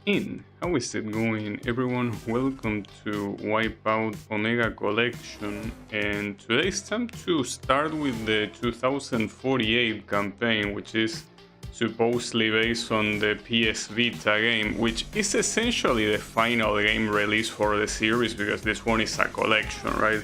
How is it going, everyone? Welcome to Wipeout Omega Collection, and today it's time to start with the 2048 campaign, which is supposedly based on the PS Vita game, which is essentially the final game release for the series because this one is a collection, right?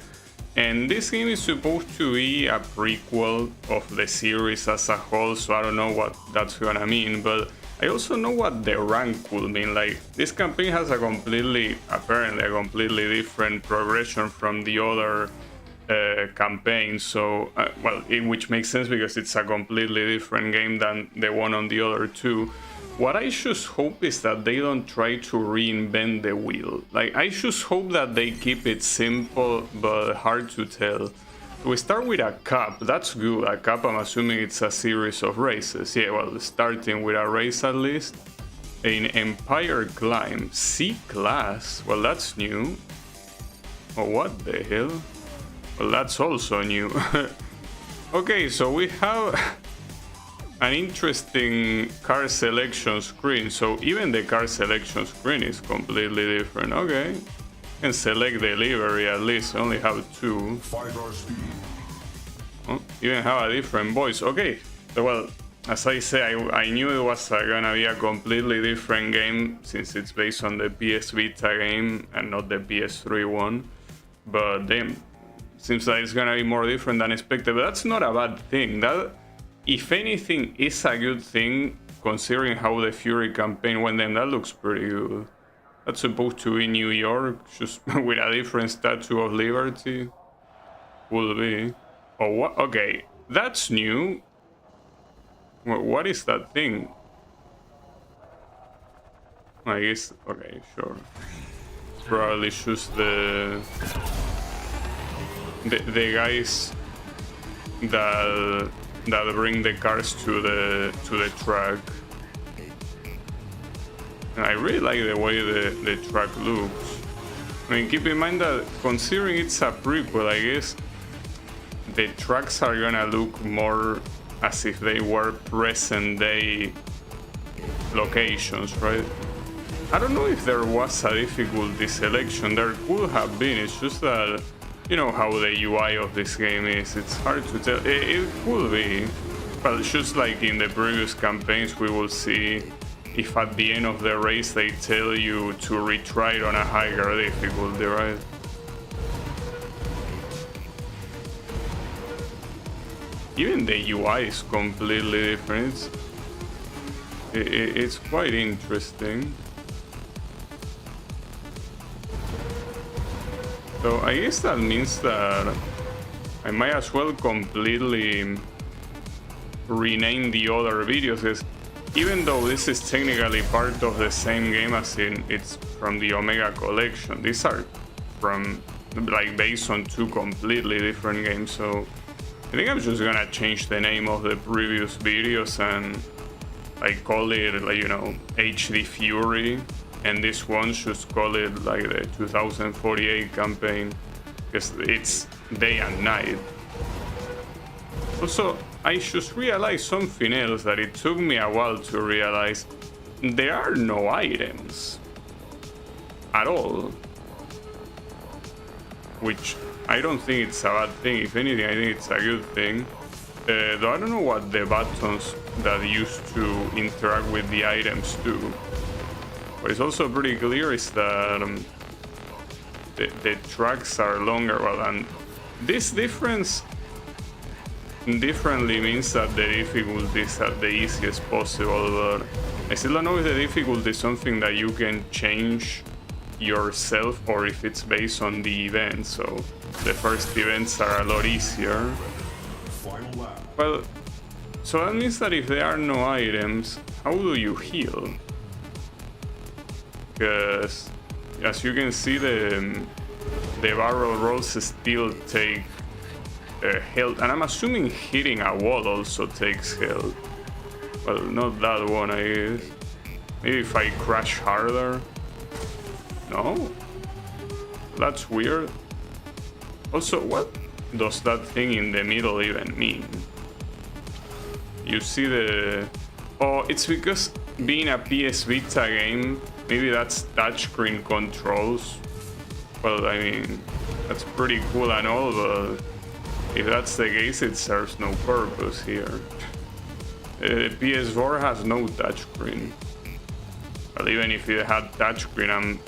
And this game is supposed to be a prequel of the series as a whole, so I don't know what that's gonna mean, but I also know what the rank will mean. Like, this campaign has apparently a completely different progression from the other campaign, so, which makes sense because it's a completely different game than the one on the other two. What I just hope is that they don't try to reinvent the wheel. Like, I just hope that they keep it simple but hard to tell. We start with a cup, that's good. A cup, I'm assuming it's a series of races. Yeah, well, starting with a race at least. An Empire Climb, C class, well, that's new. Oh, what the hell? Well, that's also new. Okay, so we have an interesting car selection screen. So even the car selection screen is completely different. Okay. Can select the livery at least. I only have two. Oh, even have a different voice. Okay. So, well, as I say, I knew it was gonna be a completely different game since it's based on the PS Vita game and not the PS3 one. But then seems like it's gonna be more different than expected. But that's not a bad thing. That, if anything, is a good thing considering how the Fury campaign went. Then that looks pretty good. That's supposed to be New York, just with a different Statue of Liberty. Will be. Oh, what? Okay, that's new. What is that thing? I guess. Okay, sure. Probably just the guys that bring the cars to the track. And I really like the way the track looks. I mean, keep in mind that considering it's a prequel, I guess the tracks are gonna look more as if they were present day locations, right? I don't know if there was a difficulty selection. There could have been. It's just that, you know how the UI of this game is. It's hard to tell. It could be. But just like in the previous campaigns, we will see if at the end of the race they tell you to retry it on a higher difficulty, right? Even the UI is completely different. It's quite interesting. So I guess that means that I might as well completely rename the other videos, because even though this is technically part of the same game, as in it's from the Omega collection, these are from, like, based on two completely different games. So I think I'm just gonna change the name of the previous videos and like call it, like, you know, HD Fury, and this one just call it like the 2048 campaign, because it's day and night. Also, I just realized something else that it took me a while to realize. There are no items at all, which I don't think it's a bad thing. If anything, I think it's a good thing. Though I don't know what the buttons that used to interact with the items do. What is also pretty clear is that the tracks are longer. Well, and this difference differently means that the difficulty is at the easiest possible, but I still don't know if the difficulty is something that you can change yourself or if it's based on the event. So the first events are a lot easier. Well, so that means that if there are no items, how do you heal? Because as you can see, the barrel rolls still take health, and I'm assuming hitting a wall also takes health. Well, not that one, I guess. Maybe if I crash harder. No? That's weird. Also, what does that thing in the middle even mean? You see the... Oh, it's because being a PS Vita game, maybe that's touchscreen controls. Well, I mean, that's pretty cool and all, but if that's the case, it serves no purpose here. PS4 has no touchscreen. But even if it had touchscreen, I'm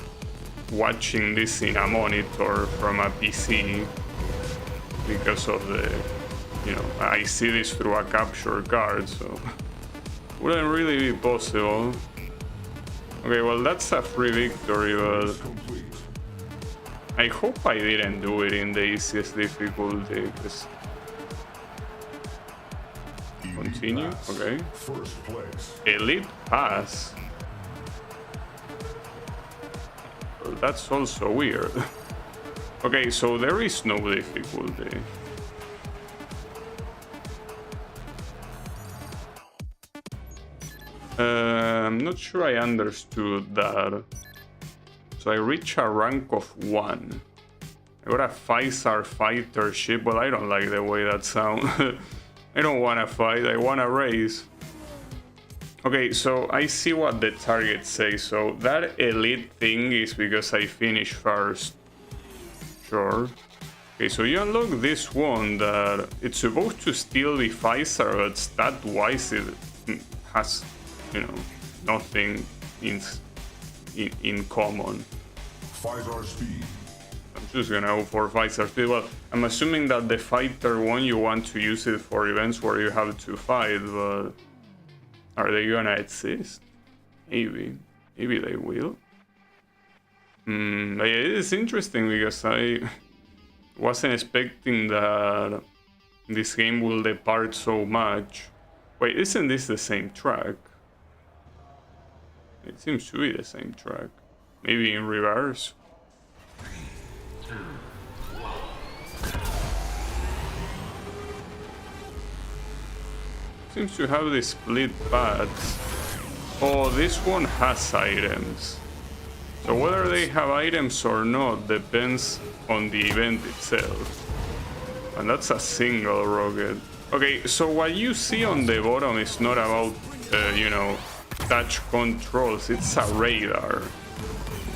watching this in a monitor from a PC because of the, you know, I see this through a capture card, so wouldn't really be possible. Okay, well, that's a free victory, but I hope I didn't do it in the easiest difficulty. Continue, okay. Elite Pass. Well, that's also weird. Okay, so there is no difficulty. I'm not sure I understood that. So I reach a rank of 1. I got a 5-star fighter ship. Well, I don't like the way that sounds. I don't want to fight, I want to race. Okay, so I see what the target says. So that elite thing is because I finished first. Sure. Okay, so you unlock this one that it's supposed to still be 5-star, but stat-wise it has, you know, nothing in common. 5-star speed. I'm just gonna go for 5-star speed. Well, I'm assuming that the fighter one you want to use it for events where you have to fight, but are they gonna exist? Maybe they will. It is interesting because I wasn't expecting that this game will depart so much. Wait, isn't this the same track? It seems to be the same track. Maybe in reverse. Seems to have the split paths. Oh, this one has items. So whether they have items or not depends on the event itself. And that's a single rocket. Okay, so what you see on the bottom is not about, you know, touch controls. It's a radar.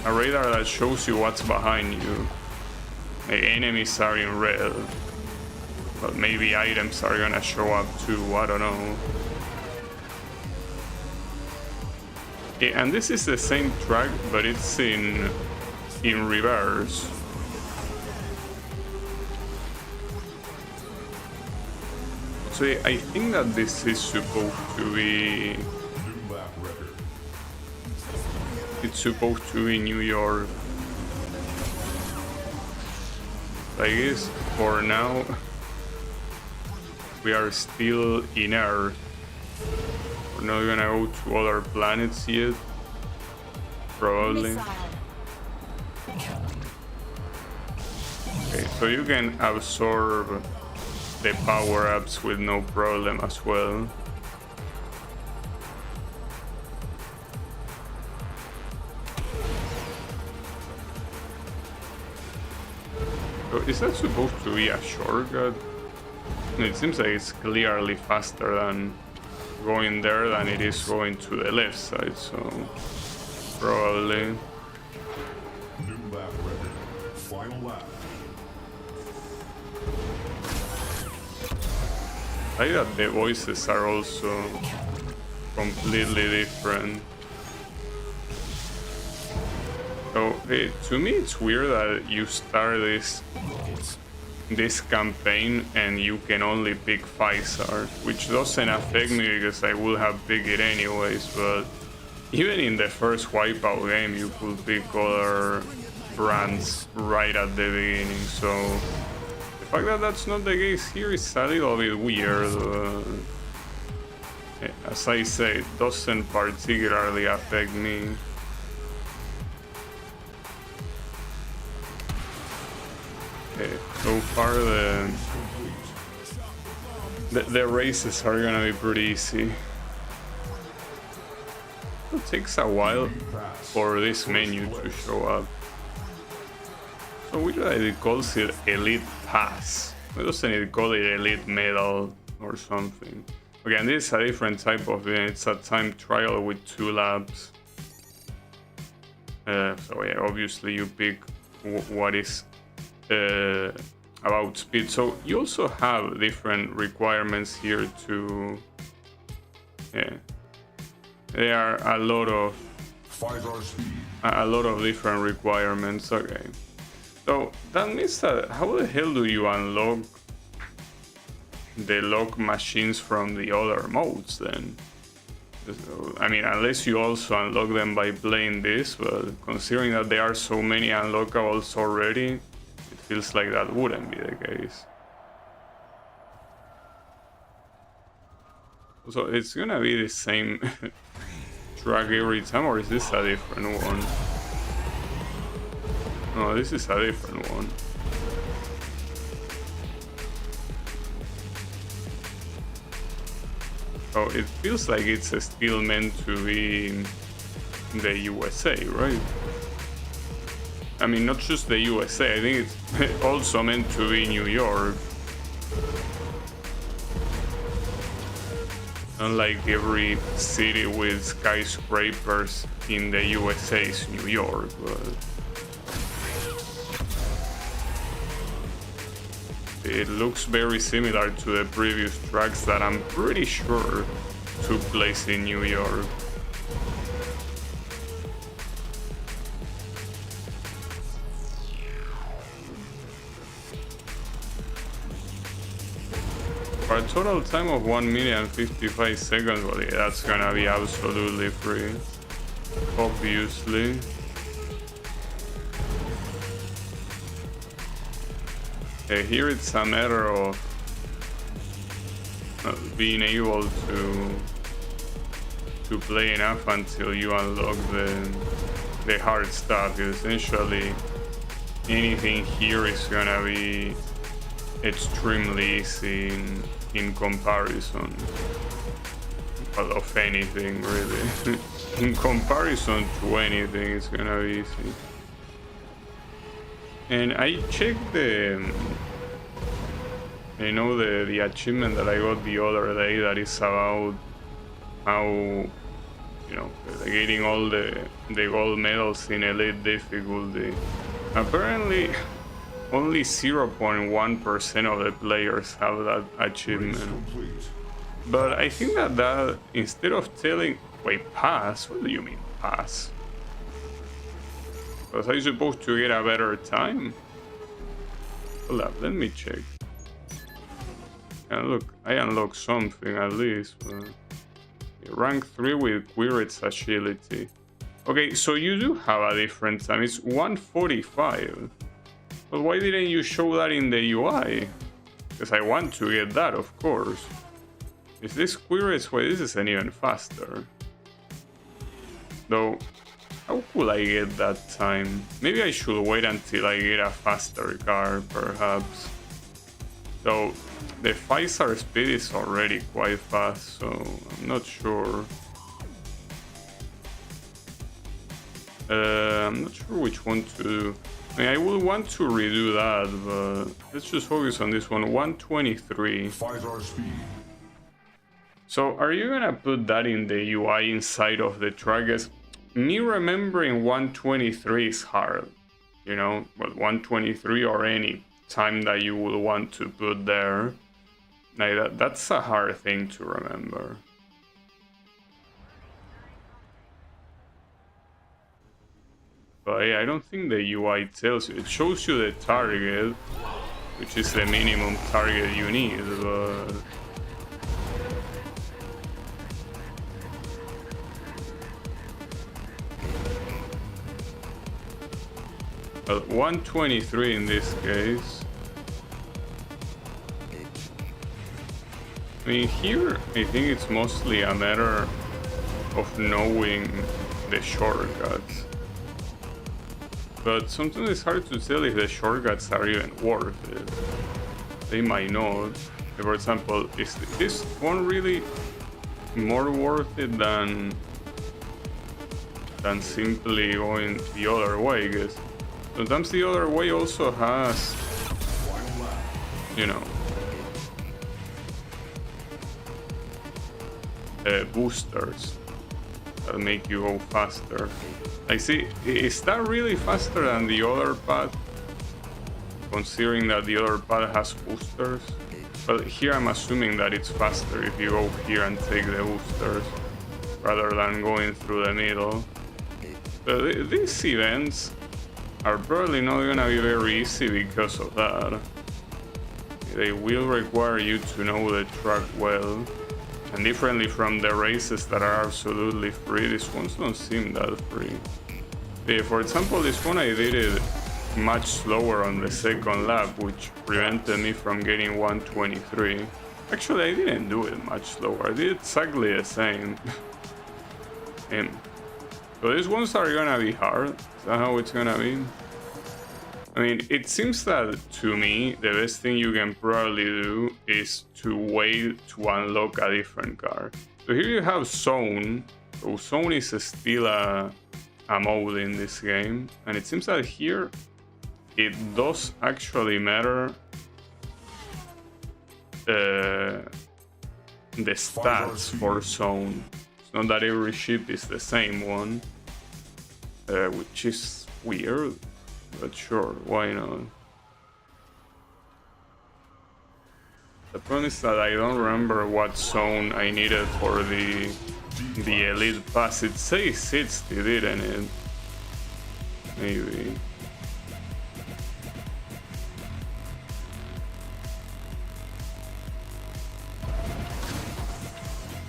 A radar that shows you what's behind you. The enemies are in red. But maybe items are gonna show up too, I don't know. Okay, and this is the same track, but it's in reverse. So I think that this is supposed to be... It's supposed to be New York. I guess for now we are still in Earth. We're not gonna go to other planets yet. Probably. Okay, so you can absorb the power-ups with no problem as well. So is that supposed to be a shortcut? It seems like it's clearly faster than going there than it is going to the left side, so probably. New lap record. Final lap. I like that the voices are also completely different. So to me it's weird that you start this campaign and you can only pick 5-stars, which doesn't affect me because I will have picked it anyways, but even in the first Wipeout game you could pick other brands right at the beginning, so the fact that that's not the case here is a little bit weird. As I say, it doesn't particularly affect me. So far the races are gonna be pretty easy. It takes a while for this menu to show up. So which it calls it Elite Pass. Why doesn't it call it Elite Medal or something? Again, this is a different type of event. It's a time trial with 2 laps. So yeah, obviously you pick what is about speed. So you also have different requirements here to... Yeah, there are a lot of 5-hour speed. a lot of different requirements. Okay, so that means that how the hell do you unlock the lock machines from the other modes then? I mean, unless you also unlock them by playing this, but considering that there are so many unlockables already, it feels like that wouldn't be the case. So it's gonna be the same track every time, or is this a different one? No, this is a different one. So it feels like it's still meant to be in the USA, right? I mean, not just the USA, I think it's also meant to be New York. Unlike every city with skyscrapers in the USA is New York, but it looks very similar to the previous tracks that I'm pretty sure took place in New York. For a total time of 1 minute and 55 seconds, well, yeah, that's gonna be absolutely free, obviously. Here it's a matter of being able to play enough until you unlock the hard stuff. Essentially, anything here is gonna be extremely easy in comparison. Well, of anything really. In comparison to anything, it's gonna be easy. And I checked the achievement that I got the other day that is about how, you know, getting all the gold medals in elite difficulty. Apparently only 0.1% of the players have that achievement. But I think that instead of telling... Wait, pass? What do you mean pass? Was I supposed to get a better time? Hold up, let me check. And look, I unlocked something at least. But... rank 3 with Quirret's agility. Okay, so you do have a different time. It's 1:45. But why didn't you show that in the UI? Because I want to get that, of course. Is this Quirret's way? This isn't even faster. Though, how could I get that time? Maybe I should wait until I get a faster car, perhaps. So, the 5-star speed is already quite fast, so I'm not sure. I'm not sure which one to do. I mean, I would want to redo that, but let's just focus on this one. 123. 5-hour speed. So, are you gonna put that in the UI inside of the track? As me remembering 123 is hard, you know, well, 123 or any time that you would want to put there. Like that's a hard thing to remember. But yeah, I don't think the UI tells you. It shows you the target, which is the minimum target you need, but... Well, 123 in this case. I mean, here I think it's mostly a matter of knowing the shortcuts. But sometimes it's hard to tell if the shortcuts are even worth it. They might not. For example, is this one really more worth it than simply going the other way? Because sometimes the other way also has, you know, boosters that make you go faster. I see, is that really faster than the other pad? Considering that the other pad has boosters? But here I'm assuming that it's faster if you go here and take the boosters rather than going through the middle. But these events are probably not gonna be very easy because of that. They will require you to know the track well. And differently from the races that are absolutely free, these ones don't seem that free. Yeah, for example, this one I did it much slower on the second lap, which prevented me from getting 123. Actually, I didn't do it much slower. I did exactly the same. So these ones are gonna be hard. Is that how it's gonna be? I mean, it seems that to me, the best thing you can probably do is to wait to unlock a different car. So here you have Zone. So Zone is still a mode in this game. And it seems that here, it does actually matter the stats for Zone. It's not that every ship is the same one, which is weird. But sure, why not? The problem is that I don't remember what zone I needed for the elite pass. It says 60, didn't it? Maybe.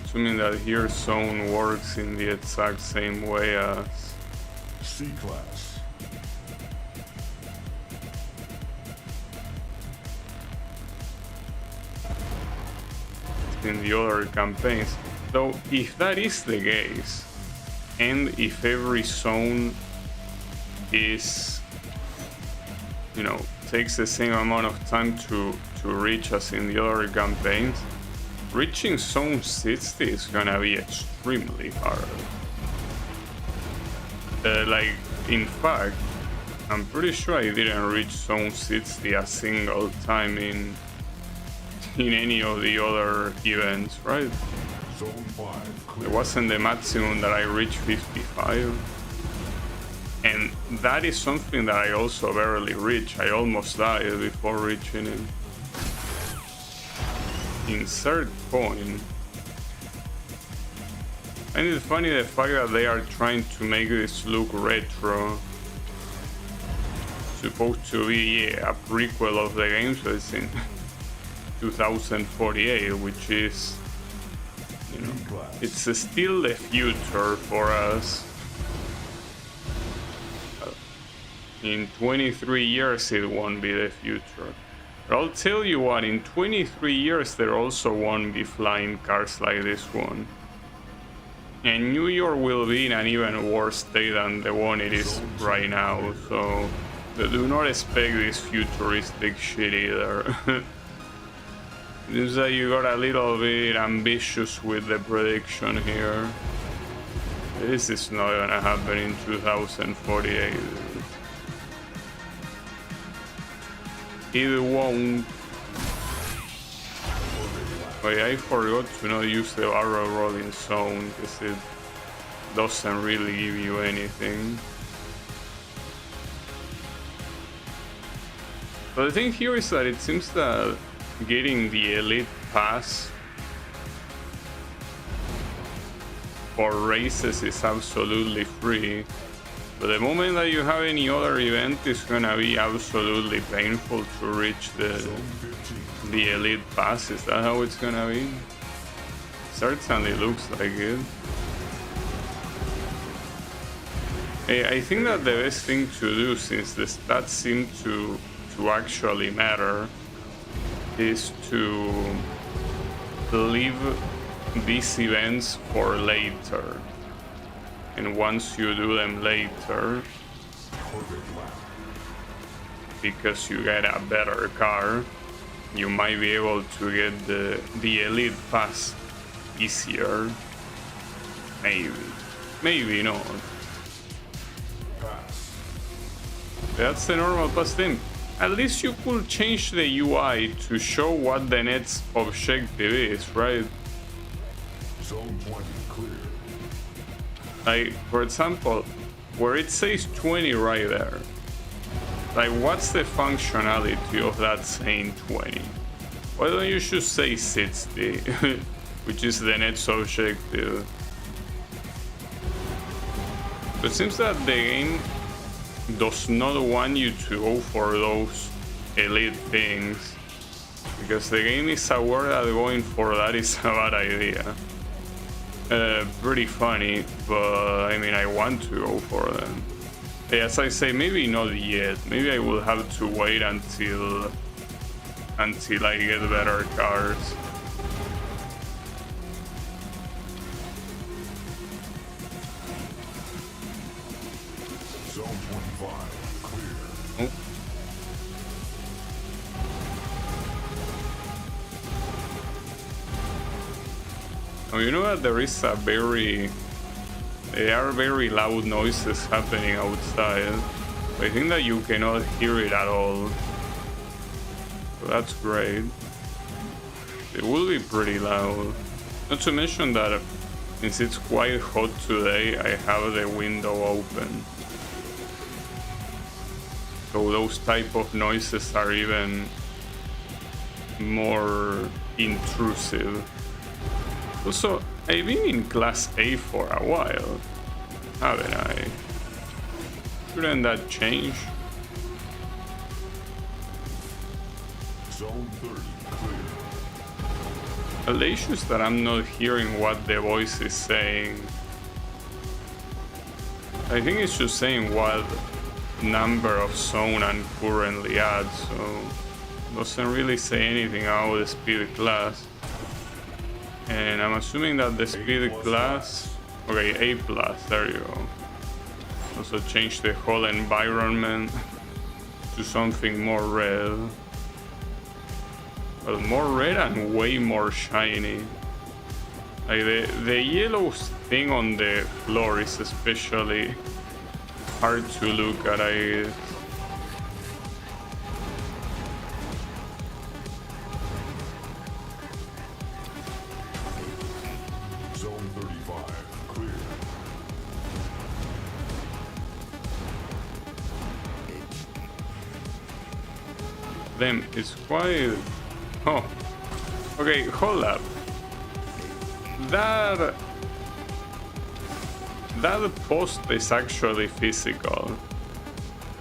Assuming that here zone works in the exact same way as C-Class. in the other campaigns. So if that is the case, and if every zone is, you know, takes the same amount of time to reach as in the other campaigns, reaching zone 60 is gonna be extremely hard. Like, in fact, I'm pretty sure I didn't reach zone 60 a single time in any of the other events, right? Zone 5 clear. It wasn't the maximum that I reached 55. And that is something that I also barely reached. I almost died before reaching it. Insert coin. And it's funny the fact that they are trying to make this look retro. Supposed to be, yeah, a prequel of the game, so it's in 2048, which is, you know, it's still the future for us. In 23 years it won't be the future. But I'll tell you what, in 23 years there also won't be flying cars like this one. And New York will be in an even worse state than the one it is right now, so do not expect this futuristic shit either. Seems like you got a little bit ambitious with the prediction here. This is not gonna happen in 2048. It won't. Wait, I forgot to not use the barrel rolling zone because it doesn't really give you anything. But the thing here is that it seems that getting the elite pass for races is absolutely free, but the moment that you have any other event, it's gonna be absolutely painful to reach the elite pass. Is that how it's gonna be? Certainly looks like it. I think that the best thing to do, since the stats seem to actually matter, is to leave these events for later. And once you do them later, because you get a better car, you might be able to get the elite pass easier. Maybe not. That's the normal pass thing. At least you could change the UI to show what the next objective is, right? Zone 20 clear. Like, for example, where it says 20 right there, like, what's the functionality of that saying 20? Why don't you just say 60, which is the next objective? It seems that the game does not want you to go for those elite things, because the game is aware that going for that is a bad idea. Pretty funny, but I mean, I want to go for them. As I say, maybe not yet. Maybe I will have to wait until I get better cars. Zone 25 clear. Oh. Oh, you know that there is there are very loud noises happening outside. I think that you cannot hear it at all. So that's great. It will be pretty loud. Not to mention that since it's quite hot today, I have the window open. So those type of noises are even more intrusive. Also, I've been in Class A for a while, haven't I? Shouldn't that change? Zone 30 clear. The issue is that I'm not hearing what the voice is saying. I think it's just saying what number of zone I'm currently at, so it doesn't really say anything about the speed class. And I'm assuming that the speed class, okay, A+, there you go. Also change the whole environment to something more red. Well, more red and way more shiny. Like the yellow thing on the floor is especially hard to look at, I guess. Zone 35 clear. Then it's quite... Oh. Okay, hold up. That post is actually physical.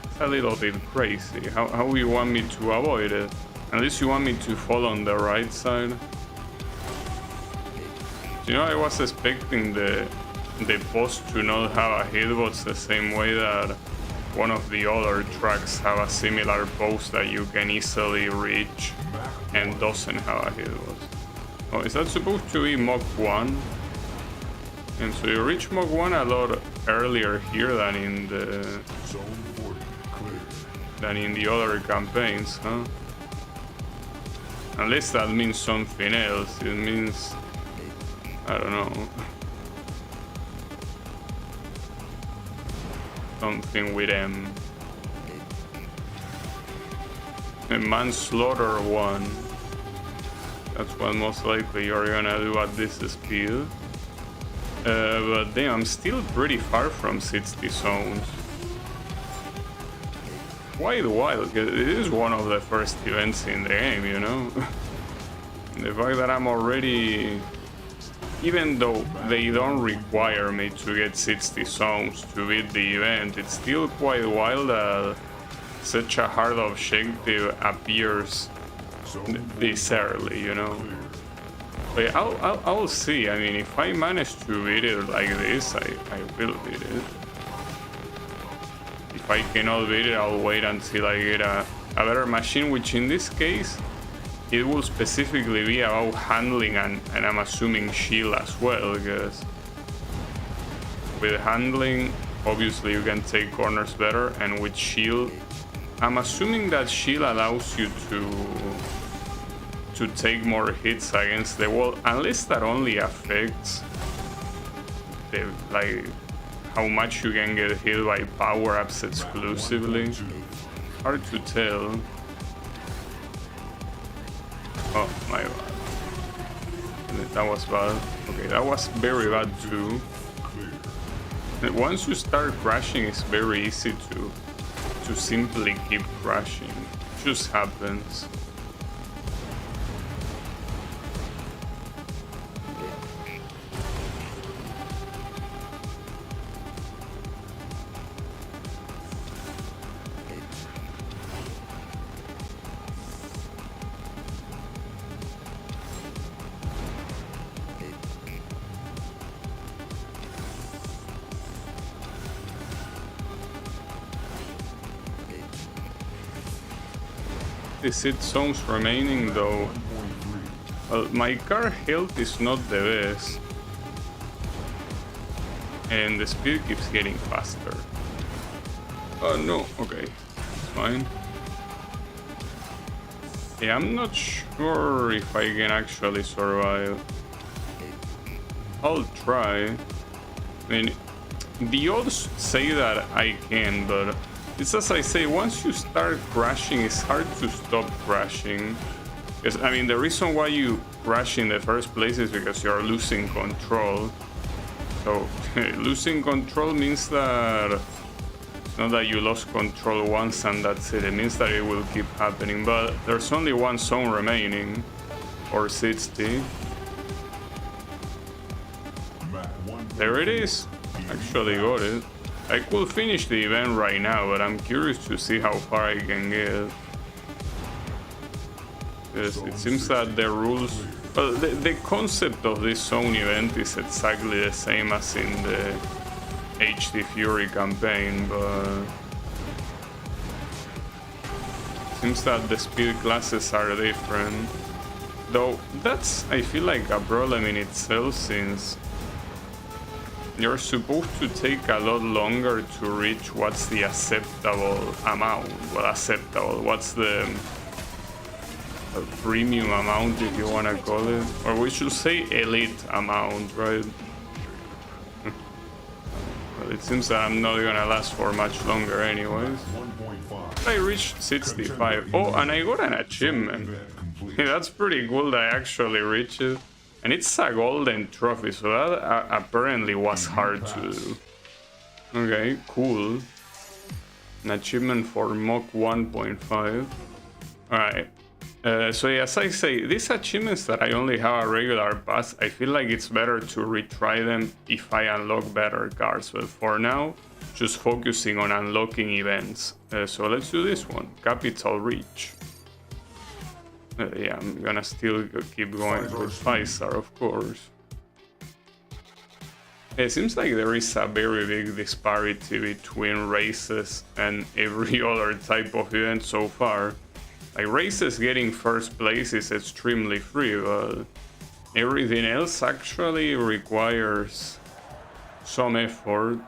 It's a little bit crazy. How you want me to avoid it? Unless you want me to fall on the right side. You know, I was expecting the post to not have a hitbox the same way that one of the other tracks have a similar post that you can easily reach and doesn't have a hitbox. Oh, is that supposed to be Mach 1? And so you reach Mach 1 a lot earlier here than in the Zone 40 clear. than in the other campaigns, huh? Unless that means something else. It means, I don't know, something with M. A manslaughter 1. That's what most likely you're gonna do at this speed. But damn, I'm still pretty far from 60 zones. Quite wild, because it is one of the first events in the game, you know? The fact that I'm already... Even though they don't require me to get 60 zones to beat the event, it's still quite wild that such a hard objective appears this early, you know? But I'll see. I mean, if I manage to beat it like this, I will beat it. If I cannot beat it, I'll wait until I get a better machine, which in this case, it will specifically be about handling and I'm assuming shield as well, because with handling, obviously you can take corners better, and with shield, I'm assuming that shield allows you to take more hits against the wall, unless that only affects the, like, how much you can get hit by power-ups exclusively. Hard to tell. Oh my god. that was bad. Okay, that was very bad too. Once you start crashing, it's very easy to simply keep crashing. It just happens. Is it zones remaining though? Well, my car health is not the best. And the speed keeps getting faster. Oh no, okay, it's fine. Yeah, I'm not sure if I can actually survive. I'll try. I mean, the odds say that I can, but it's as I say, once you start crashing, it's hard to stop crashing. Because, I mean, the reason why you crash in the first place is because you're losing control. So, losing control means that it's not that you lost control once and that's it. It means that it will keep happening. But there's only one zone remaining, or 60. There it is. Actually got it. I could finish the event right now, but I'm curious to see how far I can get. Because it seems that the rules... Well, the concept of this zone event is exactly the same as in the HD Fury campaign, but... it seems that the speed classes are different. Though, that's, I feel like, a problem in itself, since you're supposed to take a lot longer to reach what's the acceptable amount. Well, acceptable, what's the premium amount, if you want to call it. Or we should say elite amount, right? Well, it seems that I'm not gonna last for much longer anyways. I reached 65. Oh, and I got an achievement. Yeah, that's pretty cool that I actually reached it. And it's a golden trophy, so that apparently was hard to do. Okay, cool. An achievement for Mach 1.5. Alright. So yeah, as I say, these achievements that I only have a regular pass, I feel like it's better to retry them if I unlock better cars. But for now, just focusing on unlocking events. So let's do this one. Capital Reach. Yeah, I'm gonna still keep going with 5-star, of course. It seems like there is a very big disparity between races and every other type of event so far. Like, races getting first place is extremely free, but everything else actually requires some effort.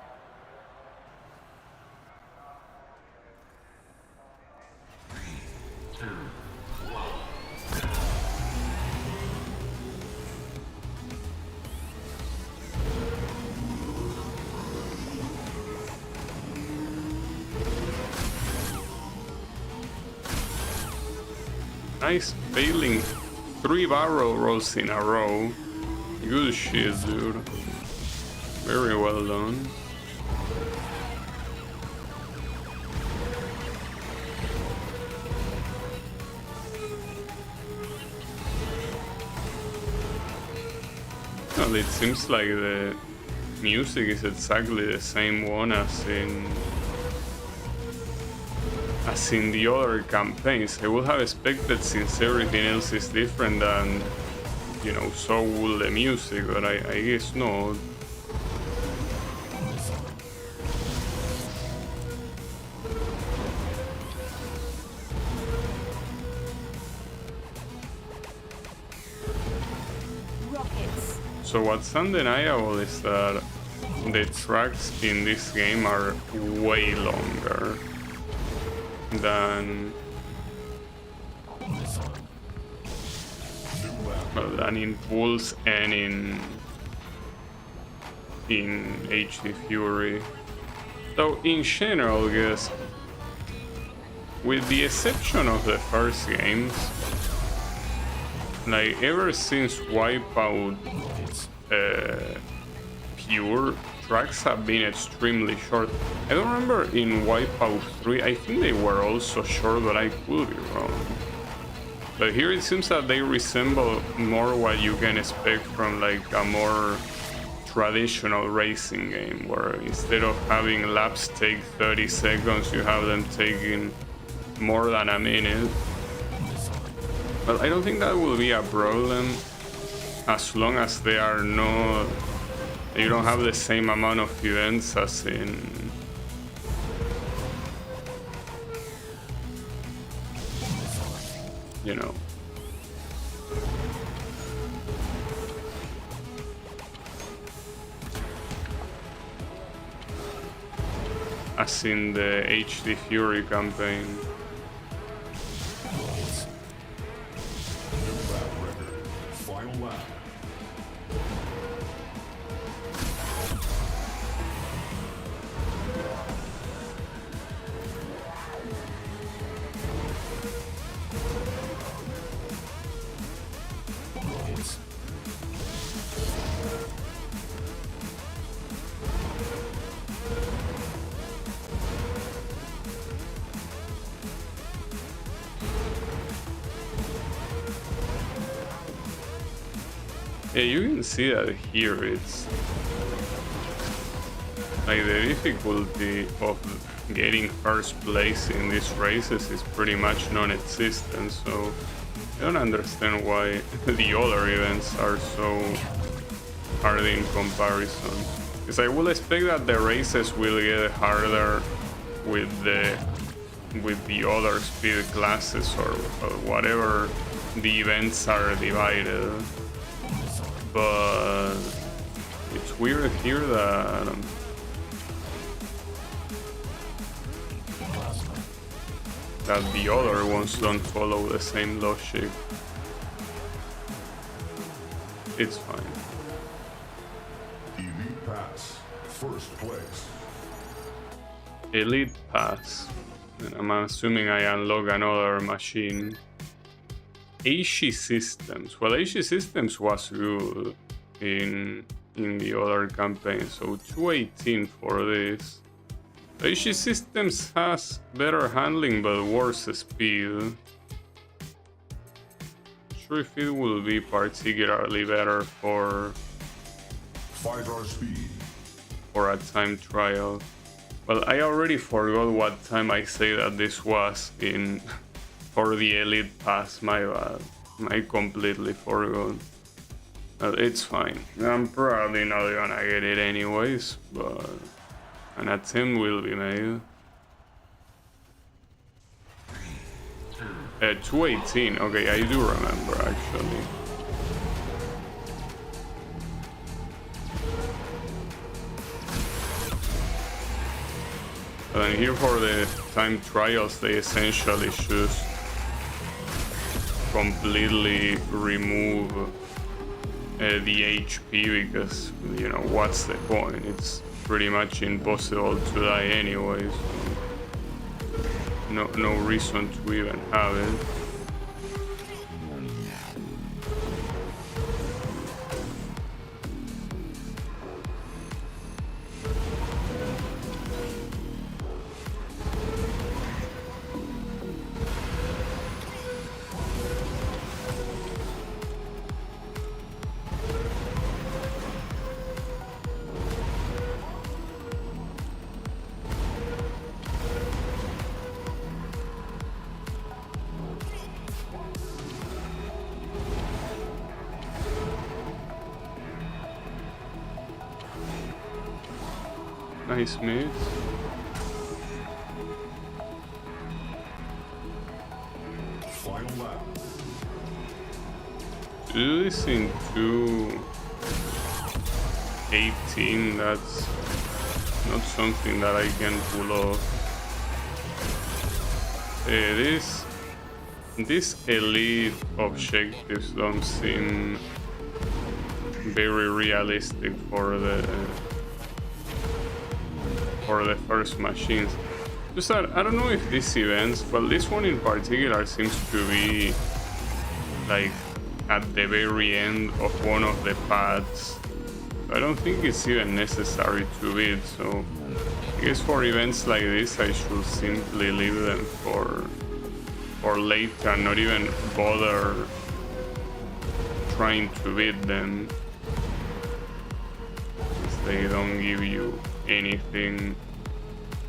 Nice failing 3 barrel rolls in a row. Good shit, dude. Very well done. Well, it seems like the music is exactly the same one as in the other campaigns. I would have expected, since everything else is different, and you know, so will the music, but I guess not. So what's undeniable is that the tracks in this game are way longer than in Pulse and in HD Fury. So in general, I guess, with the exception of the first games, Like ever since Wipeout Pure, tracks have been extremely short. I don't remember in Wipeout 3, I think they were also short, but I could be wrong. But here it seems that they resemble more what you can expect from like a more traditional racing game, where instead of having laps take 30 seconds, you have them taking more than a minute. But I don't think that will be a problem as long as they are not, you don't have the same amount of events as in you know, as in the HD Fury campaign. Final lap. Yeah, you can see that here it's like the difficulty of getting first place in these races is pretty much non-existent, so I don't understand why the other events are so hard in comparison. Because I will expect that the races will get harder with the other speed classes or whatever the events are divided. But it's weird here that the other ones don't follow the same logic. It's fine. Elite Pass, first place. Elite Pass. And I'm assuming I unlock another machine. AC Systems. Well, AC Systems was good in the other campaign, so 218 for this. AC Systems has better handling but worse speed. Not sure if it will be particularly better for 5-hour speed. a time trial. Well, I already forgot what time I say that this was in for the Elite Pass, my bad. I completely forgot. It's fine. I'm probably not gonna get it anyways, but an attempt will be made. 218, okay, I do remember actually. And here for the time trials, they essentially just completely remove the HP, because, you know, what's the point? It's pretty much impossible to die anyway, so no reason to even have it. Nice miss. Final lap. To do this in 2:18, that's not something that I can pull off. These elite objectives don't seem very realistic for the first machines. Just that I don't know if these events, well, this one in particular seems to be like at the very end of one of the paths. I don't think it's even necessary to beat, so I guess for events like this I should simply leave them for later and not even bother trying to beat them, because they don't give you anything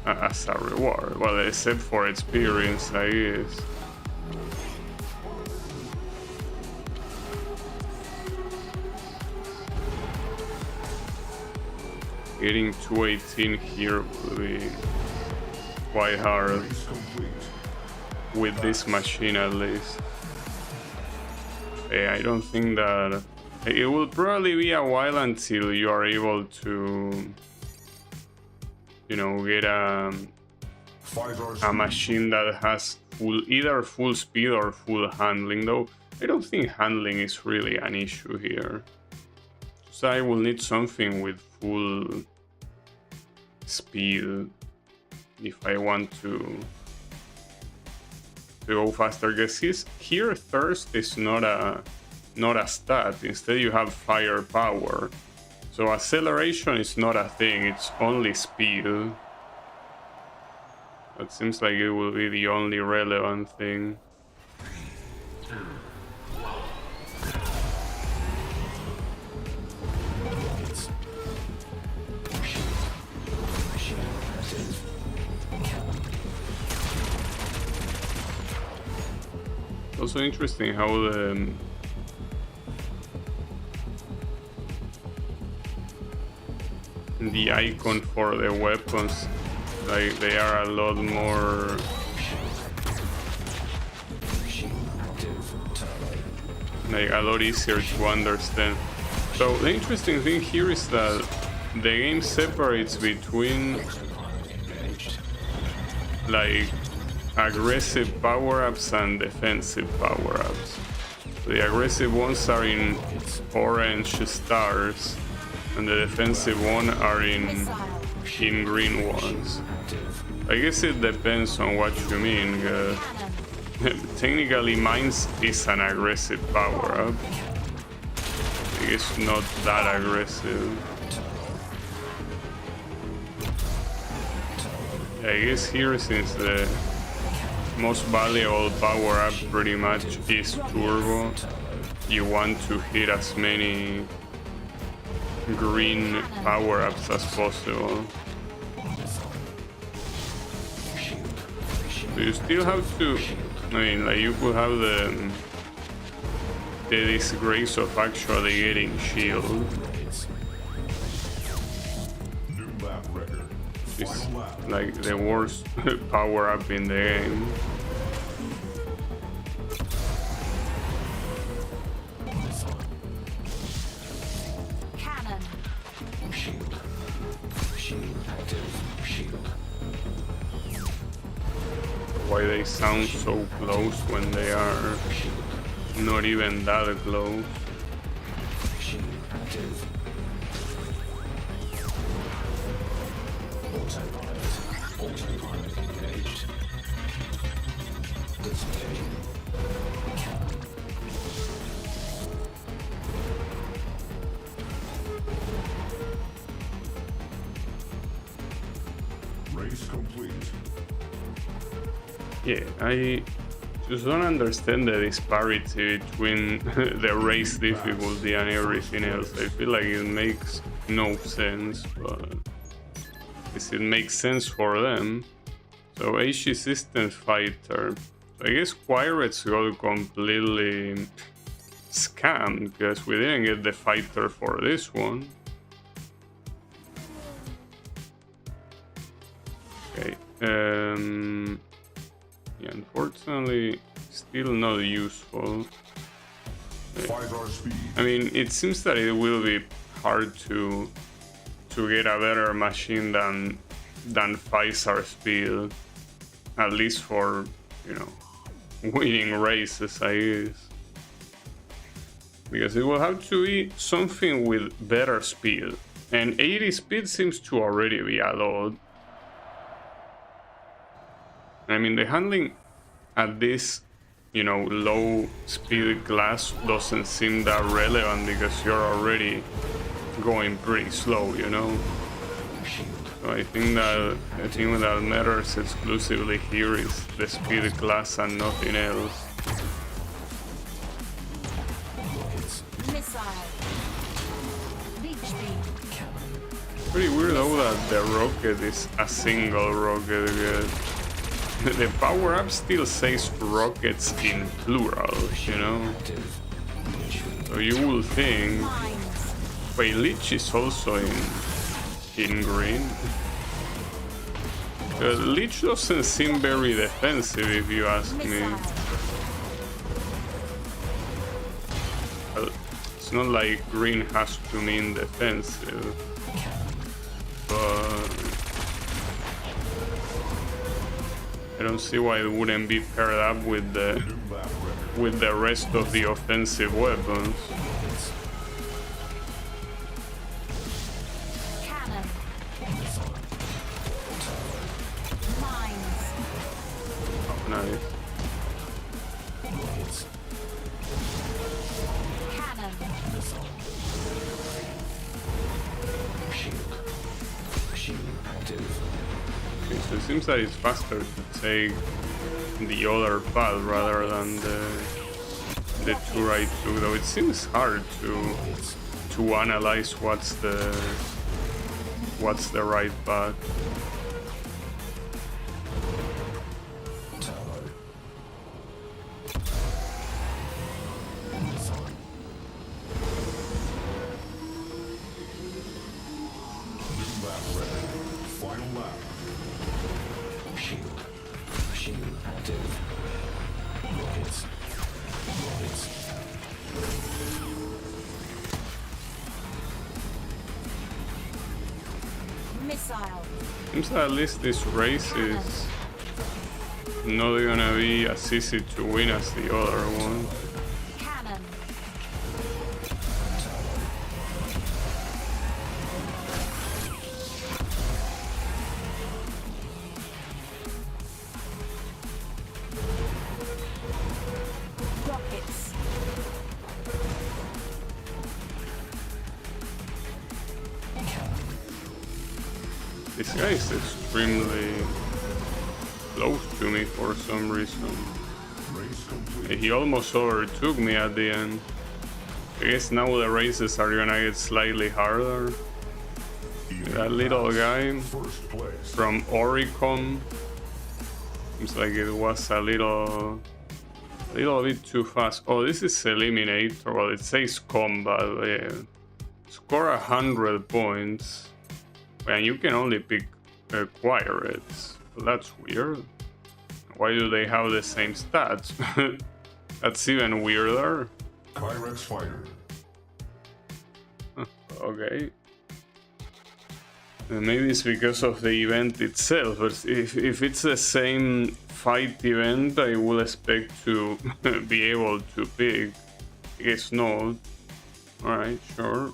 as a reward. Well, except for experience, I guess. Getting 218 here will be quite hard with this machine, at least. I don't think that it will probably be a while until you are able to, you know, get a machine that has either full speed or full handling. Though I don't think handling is really an issue here, so I will need something with full speed if I want to go faster. Because here thirst is not a stat. Instead you have firepower, so acceleration is not a thing, it's only speed. That seems like it will be the only relevant thing. Also interesting how the icon for the weapons, like, they are a lot more a lot easier to understand. So the interesting thing here is that the game separates between like aggressive power-ups and defensive power-ups. The aggressive ones are in orange stars, and the defensive ones are in green ones. I guess it depends on what you mean. Technically, mine is an aggressive power-up. It's not that aggressive. I guess here, since the most valuable power-up pretty much is turbo, you want to hit as many green power-ups as possible. So you still have to, I mean, like, you could have the disgrace of actually getting shield. It's like the worst power-up in the game. Why they sound so close when they are not even that close. Race complete. Yeah, I just don't understand the disparity between the race difficulty and everything else. I feel like it makes no sense, but it makes sense for them. So HE Systems Fighter. So I guess Pirates got completely scammed because we didn't get the fighter for this one. Okay. Yeah, unfortunately, still not useful. I mean, it seems that it will be hard to get a better machine than 5-star speed, at least for, you know, winning races, I guess. Because it will have to be something with better speed, and 80 speed seems to already be a lot. I mean, the handling at this you know, low speed class doesn't seem that relevant because you're already going pretty slow, you know. So I think that what matters exclusively here is the speed class and nothing else. Pretty weird though that the rocket is a single rocket. The power-up still says rockets in plural, you know? So you will think... Wait, Lich is also in green. Lich doesn't seem very defensive if you ask me. Well, it's not like green has to mean defensive. But... I don't see why it wouldn't be paired up with the rest of the offensive weapons. Cannon. Nice. Cannon. Okay, so it seems that it's faster to take the other path rather than the two right two, though it seems hard to analyze what's the right path. Missile. Seems that at least this race is not gonna be as easy to win as the other one. Cannon. Rockets. This guy is extremely close to me for some reason. He almost overtook me at the end. I guess now the races are gonna get slightly harder. That little guy from Oricon seems like it was a little bit too fast. Oh, this is Eliminator. Well, it says combat. Score 100 points. And you can only pick acquire it. Well, that's weird. Why do they have the same stats? That's even weirder. Pyrex Fighter. Okay. Maybe it's because of the event itself. But if it's the same fight event, I will expect to be able to pick. I guess not. Alright, sure.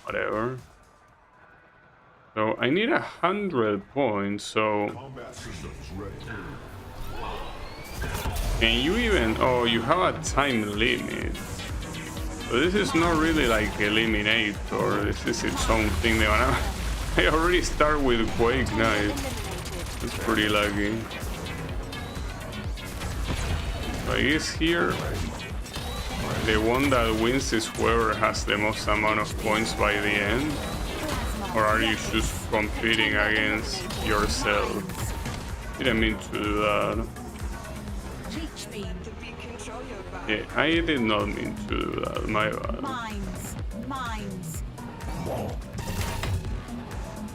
Whatever. So I need 100 points, so... Combat systems ready. Can you even... Oh, you have a time limit. So this is not really like Eliminator, this is its own thing. I already start with Quake Knight. That's pretty lucky. So I guess here... The one that wins is whoever has the most amount of points by the end? Or are you just competing against yourself? Didn't mean to do that. Yeah, I did not mean to do that, my bad. Mines.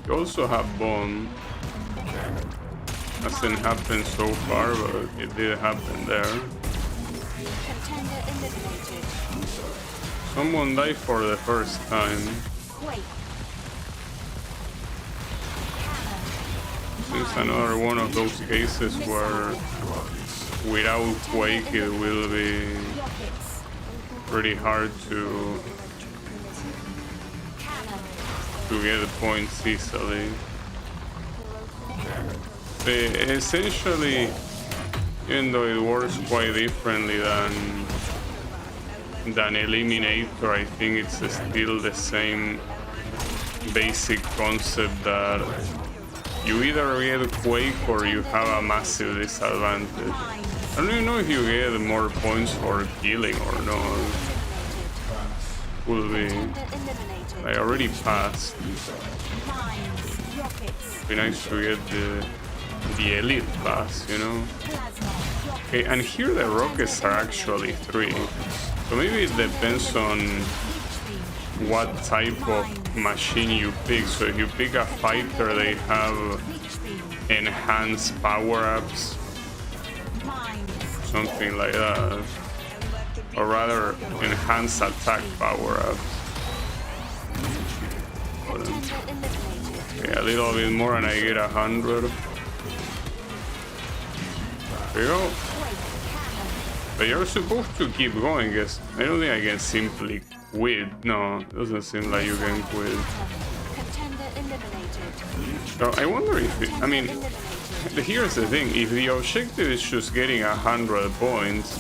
You also have bomb. Hasn't happened so far, but it did happen there. Contender eliminated. Someone died for the first time. Quake. It's another one of those cases where without Quake it will be Rockets. pretty hard to get points easily. Essentially, Even though it works quite differently than Eliminator, I think it's still the same basic concept that you either get Quake or you have a massive disadvantage. I don't even know if you get more points for killing or not. Could be. I already passed. Be nice to get the elite pass, you know. Okay, and here the rockets are actually 3. So maybe it depends on what type of machine you pick. So if you pick a fighter, they have enhanced power-ups, something like that, or rather enhanced attack power-ups. Okay, a little bit more and I get 100. There you go. But you're supposed to keep going, guess. I don't think I can simply quit. No, it doesn't seem like you can quit. So I wonder if it, I mean, here's the thing, if the objective is just getting 100 points,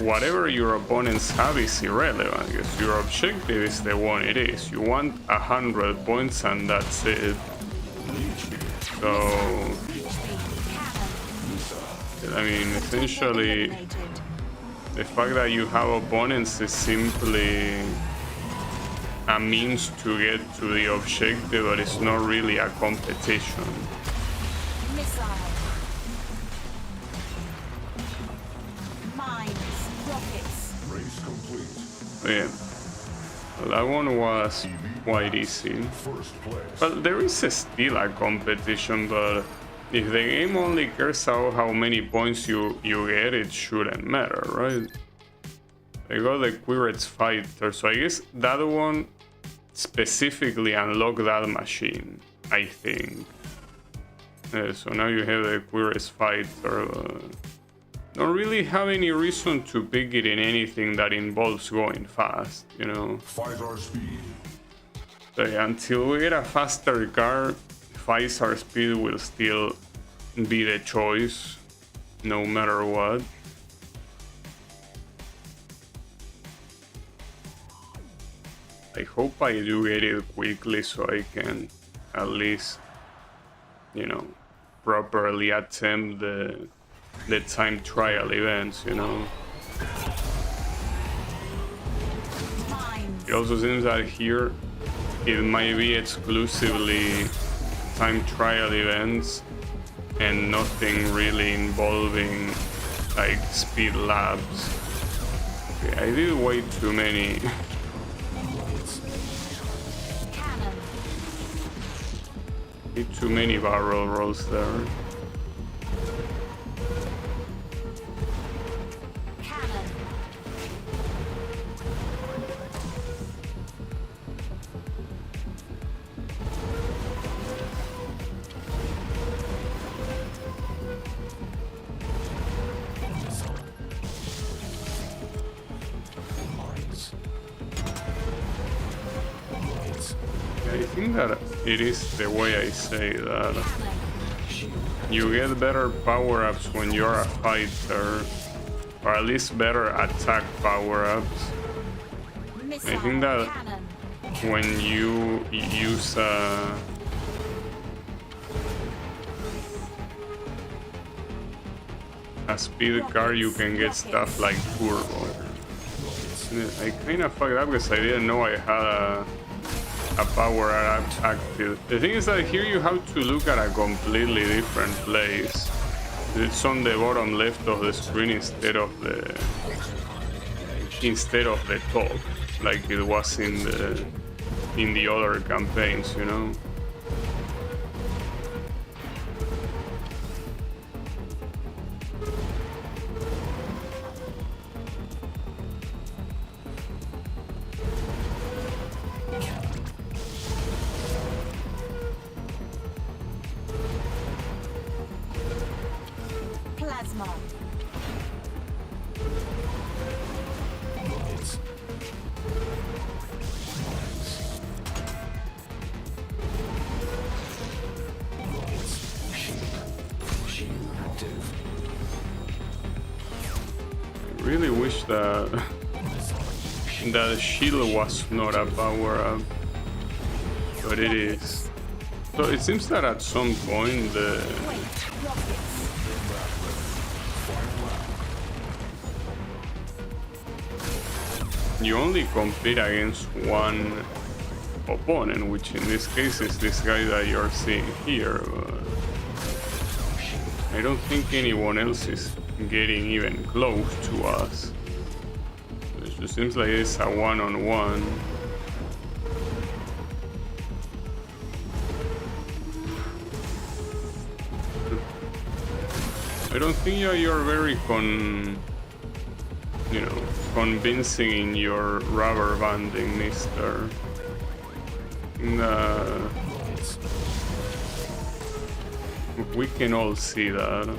whatever your opponents have is irrelevant, because your objective is the one it is. You want 100 points and that's it. So, I mean, essentially, the fact that you have opponents is simply a means to get to the objective, but it's not really a competition. Race complete. Yeah, well, that one was quite easy. First place. Well, there is still a competition, but if the game only cares about how many points you get, it shouldn't matter, right? I got the Quirets Fighter, so I guess that one specifically unlocked that machine, I think. So now you have the Quirets Fighter. Don't really have any reason to pick it in anything that involves going fast, you know? 5-star speed. So yeah, until we get a faster car, 5-star speed will still be the choice, no matter what. I hope I do get it quickly so I can at least, you know, properly attempt the time trial events, you know. It also seems that here it might be exclusively time trial events and nothing really involving like speed labs. Okay, I did way too many. Did too many barrel rolls there. I think that it is the way I say that you get better power-ups when you're a fighter, or at least better attack power-ups. I think that when you use a speed car, you can get stuff like turbo. I kind of fucked up because I didn't know I had a power up active. The thing is that here you have to look at a completely different place. It's on the bottom left of the screen instead of the top, like it was in the other campaigns, you know. really wish that that shield was not a power-up, but it is. So it seems that at some point you only compete against one opponent, which in this case is this guy that you're seeing here. I don't think anyone else is getting even close to us. It just seems like it's a one-on-one. I don't think you're very convincing in your rubber banding, mister. We can all see that.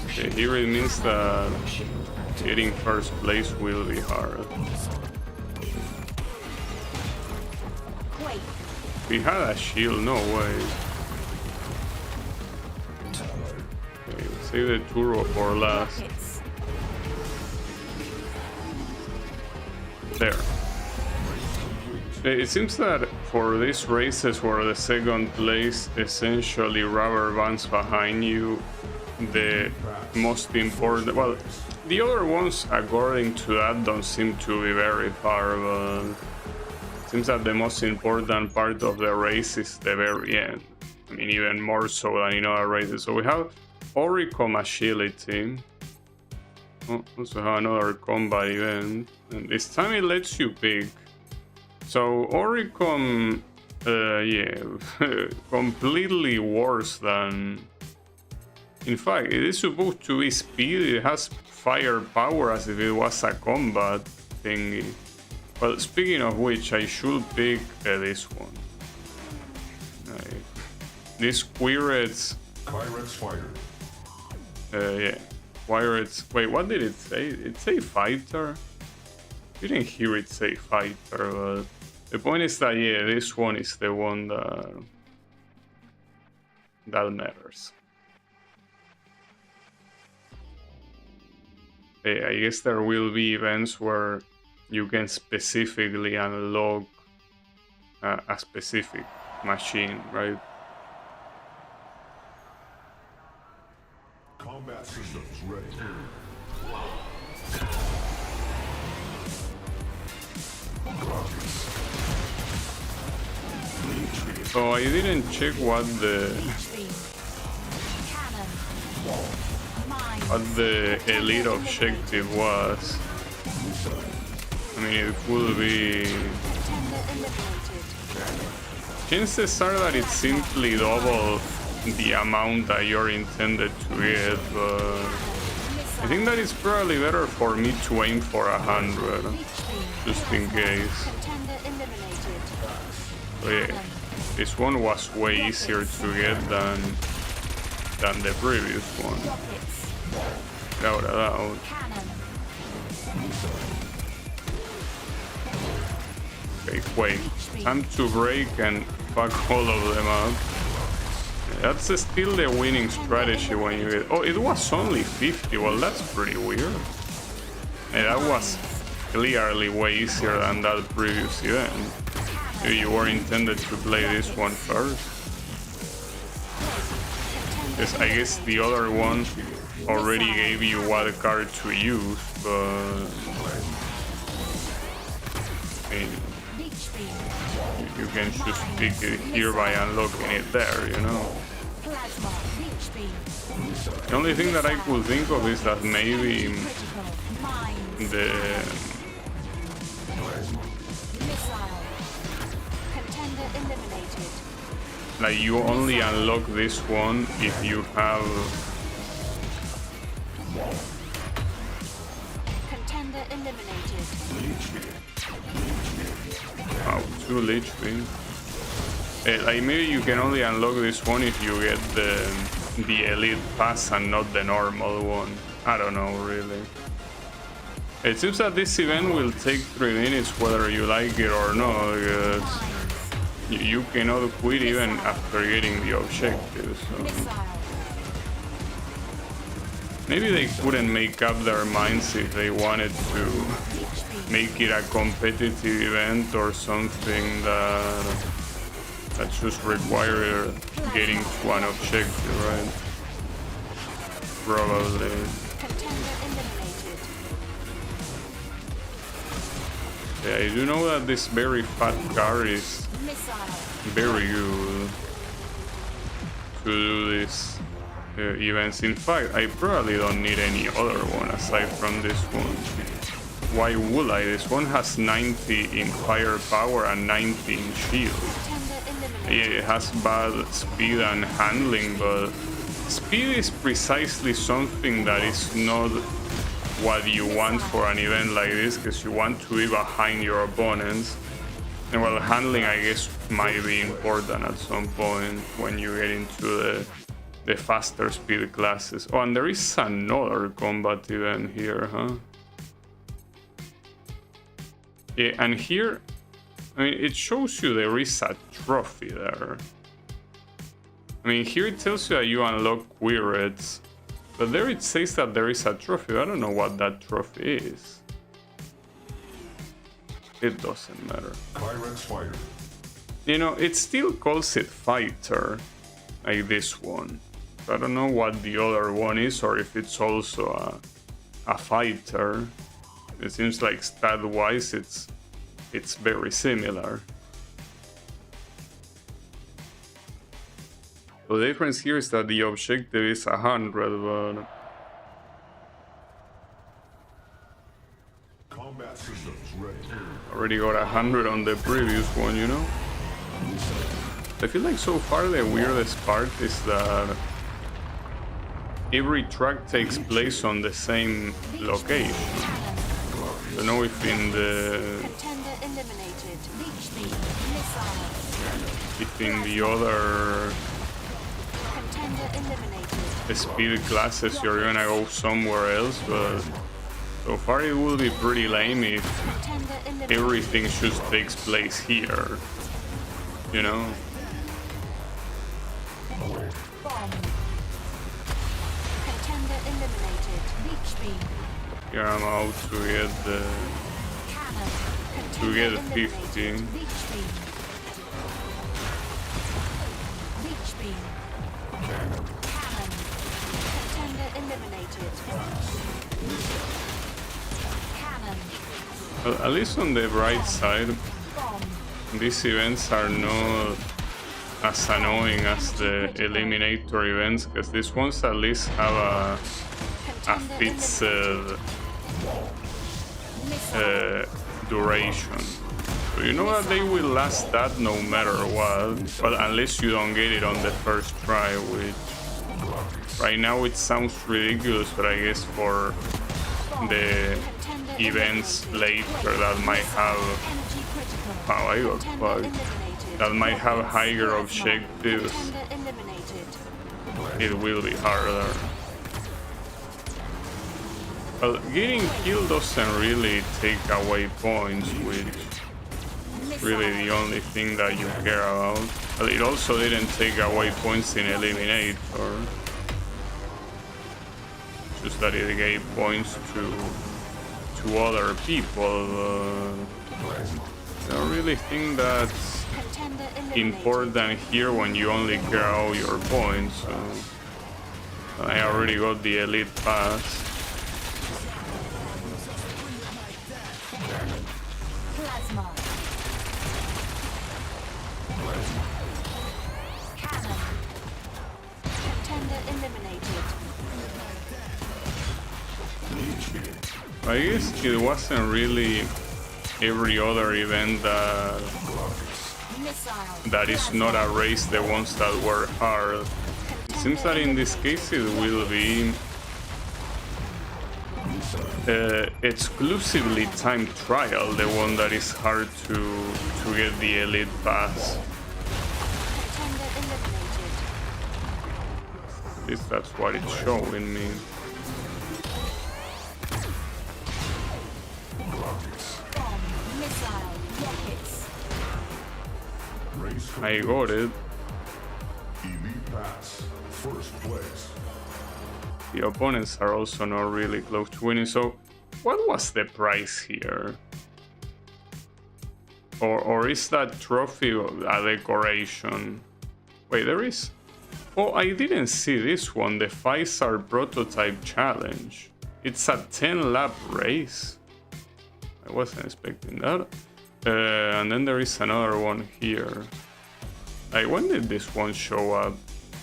Okay, here it means that getting first place will be hard. We had a shield, no way. Okay, save the turbo for last. There. It seems that for these races where the second place essentially rubber bands behind you, the most important, well, the other ones according to that don't seem to be very far, but it seems that the most important part of the race is the very end. I mean, even more so than in other races. So we have Oricom Agility. Also have another combat event, and this time it lets you pick. So Oricom, yeah, completely worse than. In fact, it is supposed to be speed. It has firepower as if it was a combat thingy. Well, speaking of which, I should pick this one. This Pirates. Pirates fighter. Yeah. Pirates. Wait, what did it say? It say fighter? Didn't hear it say fighter, but the point is that yeah, this one is the one that matters. Yeah, I guess there will be events where you can specifically unlock a specific machine, right? Combat systems ready. So I didn't check what the elite objective was. I mean, it could be. Chances are that it's simply double the amount that you're intended to get, but I think that it's probably better for me to aim for 100, just in case. So yeah, this one was way easier to get than the previous one, without a doubt. Okay, wait, time to break and fuck all of them up. That's still the winning strategy when you get... Oh, it was only 50. Well, that's pretty weird. And that was clearly way easier than that previous event. Maybe you were intended to play this one first. Yes, I guess the other one already gave you what card to use, but... I mean, you can just pick it here by unlocking it there, you know? The only thing that I could think of is that maybe like you only unlock this one if you have contender eliminated. wow, 2 Lich Beam. Like maybe you can only unlock this one if you get the elite pass and not the normal one. I don't know really. It seems that this event will take 3 minutes whether you like it or not, because you cannot quit even after getting the objective. So. Maybe they couldn't make up their minds if they wanted to make it a competitive event or something that just require getting to an objective, right? Probably. Contender eliminated. Yeah, I do know that this very fat car is Missile. very good to do this events. In fact, I probably don't need any other one aside from this one. Why would I? This one has 90 in firepower and 90 in shield. Contender eliminated. Yeah, it has bad speed and handling, but speed is precisely something that is not what you want for an event like this, because you want to be behind your opponents. And well, handling, I guess, might be important at some point when you get into the faster speed classes. Oh, and there is another combat event here, huh? Yeah, and here, I mean, it shows you there is a trophy there. I mean, here it tells you that you unlock Quirets, but there it says that there is a trophy. I don't know what that trophy is. It doesn't matter. Pyrex fighter. You know, it still calls it fighter, like this one. I don't know what the other one is, or if it's also a fighter. It seems like stat-wise it's very similar. So the difference here is that the objective is 100, but Combat systems ready. already got 100 on the previous one, you know? I feel like so far the weirdest part is that every track takes place on the same location. I don't know if in the Contender eliminated. Missile. if in the other Contender eliminated. speed classes you're gonna go somewhere else, but so far it will be pretty lame if Contender eliminated. everything just takes place here, you know? Bomb. Contender eliminated. Leech beam. Here I'm out to get the Cannon. to get Contender 50. eliminated. Leech beam. Leech beam. Cannon. Contender eliminated. Cannon. Well, at least on the bright side, Bomb. these events are not as annoying as the eliminator events, because these ones at least have a Contender fixed Missile. duration. So you know that they will last that no matter what, but unless you don't get it on the first try, which right now it sounds ridiculous, but I guess for the Contender events eliminated. later that might have Energy critical. how I got Contender fucked, eliminated. that might have higher objectives, Contender eliminated. it will be harder. Well, getting killed doesn't really take away points, which is really the only thing that you care about. But it also didn't take away points in Eliminator. Just that it gave points to other people. I don't really think that's Contender eliminated. important here when you only care all your points. So I already got the Elite Pass. Plasma. Cannon. Contender eliminated. I guess it wasn't really every other event Missile. that is not a race, the ones that were hard. It seems that in this case it will be exclusively time trial, the one that is hard to get the Elite Pass. Contender eliminated. At least that's what it's showing me. Bomb. Missile. Rockets. Race I got it. Elite pass. First place. the opponents are also not really close to winning. So what was the price here? Or is that trophy a decoration? Wait, there is. Oh, I didn't see this one, the 5-star prototype challenge. It's a 10-lap race. I wasn't expecting that. And then there is another one here. Like, when did this one show up?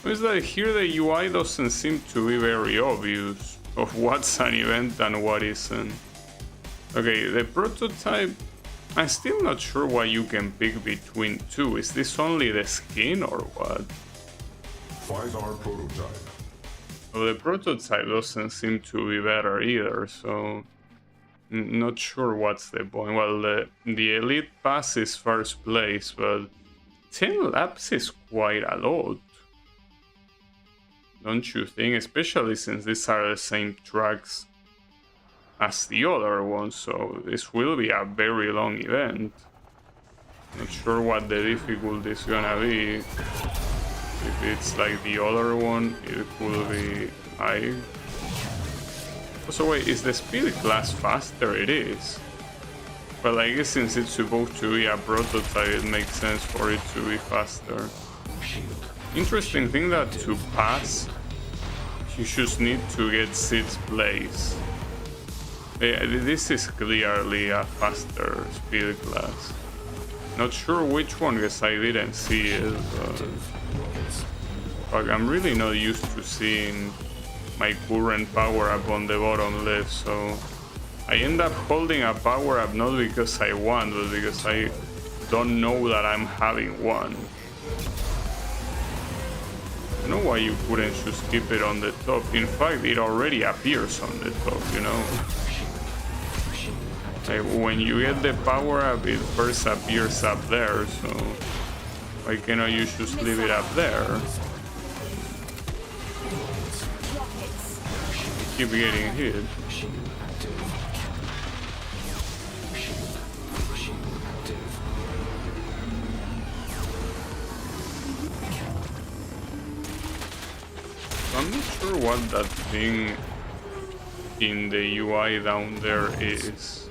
Is that here the UI doesn't seem to be very obvious of what's an event and what isn't. Okay, the prototype, I'm still not sure why you can pick between two. Is this only the skin or what? 5R prototype. Well, the prototype doesn't seem to be better either, so not sure what's the point. Well, the elite pass is first place, but 10 laps is quite a lot, don't you think? Especially since these are the same tracks as the other ones, so this will be a very long event. Not sure what the difficulty is gonna be. If it's like the other one, it will be high. So wait, is the speed class faster? It is. Well, I guess since it's supposed to be a prototype, it makes sense for it to be faster. Interesting thing that to pass, you just need to get 6th place. This is clearly a faster speed class. Not sure which one, because I didn't see it. But I'm really not used to seeing my current power up on the bottom left, so I end up holding a power up not because I want, but because I don't know that I'm having one. I don't know why you couldn't just keep it on the top. In fact, it already appears on the top, you know? Like when you get the power up, it first appears up there, so why cannot you just leave it up there? Keep getting hit. I'm not sure what that thing in the UI down there is.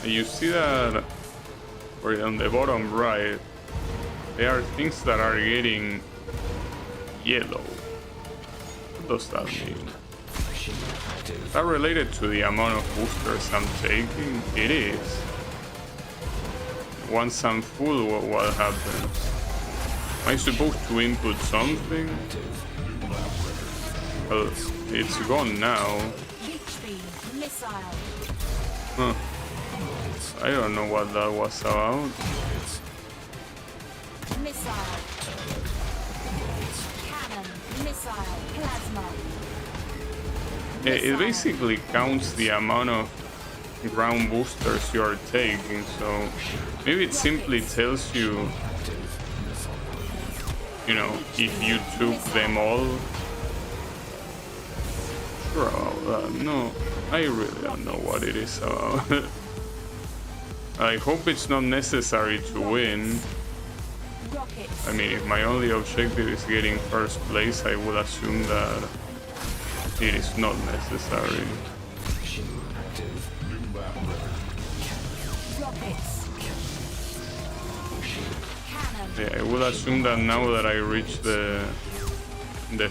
You see that, or on the bottom right, there are things that are getting yellow. What does that mean? Is that related to the amount of boosters I'm taking? It is. Once I'm full, what happens? Am I supposed to input something? Well, it's gone now. Huh. I don't know what that was about. Missile. Cannon. Missile. Plasma. It basically counts the amount of ground boosters you're taking, so maybe it simply tells you, you know, if you took them all. Sure about that. No, I really don't know what it is about. I hope it's not necessary to win. I mean, if my only objective is getting first place, I would assume that it is not necessary. Yeah, I would assume that now that I reach the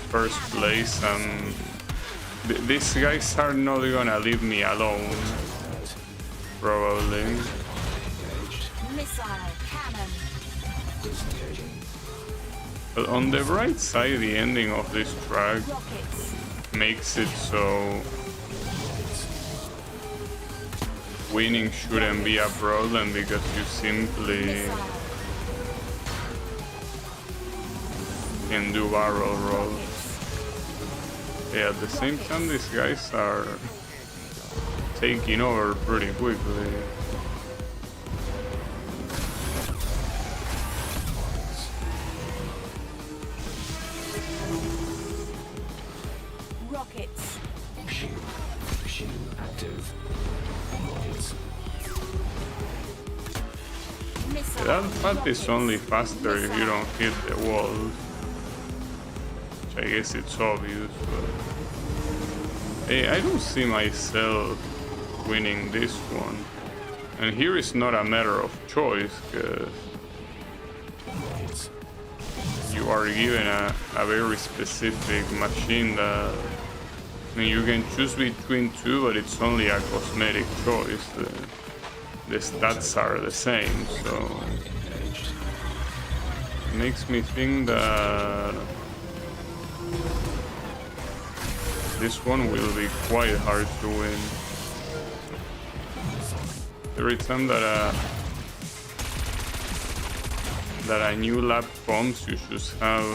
first place, these guys are not gonna leave me alone, probably. But on the bright side, the ending of this track makes it so winning shouldn't be a problem, because you simply can do barrel rolls. Yeah, at the same time, these guys are taking over pretty quickly. Rockets. Machine active. That path is only faster if you don't hit the wall. Which I guess it's obvious, but I don't see myself winning this one. And here is not a matter of choice, because you are given a very specific machine that, I mean, you can choose between two, but it's only a cosmetic choice. The stats are the same, so it makes me think that this one will be quite hard to win. Every time that a new lap comes, you should have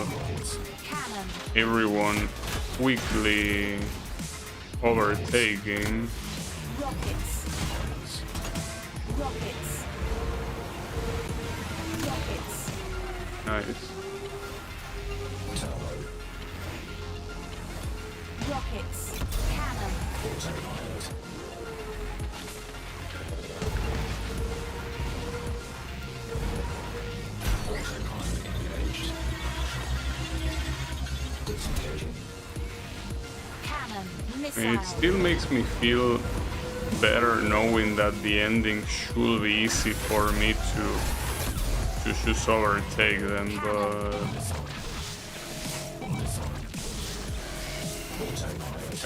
everyone quickly overtaking. Rockets. Nice. Rockets. Cannon. Cannon. Missile. And it still makes me feel better knowing that the ending should be easy for me to just overtake them, but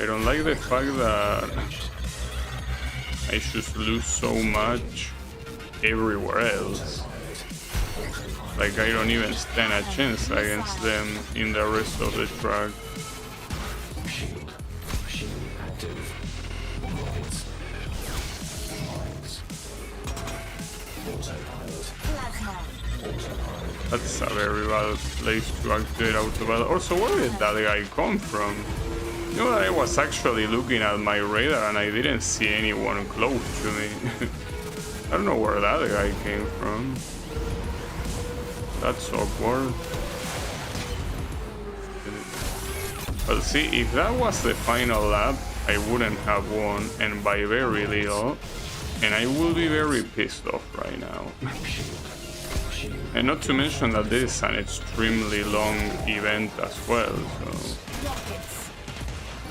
I don't like the fact that I just lose so much everywhere else. Like, I don't even stand a chance against them in the rest of the track. Shield active. Rockets. Mines. Autopilot. Plasma. That's a very bad place to activate autopilot. Also, where did that guy come from? You know that I was actually looking at my radar and I didn't see anyone close to me. I don't know where that guy came from. That's awkward. Well, see, if that was the final lap, I wouldn't have won, and by very little, and I will be very pissed off right now. And not to mention that this is an extremely long event as well,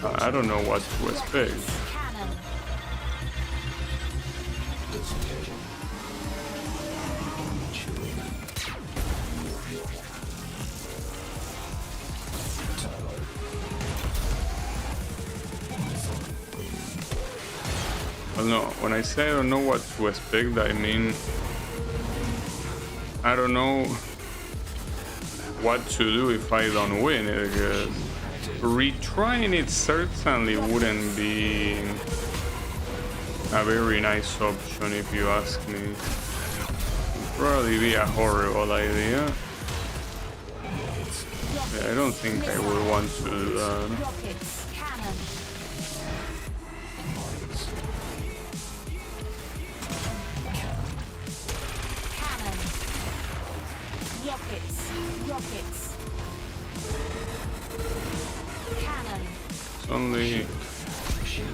so I don't know what to expect. Cannon. Well, no, when I say I don't know what to expect, I mean I don't know what to do if I don't win it, because retrying it certainly wouldn't be a very nice option if you ask me. It would probably be a horrible idea. Yeah, I don't think I would want to do that. Rockets. Cannon. Cannon. Rockets. Rockets. Cannon. It's only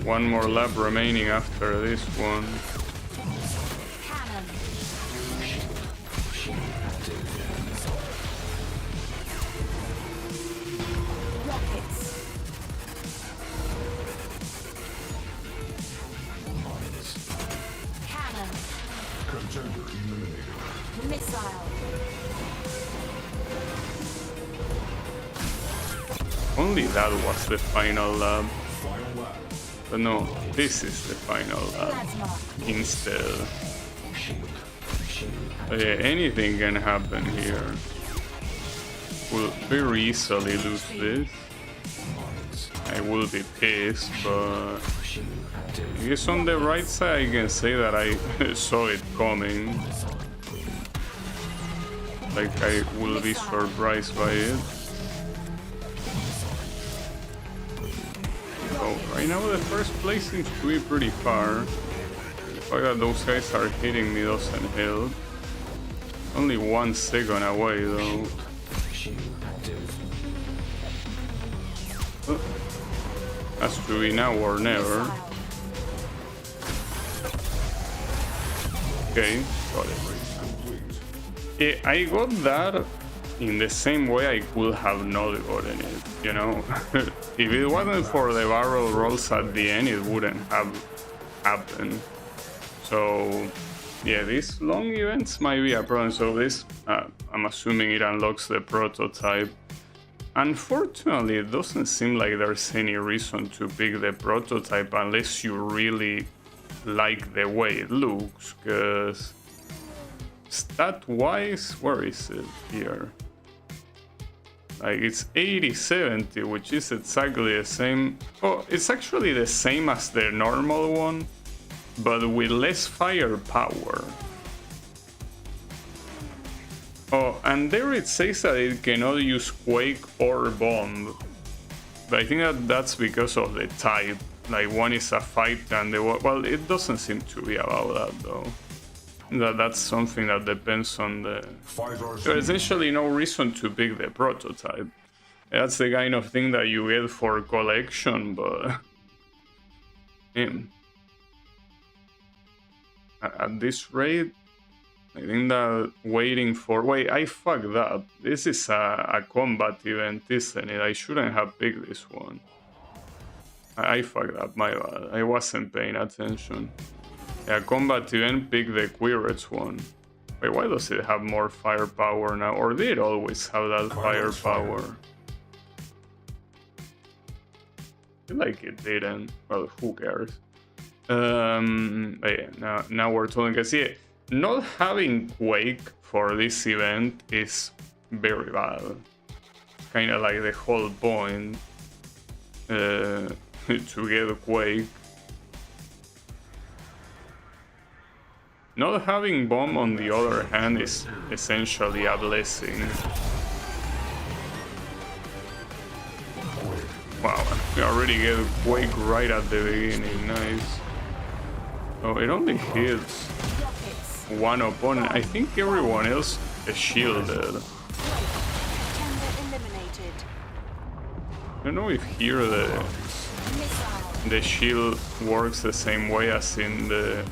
one more lap remaining after this one. Cannon. Rockets. Cannon. Contender eliminated. Missile. Only that was the final lap. Final lap. But no, this is the final lap Plasma. instead. Yeah, anything can happen here. We'll very easily lose this. I will be pissed, but I guess on the right side I can say that I saw it coming. Like, I will be surprised by it. So right now the first place seems to be pretty far. The fact that those guys are hitting me doesn't help. Only 1 second away though. Oh, has to be now or never. Missile. Okay, got it. Yeah, I got that in the same way I could have not gotten it, you know? If it wasn't for the barrel rolls at the end, it wouldn't have happened. So yeah, these long events might be a problem. So this, I'm assuming it unlocks the prototype. Unfortunately, it doesn't seem like there's any reason to pick the prototype unless you really like the way it looks, because stat-wise, where is it here? Like, it's 80-70, which is exactly the same. Oh, it's actually the same as the normal one, but with less firepower. Oh, and there it says that it cannot use Quake or Bomb. But I think that that's because of the type. Like, one is a fight and the well, it doesn't seem to be about that though. That's something that depends on the... There's essentially no reason to pick the prototype. That's the kind of thing that you get for collection, but... At this rate, I think that waiting for... Wait, I fucked up. This is a combat event, isn't it? I shouldn't have picked this one. I fucked up, my bad. I wasn't paying attention. Yeah, combat event, pick the Quirets one. Wait, why does it have more firepower now? Or did it always have that firepower? I feel like it didn't. Well, who cares? Yeah, now we're talking, because yeah, not having Quake for this event is very bad. Kind of like the whole point to get Quake. Not having Bomb, on the other hand, is essentially a blessing. Wow, we already get Quake right at the beginning, nice. Oh, it only hits one opponent. I think everyone else is shielded. I don't know if here the shield works the same way as in the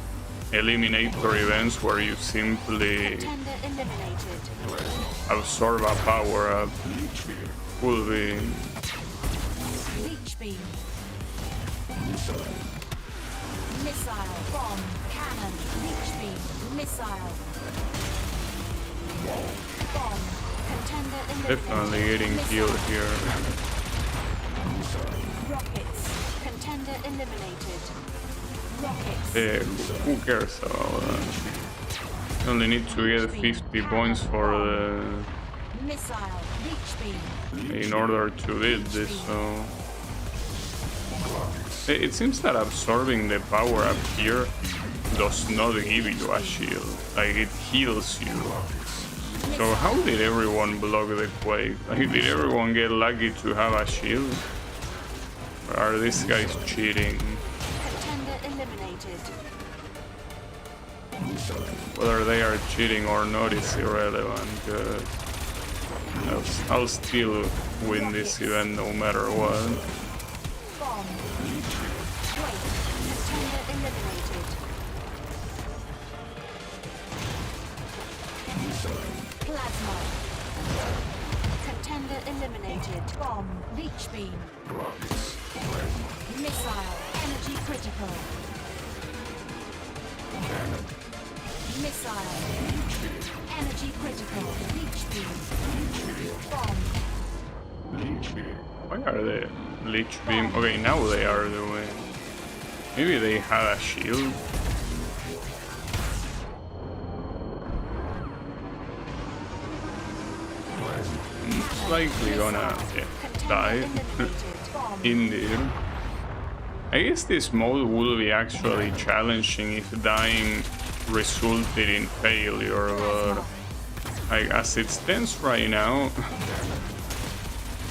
Eliminator events, where you simply absorb a power up. Could be. Missile, bomb, cannon, leech beam, missile, bomb, contender eliminated. Definitely getting killed here. Rockets, contender eliminated. Rockets. Who cares about that? You only need to get 50 points for the... Missile, leech beam. in order to beat this, so... It seems that absorbing the power up here does not give you a shield, like it heals you. So how did everyone block the Quake? Like, did everyone get lucky to have a shield? Or are these guys cheating? Whether they are cheating or not is irrelevant, because I'll still win this event no matter what. Plasma. Contender eliminated. Bomb. Leech beam. Missile. Energy critical. Missile. Energy critical. Leech beam. Bomb. Why are they Leech beam? Okay, now they are doing... Maybe they had a shield? Likely gonna die. Indeed. I guess this mode will be actually challenging if dying resulted in failure, but as it stands right now,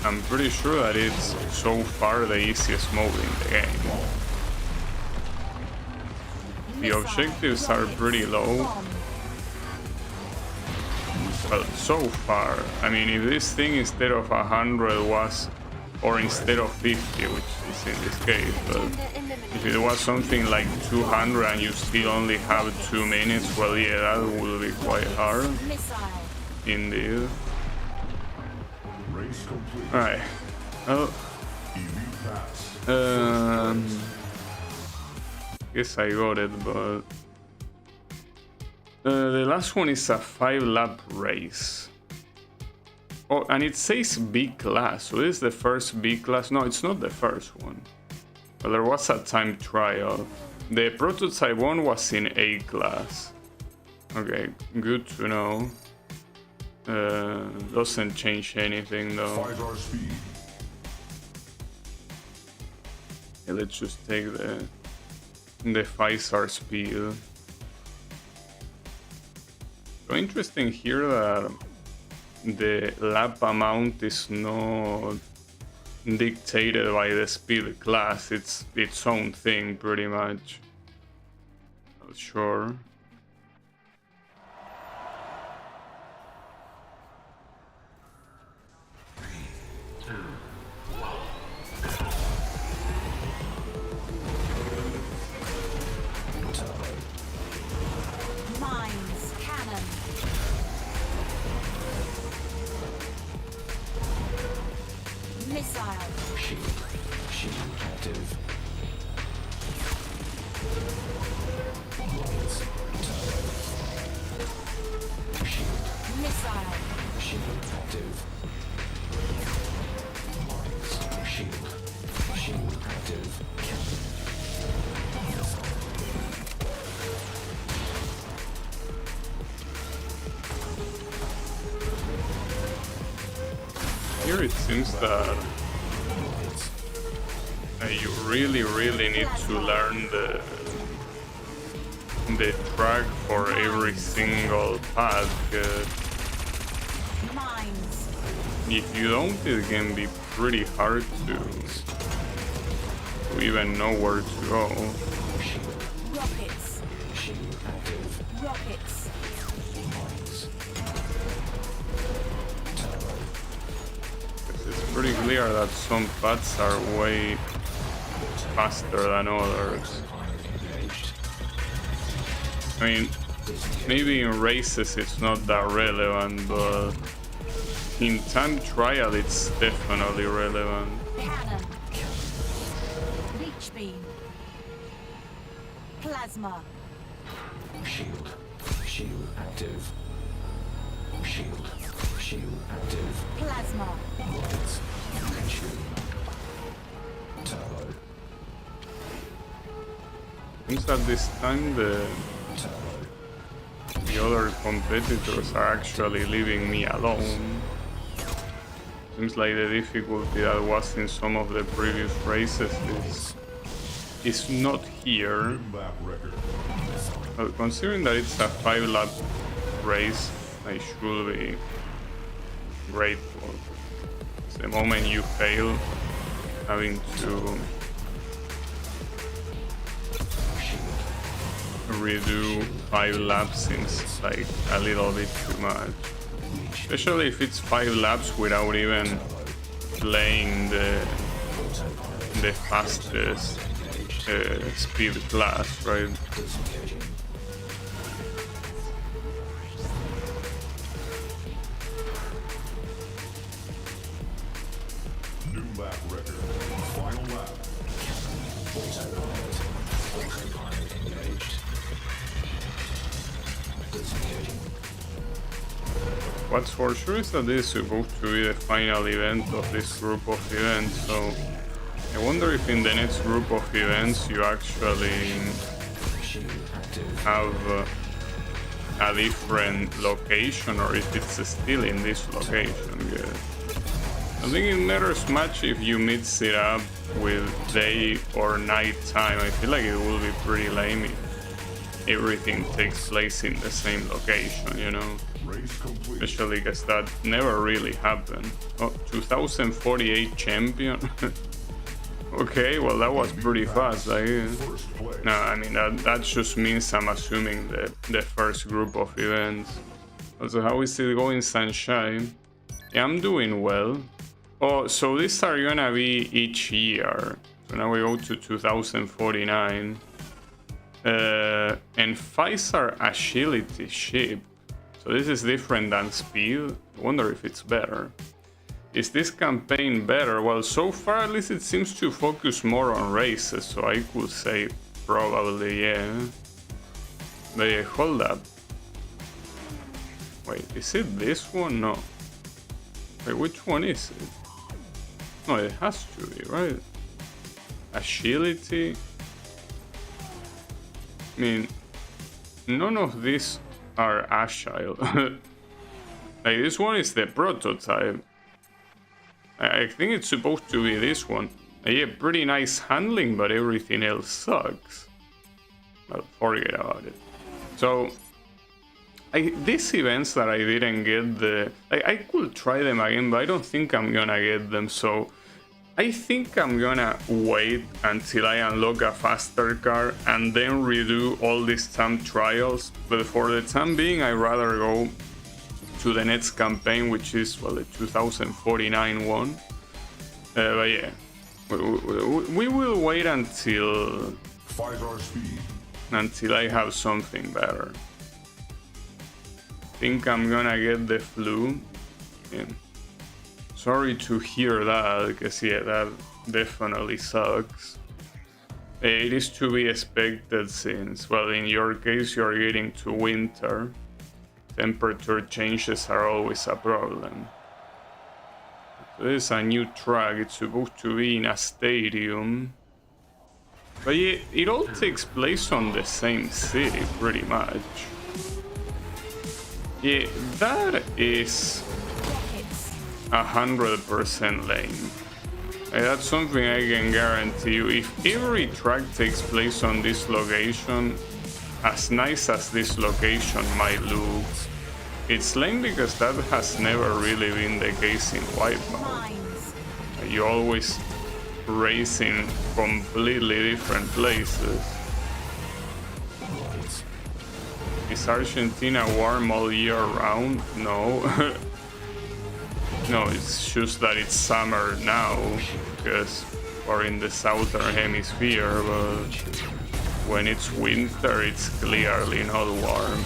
I'm pretty sure that it's so far the easiest mode in the game. The objectives are pretty low. Well, so far, I mean, if this thing instead of 100 was, or instead of 50, which is in this case, but if it was something like 200 and you still only have 2 minutes, well, yeah, that will be quite hard. Indeed. Race complete. Alright. Well, Elite pass. guess I got it, but the last one is a 5-lap race. Oh, and it says B class, so this is the first B class. No, it's not the first one. But there was a time trial. The prototype one was in A class. Okay, good to know. Doesn't change anything though. 5R speed. Okay, let's just take the 5-star speed. So interesting here that the lap amount is not dictated by the speed class. It's its own thing pretty much. Not sure. Mines, cannon. Missile. Shield active. Rockets. Turbo. Shield. Missile. Shield active. Mines. Shield. Shield active. Cannon. Here it seems that you really need to learn the track for every single path. Mines. If you don't, it can be pretty hard to even know where to go. Rockets. Shield active. Rockets. Mines. It's pretty clear that some paths are way faster than others. I mean, maybe in races it's not that relevant, but in time trial it's definitely relevant. Cannon. Leech beam. Plasma. Shield. Shield active. Shield. Shield active. Plasma. Rockets. Shield. Turbo. Seems that this time the other competitors are actually leaving me alone. Seems like the difficulty that was in some of the previous races is not here. Lap record. Well, considering that it's a 5-lap race, I should be grateful. The moment you fail, having to redo 5 laps seems like a little bit too much. Especially if it's 5 laps without even playing the fastest speed class, right? New lap record. Final lap. What's for sure is that this is supposed to be the final event of this group of events, so I wonder if in the next group of events you actually have a different location, or if it's still in this location. Yeah. I think it matters much if you mix it up with day or night time. I feel like it will be pretty lame if everything takes place in the same location, you know? Race complete. Especially because that never really happened. Oh, 2048 champion? Okay, well that was pretty fast, I guess. First place. No, I mean that just means I'm assuming the first group of events. Also, how is it going, Sunshine? Yeah, I'm doing well. Oh, so these are gonna be each year. So now we go to 2049. And 5-star agility ship. So this is different than speed. I wonder if it's better. Is this campaign better? Well, so far at least it seems to focus more on races, so I could say probably, yeah. But yeah, hold up. Wait, is it this one? No. Wait, which one is it? No, it has to be, right? Agility? I mean, none of these are agile. Like, this one is the prototype. I think it's supposed to be this one. Yeah, pretty nice handling, but everything else sucks. Well, forget about it. So, these events that I didn't get, I could try them again, but I don't think I'm gonna get them. So, I think I'm gonna wait until I unlock a faster car and then redo all these time trials. But for the time being, I'd rather go to the next campaign, which is, well, the 2049 one. But yeah, we will wait until 5R speed. I have something better. Think I'm gonna get the flu. Yeah. Sorry to hear that, because yeah, that definitely sucks. It is to be expected since, well, in your case you're getting to winter. Temperature changes are always a problem. This is a new track, it's supposed to be in a stadium. But yeah, it all takes place on the same city, pretty much. Yeah, that is 100% lame. That's something I can guarantee you. If every track takes place on this location, as nice as this location might look, it's lame because that has never really been the case in Wipeout. You always race in completely different places. Is Argentina warm all year round? No. No, it's just that it's summer now, because we're in the southern hemisphere, but when it's winter, it's clearly not warm.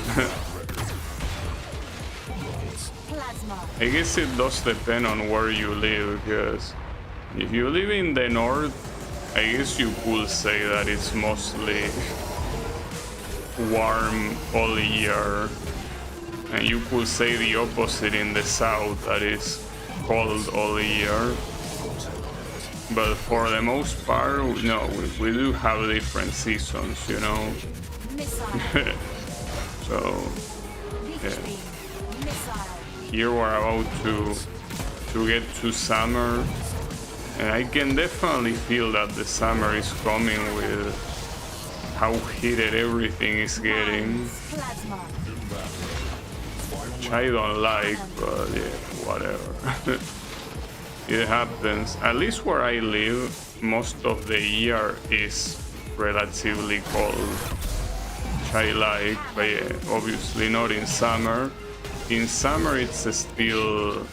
I guess it does depend on where you live, because if you live in the north, I guess you could say that it's mostly warm all year. And you could say the opposite in the south, that is cold all year. But for the most part, no, we do have different seasons, you know. So, yeah. Here we're about to get to summer. And I can definitely feel that the summer is coming with how heated everything is getting. Which I don't like, but yeah, whatever. It happens. At least where I live, most of the year is relatively cold, which I like, but yeah, obviously not in summer. In summer it's still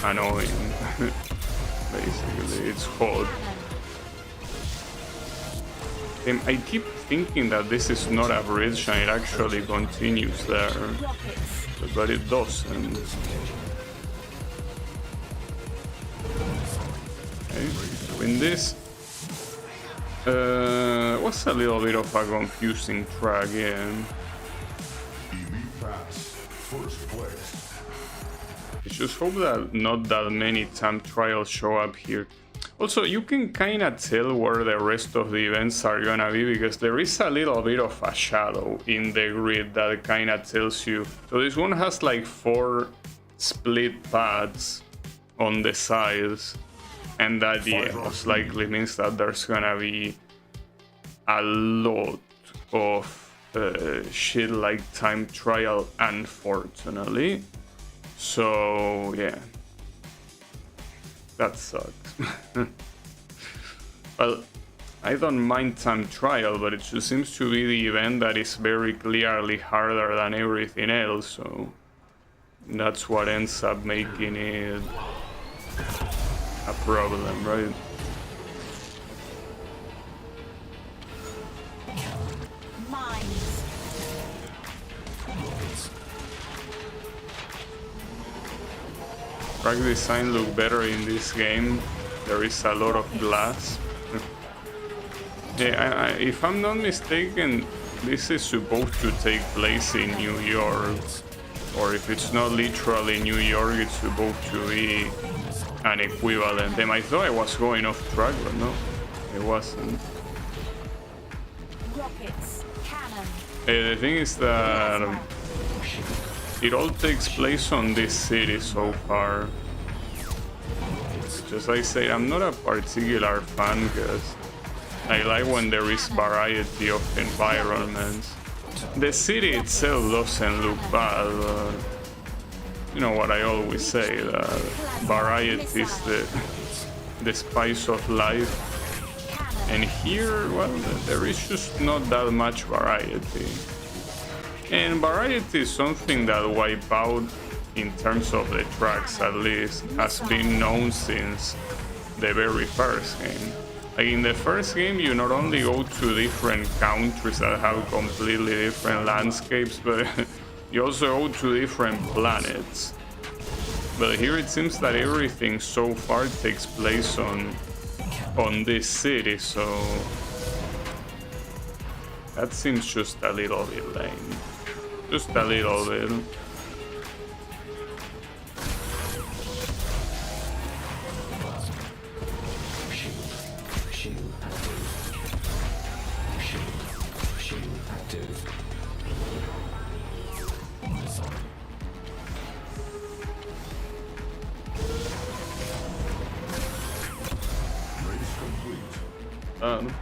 annoying. Basically, it's hot. I keep thinking that this is not a bridge and it actually continues there, but it doesn't. Okay, doing this. Was a little bit of a confusing track, yeah. Elite Pass, first place. I just hope that not that many time trials show up here. Also, you can kinda tell where the rest of the events are gonna be, because there is a little bit of a shadow in the grid that kinda tells you. So this one has like 4 split paths on the sides, and that, yeah, most likely means that there's gonna be a lot of shit like time trial, unfortunately. So yeah, that sucks. Well, I don't mind time trial, but it just seems to be the event that is very clearly harder than everything else, so that's what ends up making it a problem, right? track design look better in this game. There is a lot of glass. Yeah, if I'm not mistaken, this is supposed to take place in New York. Or if it's not literally New York, it's supposed to be an equivalent. I thought I was going off track, but no, it wasn't. Rockets. Cannon. The thing is that it all takes place on this city so far. Just like I say, I'm not a particular fan because I like when there is variety of environments. The city itself doesn't look bad, but you know what I always say, that variety is the spice of life. And here, well, there is just not that much variety. And variety is something that Wipeout, in terms of the tracks at least, has been known since the very first game. Like in the first game, you not only go to different countries that have completely different landscapes, but you also go to different planets. But here it seems that everything so far takes place on this city, so that seems just a little bit lame. Just a little bit. Shield active. Race complete.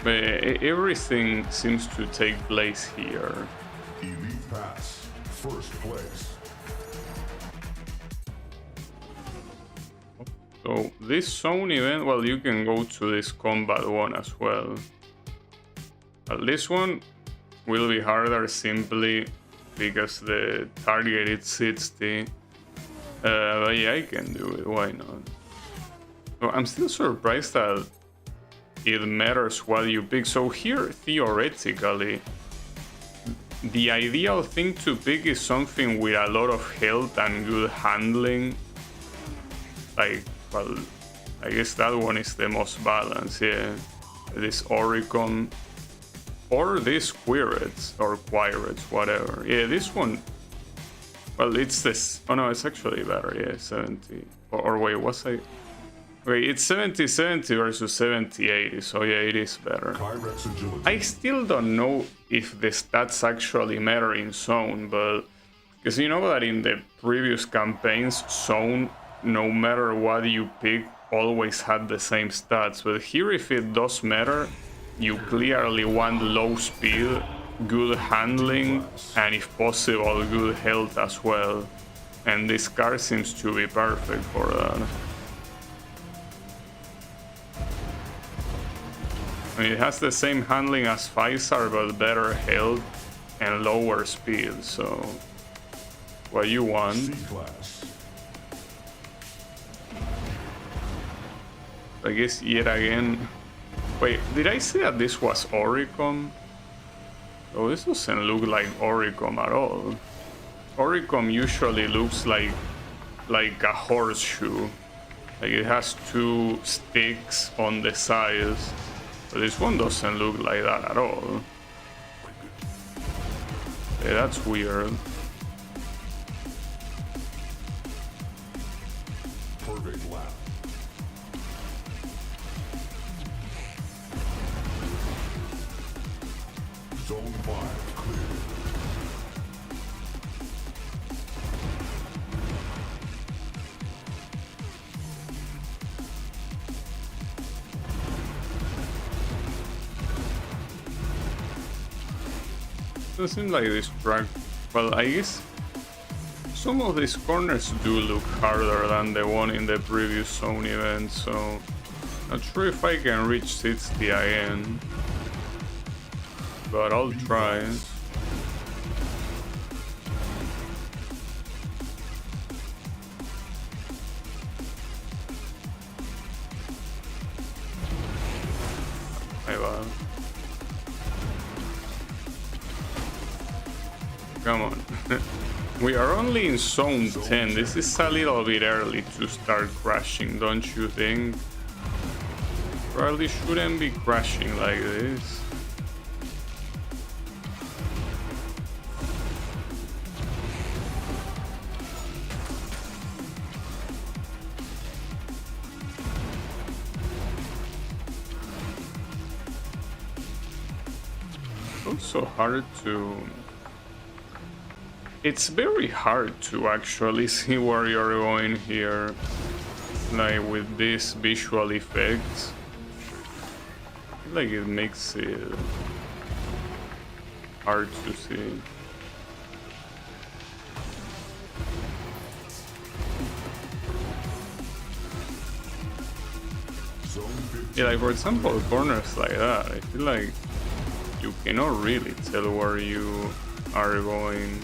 But everything seems to take place here. Elite Pass. First place. So this zone event, well, you can go to this combat one as well. This one will be harder simply because the target is 60. But yeah, I can do it, why not? So I'm still surprised that it matters what you pick. So here, theoretically, the ideal thing to pick is something with a lot of health and good handling. Like, well, I guess that one is the most balanced, yeah. This Oricon, or this Quirets, or Quirets, whatever. Yeah, this one, well, it's this, oh no, it's actually better, yeah, 70. Or wait, was I? Okay, it's 70-70 versus 70-80, so yeah, it is better. Kyrex agility. I still don't know if the stats actually matter in Zone, but because you know that in the previous campaigns, Zone, no matter what you pick, always had the same stats. But here, if it does matter, you clearly want low speed, good handling, and if possible, good health as well. And this car seems to be perfect for that. I mean, it has the same handling as Pfizer, but better health and lower speed, so what you want. C-Class. I guess yet again. Wait, did I say that this was Oricom? Oh, this doesn't look like Oricom at all. Oricom usually looks like a horseshoe. Like it has two sticks on the sides. But this one doesn't look like that at all. Yeah, that's weird. Perfect lap. Zone 5 clear. Doesn't seem like this track. Well, I guess some of these corners do look harder than the one in the previous zone event, so not sure if I can reach 60 again, but I'll try. My bad. Come on. We are only in zone 10. This is a little bit early to start crashing, don't you think? Probably shouldn't be crashing like this. Also hard to... It's very hard to actually see where you're going here, like with these visual effects. I feel like it makes it hard to see. Yeah, like for example, corners like that, I feel like you cannot really tell where you are going.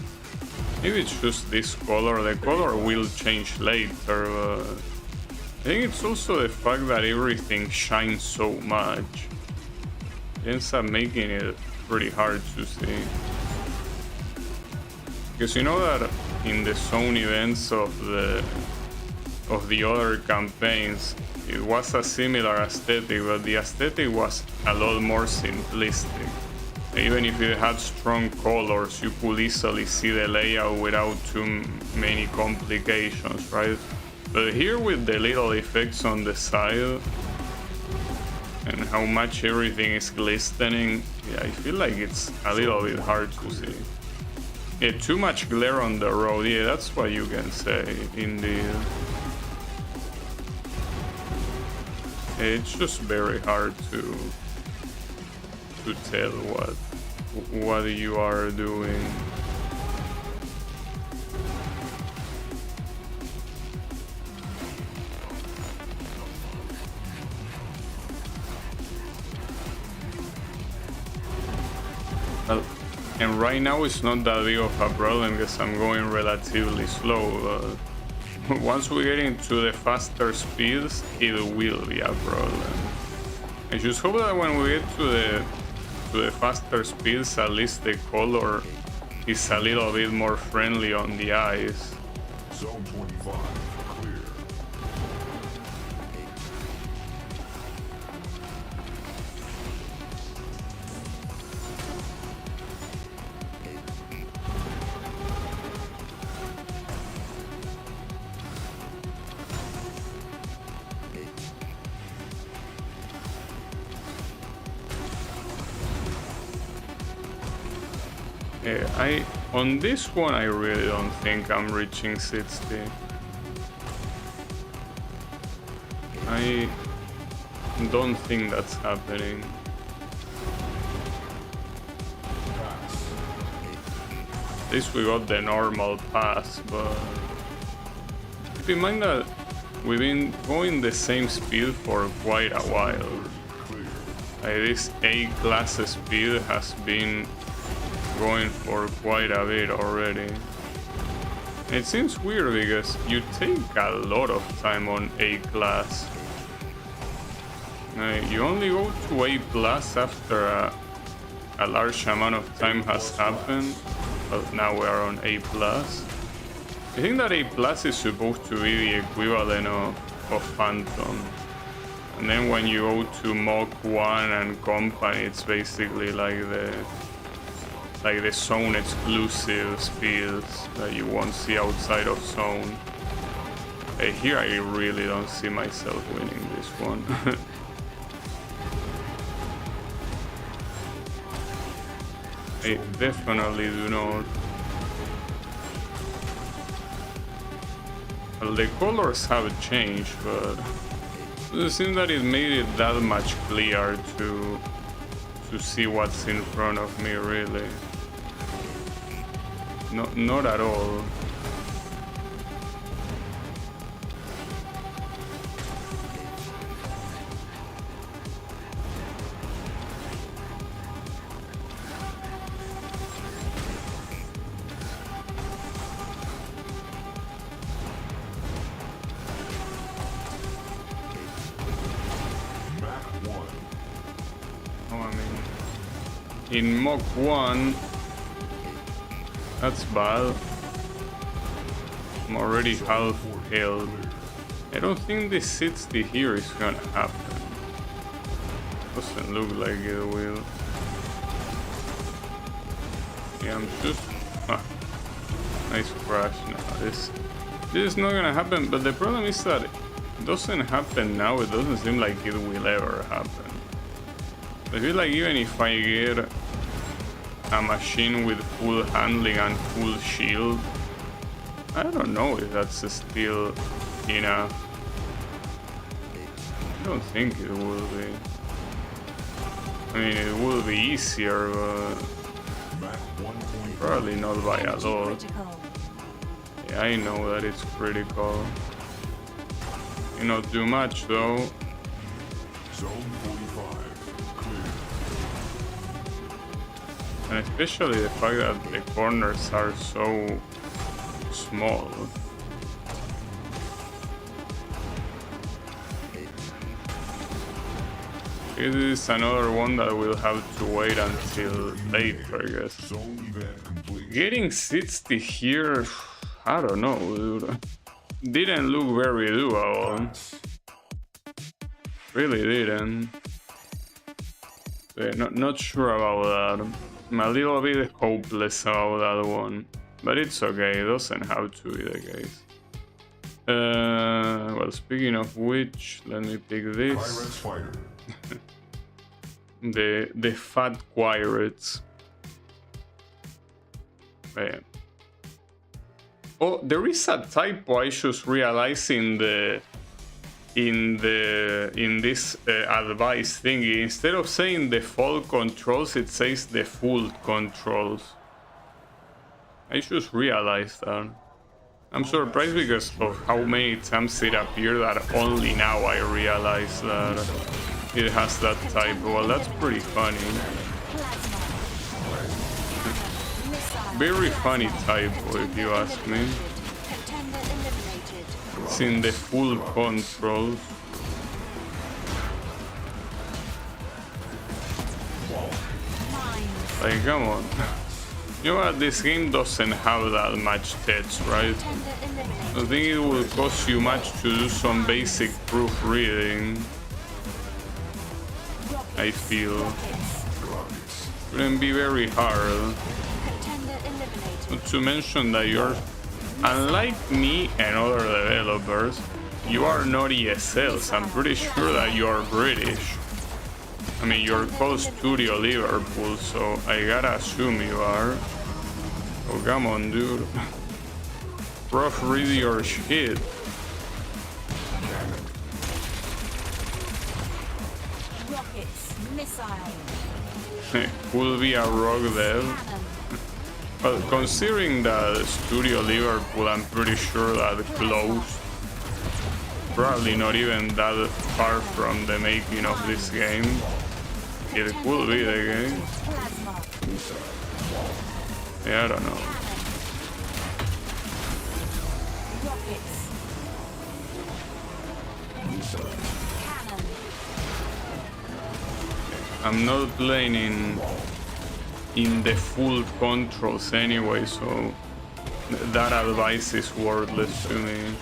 Maybe it's just this color. The color will change later, but I think it's also the fact that everything shines so much. It ends up making it pretty hard to see. Because you know that in the zone events of the other campaigns, it was a similar aesthetic, but the aesthetic was a lot more simplistic. Even if it had strong colors, you could easily see the layout without too many complications, right? But here with the little effects on the side and how much everything is glistening, yeah, I feel like it's a little bit hard to see. Yeah, too much glare on the road, yeah, that's what you can say, indeed. It's just very hard to tell what you are doing. Well, and right now it's not that big of a problem because I'm going relatively slow. Once we get into the faster speeds, it will be a problem. I just hope that when we get to the faster speeds, at least the color is a little bit more friendly on the eyes. Zone 25, clear. Yeah, on this one I really don't think I'm reaching 60. I don't think that's happening. At least we got the normal pass, but keep in mind that we've been going the same speed for quite a while. This A-class speed has been going for quite a bit already. It seems weird because you take a lot of time on A-class. You only go to A-plus after a large amount of time has happened, but now we are on A-plus. I think that A-plus is supposed to be the equivalent of Phantom. And then when you go to Mach 1 and company, it's basically like the zone exclusive speeds that you won't see outside of zone. Here I really don't see myself winning this one. I definitely do not. Well, the colors have changed, but it seems that it made it that much clearer to see what's in front of me, really. Not at all. In Mach 1, That's bad. I'm already half healed. I don't think this 60 here is gonna happen. Doesn't look like it will. Yeah, I'm just... Ah, nice crash. No, this is not gonna happen, but the problem is that it doesn't happen now. It doesn't seem like it will ever happen. I feel like even if I get a machine with full handling and full shield, I don't know if that's still enough. I don't think it will be. I mean, it will be easier, but probably not by a lot. Critical. Yeah, I know that it's critical. Not too much though. Zone 45, clear. And especially the fact that the corners are so small. This is another one that we'll have to wait until later, I guess. Zone event complete. Getting 60 here, I don't know, dude. Didn't look very doable. Really didn't. Not sure about that. I'm a little bit hopeless about that one. But it's okay, it doesn't have to be the case. Well, speaking of which, let me pick this. Pirates fighter. The fat pirates. Man. Oh, there is a typo I just realized in this advice thingy. Instead of saying default controls, it says default controls. I just realized that. I'm surprised because of how many times it appeared that only now I realized that it has that typo. Well, that's pretty funny. Very funny typo, if you ask me. It's in the full controls. Like, come on. You know what? This game doesn't have that much text, right? I think it will cost you much to do some basic proofreading. I feel. Wouldn't be very hard. Not to mention that you're, unlike me and other developers, you are not ESLs. I'm pretty sure that you are British. I mean, you're called Studio Liverpool, so I gotta assume you are. Oh, come on, dude. Proofread your shit. Rockets, missile, Could be a rock dev. cannon, Well, considering that Studio Liverpool, I'm pretty sure that closed. Probably not even that far from the making of this game. It could be the game. plasma, Yeah, I don't know. rockets, cannon, I'm not playing in the full controls anyway, so that advice is worthless to me.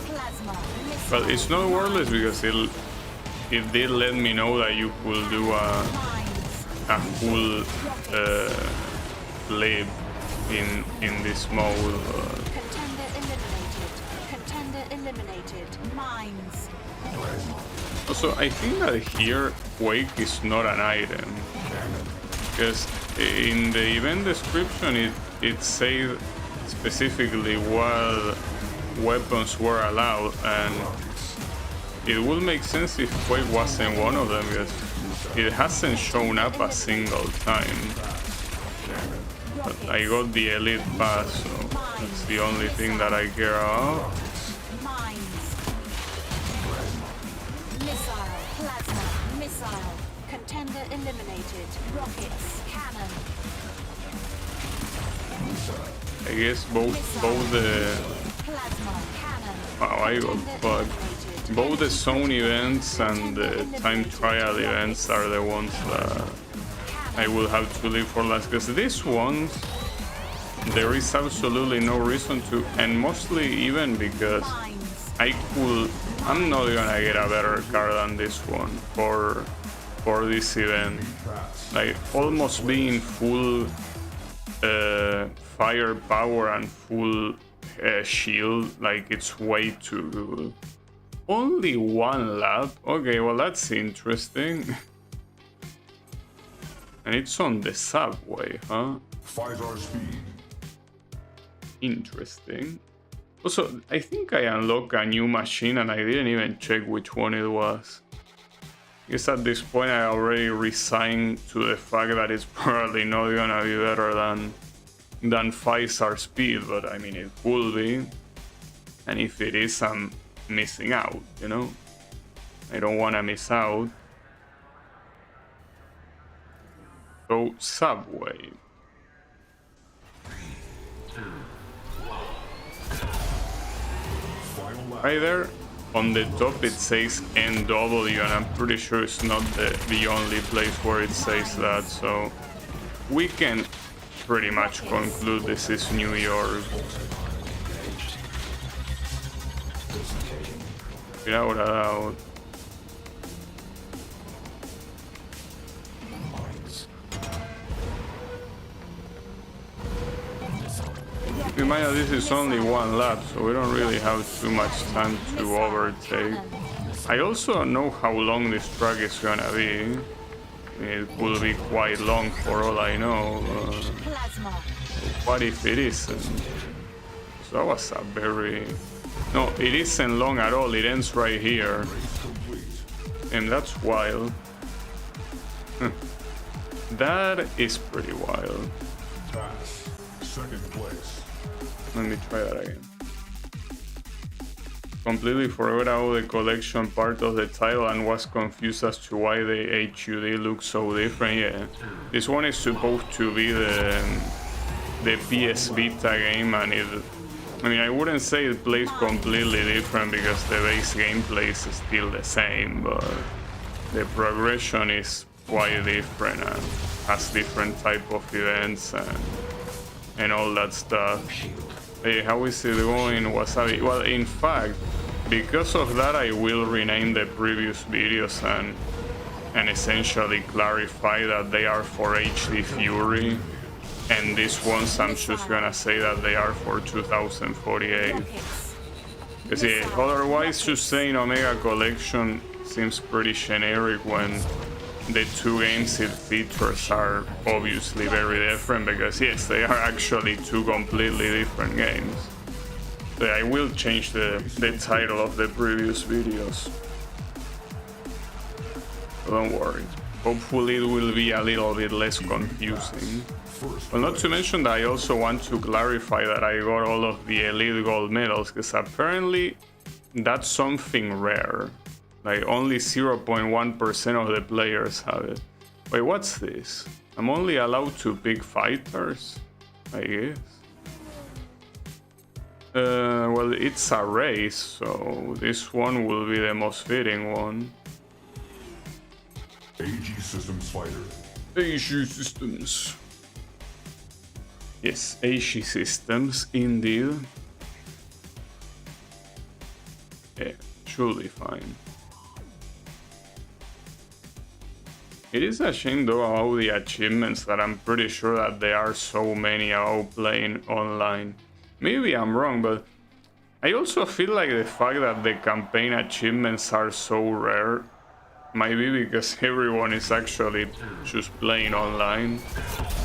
plasma, missile, But it's not worthless because it did let me know that you could do a full flip in this mode. contender eliminated, contender eliminated, mines, Also, I think that here Quake is not an item, because in the event description it said specifically what weapons were allowed, and it would make sense if Quake wasn't one of them, because it hasn't shown up a single time. But I got the Elite Pass, so that's the only thing that I care about. mines, missile, plasma, missile, contender eliminated, rockets, cannon, I guess both the plasma, cannon, wow, I got fucked. Both the zone events and the time trial events are the ones that I will have to leave for last, because these ones there is absolutely no reason to, and mostly even because Mines. I'm not gonna get a better card than this one for this event. Like almost being full firepower and full shield, like it's way too good. Only one lap? Okay, well that's interesting. And it's on the subway, huh? 5-hour speed. Interesting. Also, I think I unlocked a new machine and I didn't even check which one it was. I guess at this point I already resigned to the fact that it's probably not gonna be better than 5-star speed, but I mean it could be. And if it is, I'm missing out, you know? I don't wanna miss out. So, subway. Right there on the top it says NW, and I'm pretty sure it's not the only place where it says that, so we can pretty much conclude this is New York. Without a doubt. Remind you, this is only one lap, so we don't really have too much time to overtake. I also don't know how long this track is gonna be. It will be quite long for all I know. Plasma. What if it isn't? So that was a very... No, it isn't long at all. It ends right here. And that's wild. That is pretty wild. Pass. Second place. Let me try that again. Completely forgot about the collection part of the title and was confused as to why the HUD looks so different. Yeah, this one is supposed to be the PS Vita game, and I mean, I wouldn't say it plays completely different because the base gameplay is still the same, but the progression is quite different and has different type of events and all that stuff. Hey, how is it going, Wasabi? Well, in fact, because of that, I will rename the previous videos and essentially clarify that they are for HD Fury, and these ones I'm just gonna say that they are for 2048. Because yeah, otherwise, just saying Omega Collection seems pretty generic when the two games it features are obviously very different, because yes, they are actually two completely different games. So I will change the title of the previous videos. So don't worry. Hopefully it will be a little bit less confusing. Well, not to mention that I also want to clarify that I got all of the Elite Gold medals, because apparently that's something rare. Like only 0.1% of the players have it. Wait, what's this? I'm only allowed to pick fighters, I guess. Well, it's a race, so this one will be the most fitting one. AG Systems Fighter. AG Systems. Yes, AG Systems, indeed. Yeah, should be fine. It is a shame though about the achievements, that I'm pretty sure that there are so many about playing online. Maybe I'm wrong, but I also feel like the fact that the campaign achievements are so rare might be because everyone is actually just playing online.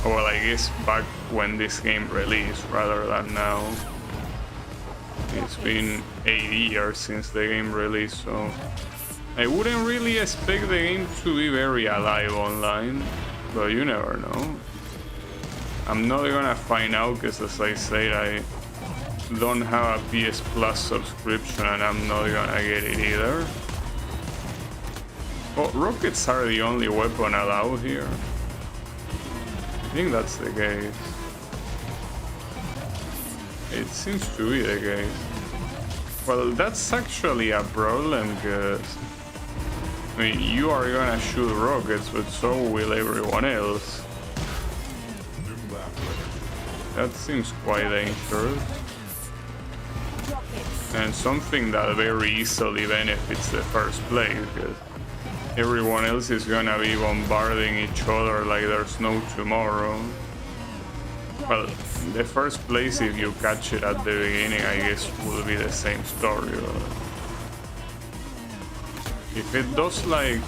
Well, I guess back when this game released rather than now. It's been 8 years since the game released, so I wouldn't really expect the game to be very alive online, but you never know. I'm not gonna find out because, as I said, I don't have a PS Plus subscription and I'm not gonna get it either. Oh, rockets are the only weapon allowed here. I think that's the case. It seems to be the case. Well, that's actually a problem, because I mean, you are gonna shoot rockets, but so will everyone else. That seems quite dangerous. Rockets. And something that very easily benefits the first place, because everyone else is gonna be bombarding each other like there's no tomorrow. Well, the first place, if you catch it at the beginning, I guess will be the same story. But if it does like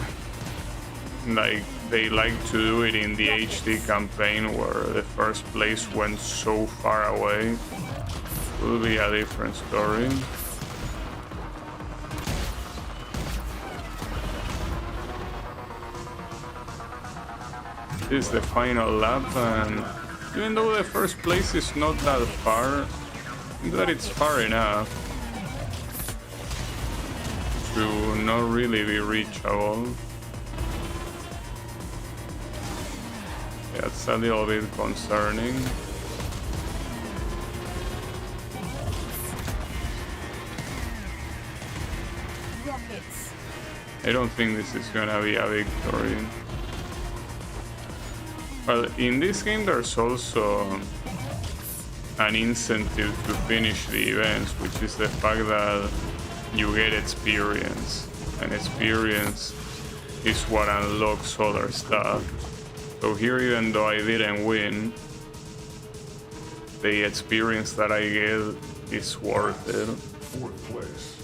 they like to do it in the HD campaign, where the first place went so far away, it will be a different story. This is the final lap, and even though the first place is not that far, I think that it's far enough to not really be reachable. Yeah, it's a little bit concerning. Rockets. I don't think this is gonna be a victory. Well, in this game there's also an incentive to finish the events, which is the fact that you get experience, and experience is what unlocks other stuff. So here, even though I didn't win, the experience that I get is worth it. 4th place.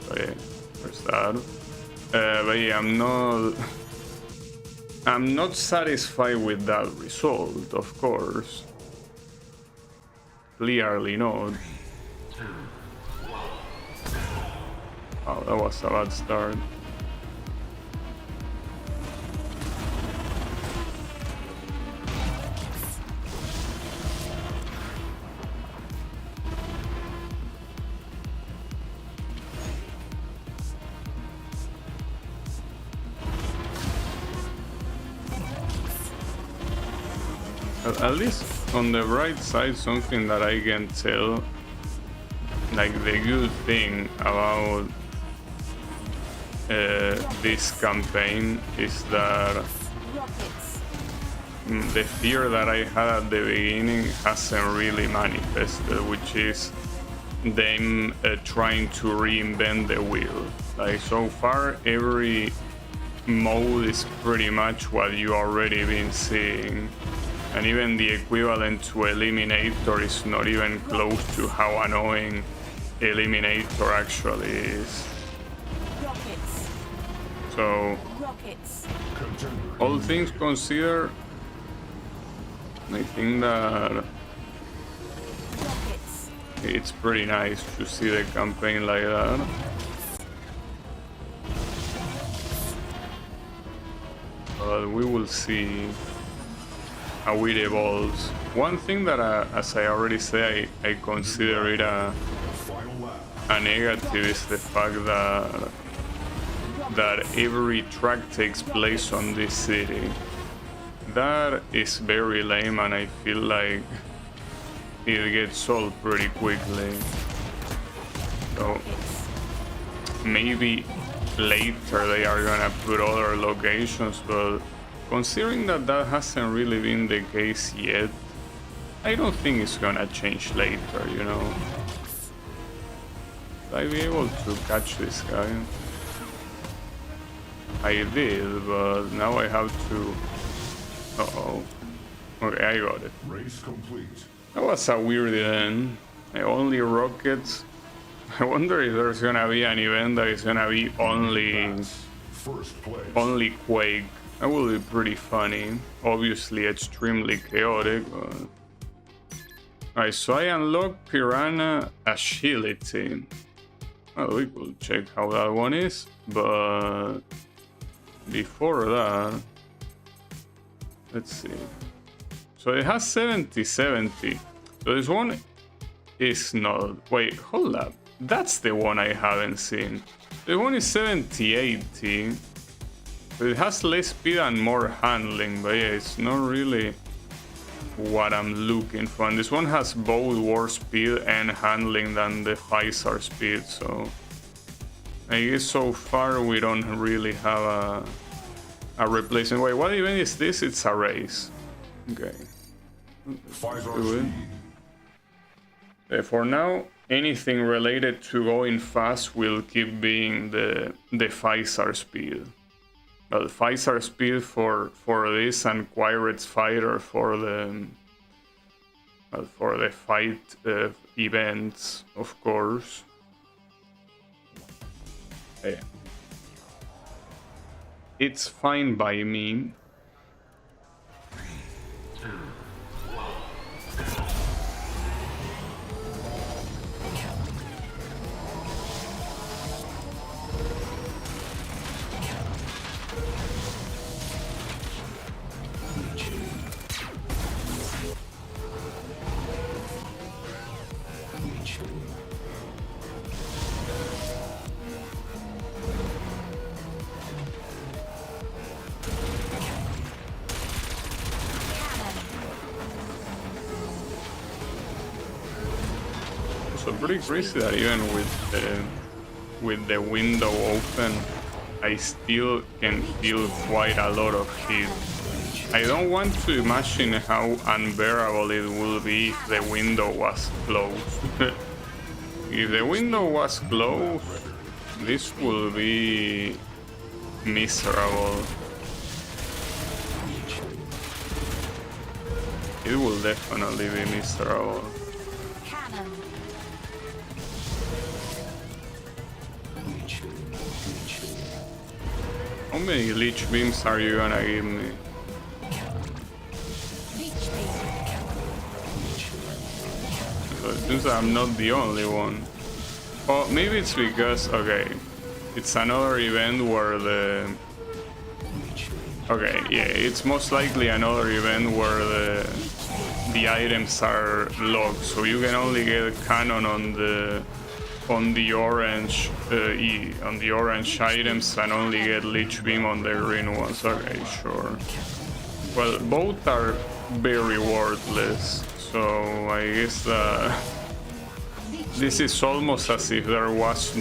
So yeah, there's that. But yeah, I'm not satisfied with that result, of course. Clearly not. Oh, that was a bad start. At least on the right side, something that I can tell, like the good thing about this campaign is that Rockets. the fear that I had at the beginning hasn't really manifested, which is them trying to reinvent the wheel. Like, so far, every mode is pretty much what you already been seeing. And even the equivalent to Eliminator is not even close to how annoying Eliminator actually is. Rockets. So, Rockets. Contender. all things considered, I think that Rockets. it's pretty nice to see the campaign like that. But we will see how it evolves. One thing that, as I already said, I consider it a negative is the fact that every track takes place on this city. That is very lame, and I feel like it gets solved pretty quickly. So maybe later they are gonna put other locations, but considering that that hasn't really been the case yet, I don't think it's gonna change later, you know. Will I be able to catch this guy? I did, but now I have to... Uh-oh. Okay, I got it. Race complete. That was a weird event. Only rockets. I wonder if there's gonna be an event that is gonna be only 1st place. only Quake. That will be pretty funny. Obviously extremely chaotic, but... Alright, so I unlocked Piranha Agility. Well, we could check how that one is, but before that, let's see. So it has 70-70. So this one is not... Wait, hold up. That's the one I haven't seen. The one is 70-80. But it has less speed and more handling, but yeah, it's not really what I'm looking for. And this one has both war speed and handling than the 5-star speed, so I guess so far we don't really have a replacement. Wait, what event is this? It's a race. Okay. 5-star Do it. speed. For now, anything related to going fast will keep being the 5-star speed. Well, 5-star speed for this, and Pirates Fighter for the fight events, of course. Yeah. It's fine by me. So pretty crazy that even with the window open, I still can feel quite a lot of heat. I don't want to imagine how unbearable it will be if the window was closed. If the window was closed, this will be miserable. It will definitely be miserable. How many leech beams are you gonna give me? So it seems I'm not the only one. Oh, maybe it's because, okay, it's another event where the... Okay, yeah, it's most likely another event where the items are locked, so you can only get cannon on the orange on the orange items and only get leech beam on the green ones. Okay, sure. Well, both are very worthless, so I guess this is almost as if there was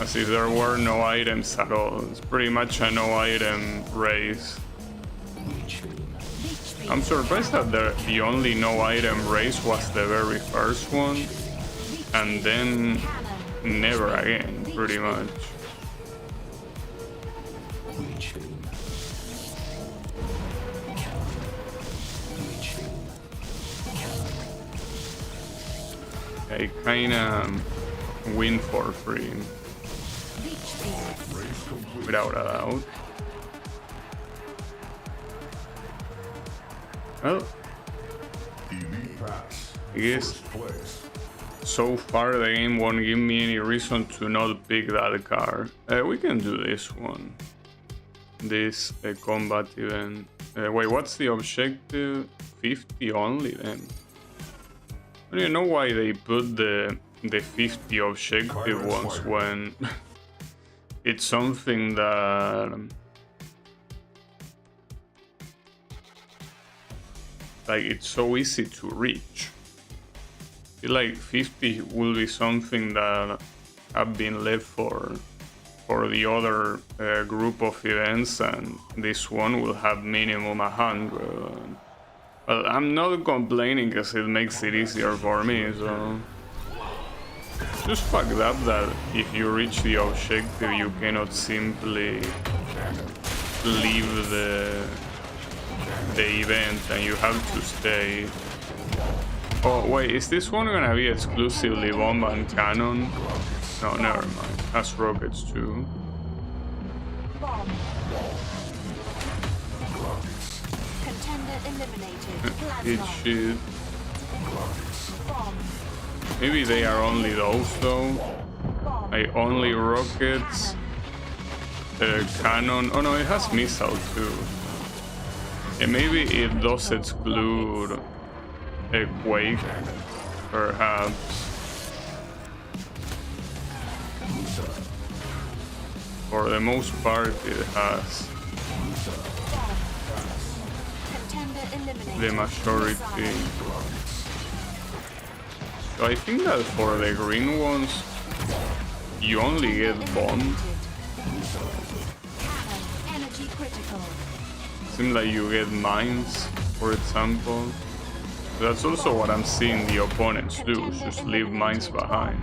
as if there were no items at all. It's pretty much a no item race. I'm surprised that the only no item race was the very first one, and then never again, pretty much. I kinda win for free, without a doubt. Well, I guess so far the game won't give me any reason to not pick that car. We can do this one. This combat event. Wait, what's the objective? 50 only then? I don't even know why they put the 50 objective ones when it's something that... like, it's so easy to reach. I feel like 50 will be something that have been left for the other group of events, and this one will have minimum 100. Well, I'm not complaining because it makes it easier for me, so... It's just fucked up that if you reach the objective you cannot simply leave the event and you have to stay. Oh wait, is this one gonna be exclusively bomb and cannon? No, never mind. Has rockets too. Bomb. Contender eliminated. Eat Plasma. shit. Bomb. Maybe they are only those though. Bomb. Like only rockets. Cannon. Oh no, it has missile too. And maybe it does exclude a quake, perhaps. For the most part, it has the majority. So I think that for the green ones, you only get bombed. Energy critical. Seems like you get mines, for example. That's also what I'm seeing the opponents do, just leave mines behind.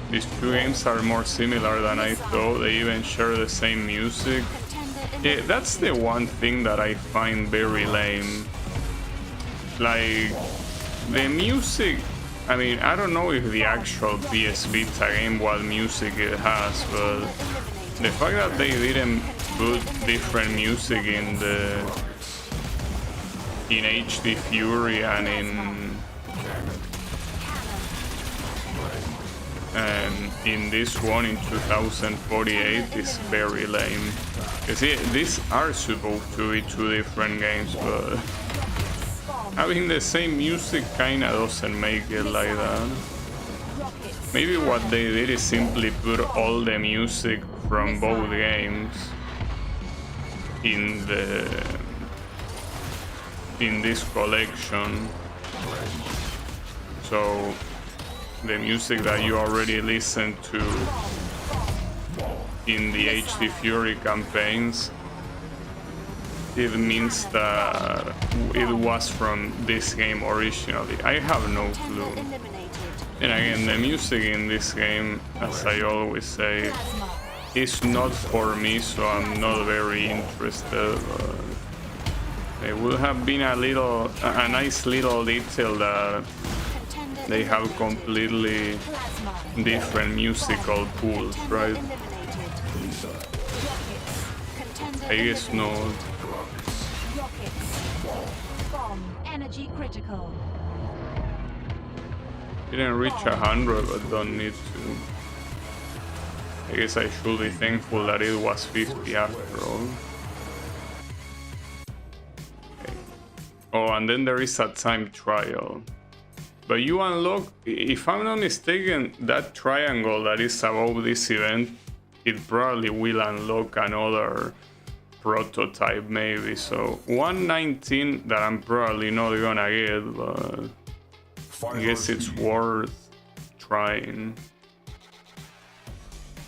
These two games are more similar than I thought. They even share the same music. Yeah, that's the one thing that I find very lame. Like, the music, I mean, I don't know if the actual PS Vita game what music it has, but the fact that they didn't put different music in HD Fury and in this one in 2048 is very lame. Because these are supposed to be two different games, but having the same music kinda doesn't make it like that. Maybe what they did is simply put all the music from both games in this collection. So the music that you already listened to in the HD Fury campaigns, it means that it was from this game originally. I have no clue. And again, the music in this game, as I always say, is not for me, so I'm not very interested. It would have been a nice little detail that they have completely different musical pools, right? I guess not. Energy critical. Didn't reach 100, but don't need to. I guess I should be thankful that it was 50 after all. Okay. Oh, and then there is a time trial. But you unlock, if I'm not mistaken, that triangle that is above this event, it probably will unlock another prototype maybe. So 119 that I'm probably not gonna get, but I guess it's worth trying.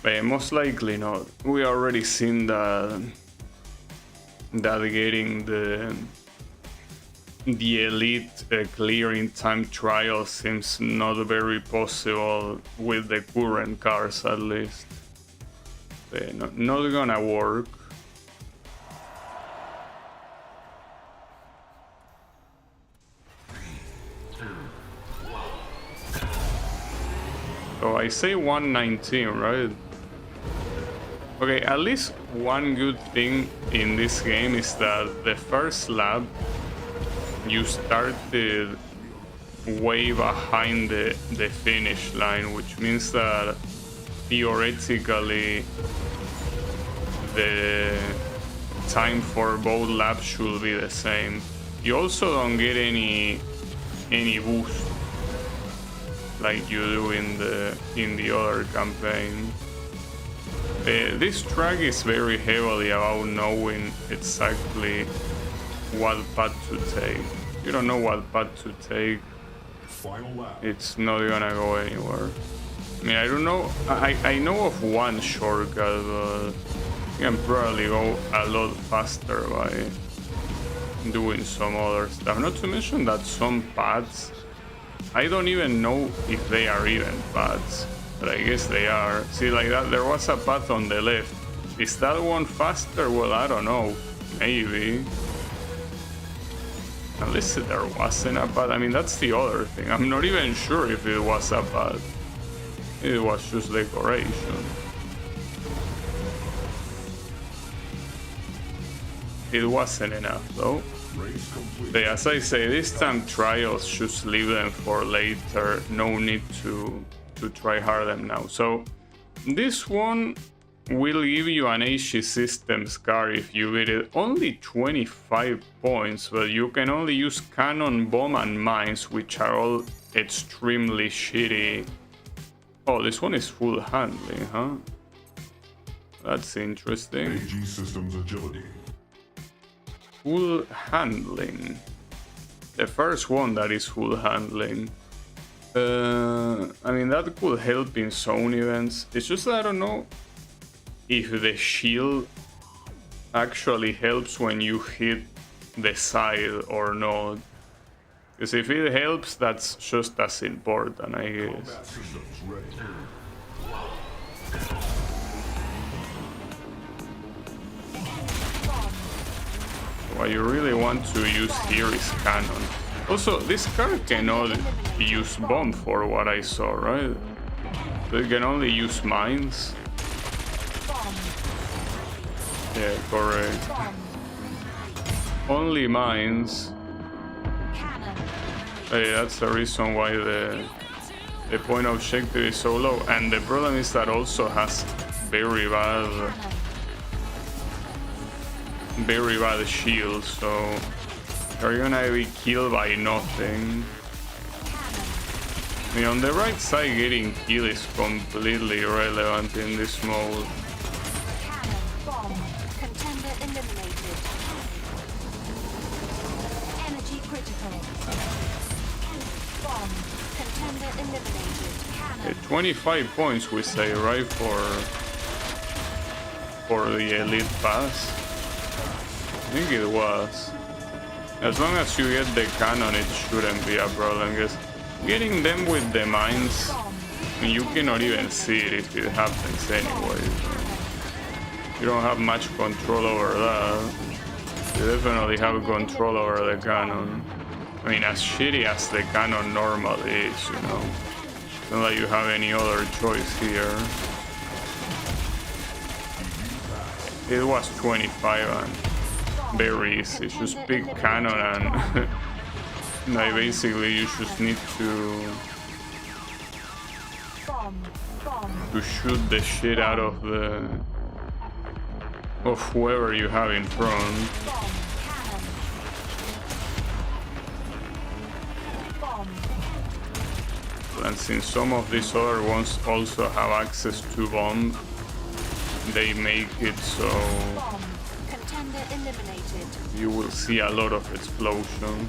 But most likely not. We already seen that getting the elite clearing time trial seems not very possible with the current cars, at least. Not gonna work. So I say 119, right? Okay, at least one good thing in this game is that the first lap you started way behind the finish line, which means that theoretically the time for both laps should be the same. You also don't get any boost like you do in the other campaign. This track is very heavily about knowing exactly what path to take. If you don't know what path to take, it's not gonna go anywhere. I mean, I don't know. I know of one shortcut, but you can probably go a lot faster by doing some other stuff. Not to mention that some paths, I don't even know if they are even paths, but I guess they are. See, like that, there was a path on the left. Is that one faster? Well, I don't know. Maybe. At least there wasn't a path. I mean, that's the other thing. I'm not even sure if it was a path. It was just decoration. It wasn't enough, though. But as I say, this time trials, just leave them for later. No need to try hard them now. So this one will give you an HE Systems car if you beat it. Only 25 points, but you can only use cannon, bomb, and mines, which are all extremely shitty. Oh, this one is full handling, huh? That's interesting. AG Systems agility. Full handling. The first one that is full handling. I mean, that could help in zone events. It's just that I don't know if the shield actually helps when you hit the side or not. Because if it helps, that's just as important, I guess. Combat systems ready. What you really want to use here is cannon. Also, this card cannot use bomb for what I saw, right? So it can only use mines. Yeah, correct. Only mines. Hey, that's the reason why the point objective is so low. And the problem is that also has very bad shield, so you're gonna be killed by nothing. I mean, on the right side, getting killed is completely irrelevant in this mode. Bomb. Contender eliminated. Energy critical. Bomb. Contender eliminated. Cannon. 25 points we say, right, for the elite pass. I think it was. As long as you get the cannon, it shouldn't be a problem. Because getting them with the mines, I mean, you cannot even see it if it happens anyway. So you don't have much control over that. You definitely have control over the cannon. I mean, as shitty as the cannon normally is, you know. It's not like you have any other choice here. It was 25 and very easy. Just pick cannon and like basically you just need to shoot the shit out of whoever you have in front. And since some of these other ones also have access to bomb, they make it so you will see a lot of explosion.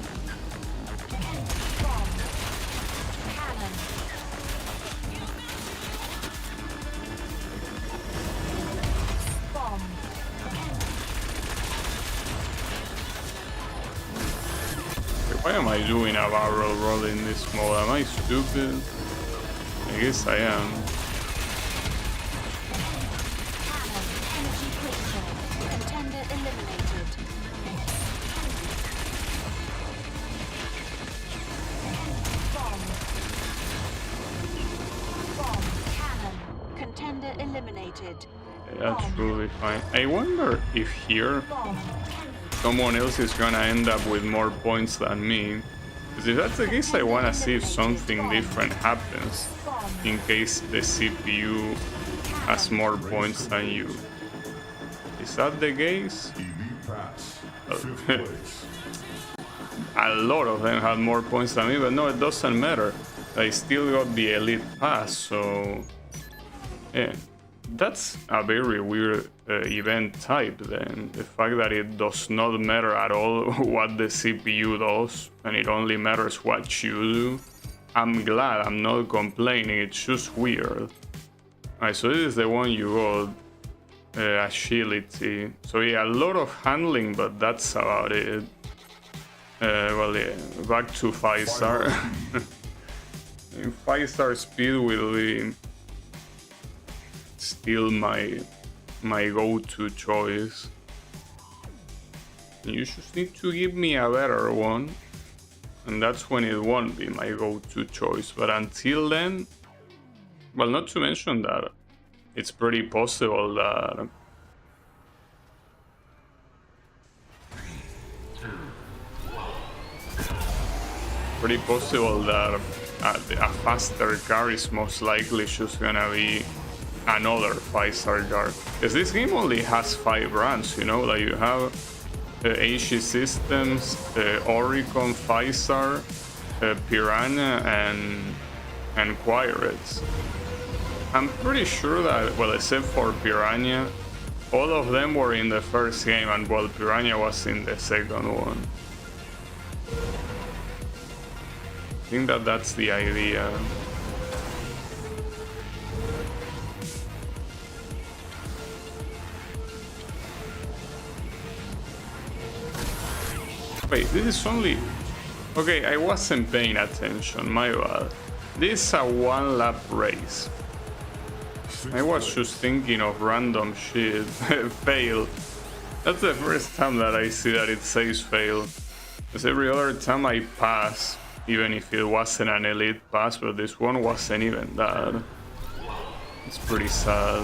Why am I doing a barrel roll in this mode? Am I stupid? I guess I am. That's really fine. I wonder if here someone else is gonna end up with more points than me. Because if that's the case, I wanna see if something different happens in case the CPU has more points than you. Is that the case? A lot of them had more points than me, but no, it doesn't matter. I still got the elite pass, so yeah. That's a very weird event type then. The fact that it does not matter at all what the CPU does and it only matters what you do. I'm glad, I'm not complaining, it's just weird. Alright, so this is the one you got, agility. So yeah, a lot of handling, but that's about it. Well yeah, back to 5-star. 5-star speed will be still my go-to choice. You just need to give me a better one, and that's when it won't be my go-to choice. But until then, well, not to mention that it's pretty possible that a faster car is most likely just gonna be another 5-star card. Because this game only has 5 brands, you know, like you have HE Systems, Oricon 5-star, Piranha, and Quirates. I'm pretty sure that, well, except for Piranha, all of them were in the first game, and well, Piranha was in the second one. I think that that's the idea. Wait, this is only Okay, I wasn't paying attention, my bad. This is a 1 lap race. I was just thinking of random shit. Fail. That's the first time that I see that it says fail. Because every other time I pass, even if it wasn't an elite pass, but this one wasn't even that. It's pretty sad.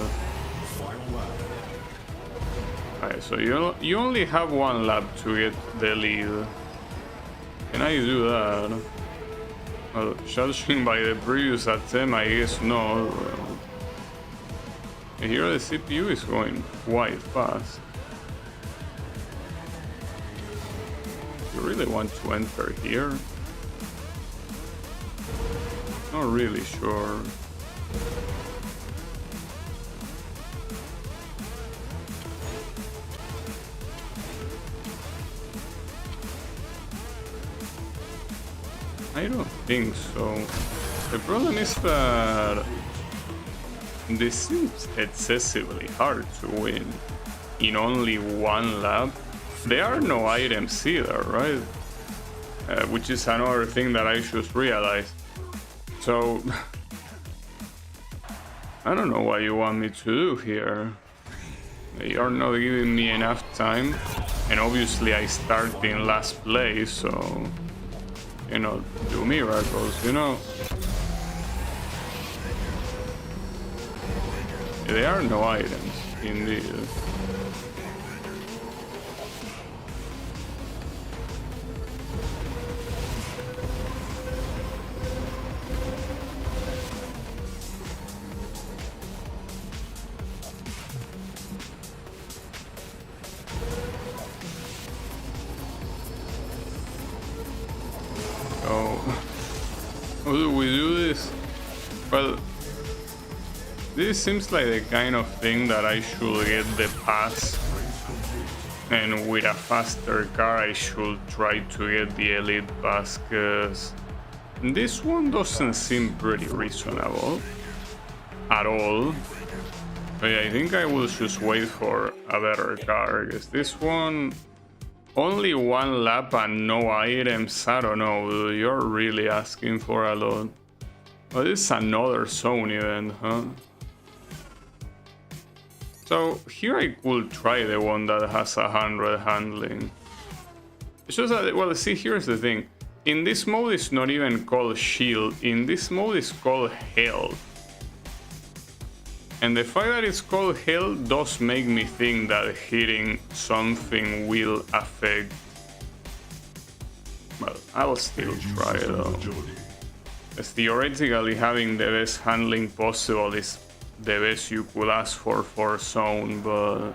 Alright, so you only have 1 lap to get the lead. Can I do that? Well, judging by the previous attempt, I guess no. Here the CPU is going quite fast. You really want to enter here? Not really sure. I don't think so. The problem is that this seems excessively hard to win in only 1 lap. There are no items either, right? Which is another thing that I should realize. So I don't know what you want me to do here. You are not giving me enough time, and obviously I start in last place, so cannot do miracles, you know. There are no items indeed. How do we do this? Well, this seems like the kind of thing that I should get the pass, and with a faster car I should try to get the elite pass, because this one doesn't seem pretty reasonable at all. But yeah, I think I will just wait for a better car, because this one only 1 lap and no items. I don't know, you're really asking for a lot. Well, this is another zone event, huh? So here I could try the one that has 100 handling. It's just that, well, see, here's the thing. In this mode it's not even called shield. In this mode it's called health. And the fact that it's called health does make me think that hitting something will affect. Well, I'll still try though. As theoretically having the best handling possible is the best you could ask for zone, but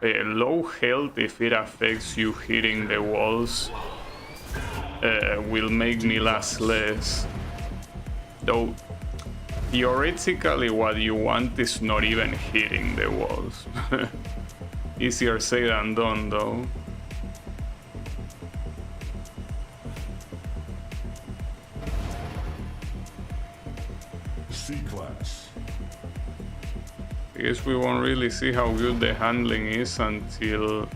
low health, if it affects you hitting the walls, will make me last less. Though theoretically what you want is not even hitting the walls. Easier said than done though. C-Class. I guess we won't really see how good the handling is until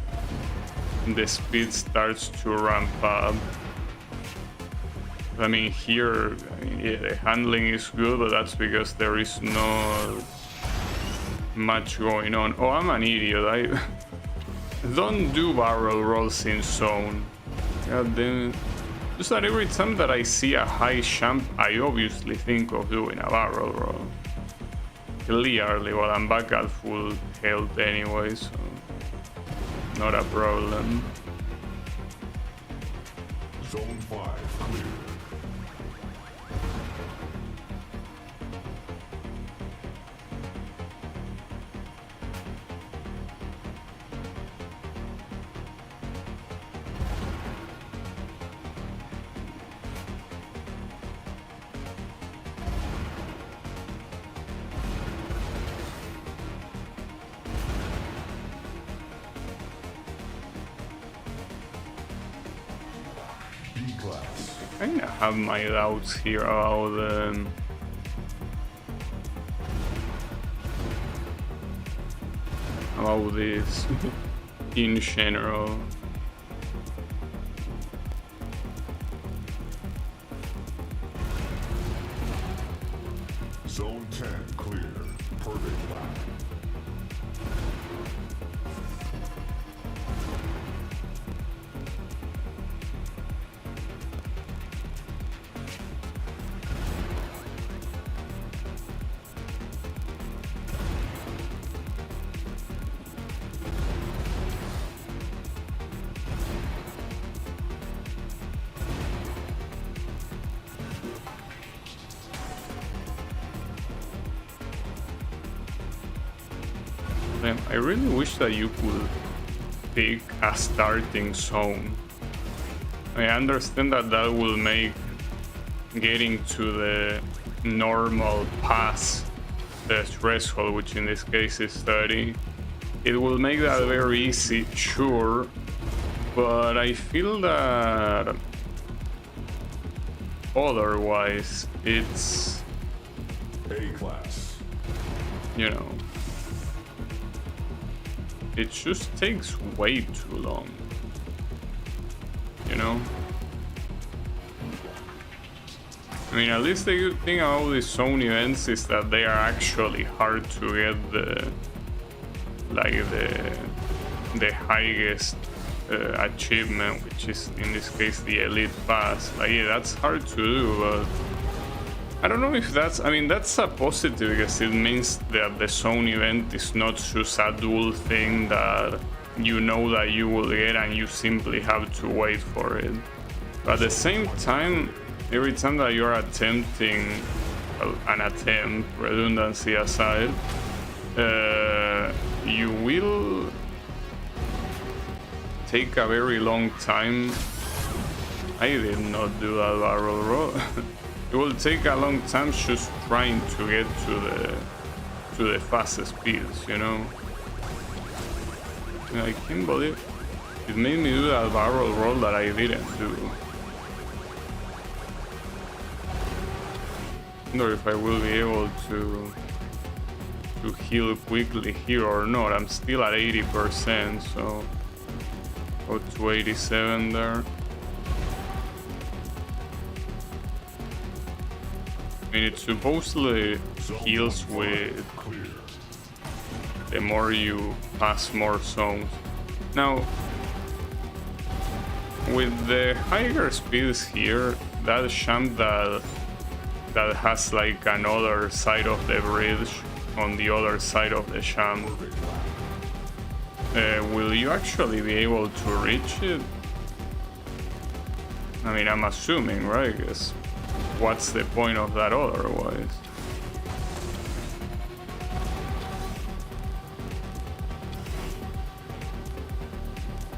the speed starts to ramp up. I mean, here, yeah, the handling is good, but that's because there is not much going on. Oh, I'm an idiot. I don't do barrel rolls in zone. God damn it. Just that every time that I see a high jump, I obviously think of doing a barrel roll. Clearly, well, I'm back at full health anyway, so not a problem. Zone 5 clear. B-Class. I kinda have my doubts here about this in general. And clear. Perfect lap. I really wish that you could pick a starting zone. I understand that that will make getting to the normal pass, the threshold, which in this case is 30, it will make that very easy, sure, but I feel that otherwise it's, A-class. you know, it just takes way too long, you know? I mean, at least the good thing about these zone events is that they are actually hard to get the, like the highest achievement, which is in this case the elite pass. Like, yeah, that's hard to do, but I don't know if that's, I mean, that's a positive because it means that the zone event is not just a dual thing that you know that you will get and you simply have to wait for it. But at the same time, every time that you're attempting an attempt, redundancy aside, you will take a very long time. I did not do that barrel roll. It will take a long time just trying to get to the fastest speeds, you know. And I can't believe it made me do that barrel roll that I didn't do. I wonder if I will be able to heal quickly here or not. I'm still at 80%, so go to 87 there. I mean, it supposedly heals with the more you pass more zones. Now, with the higher speeds here, that champ that has like another side of the bridge on the other side of the champ, will you actually be able to reach it? I mean, I'm assuming, right? Because what's the point of that otherwise?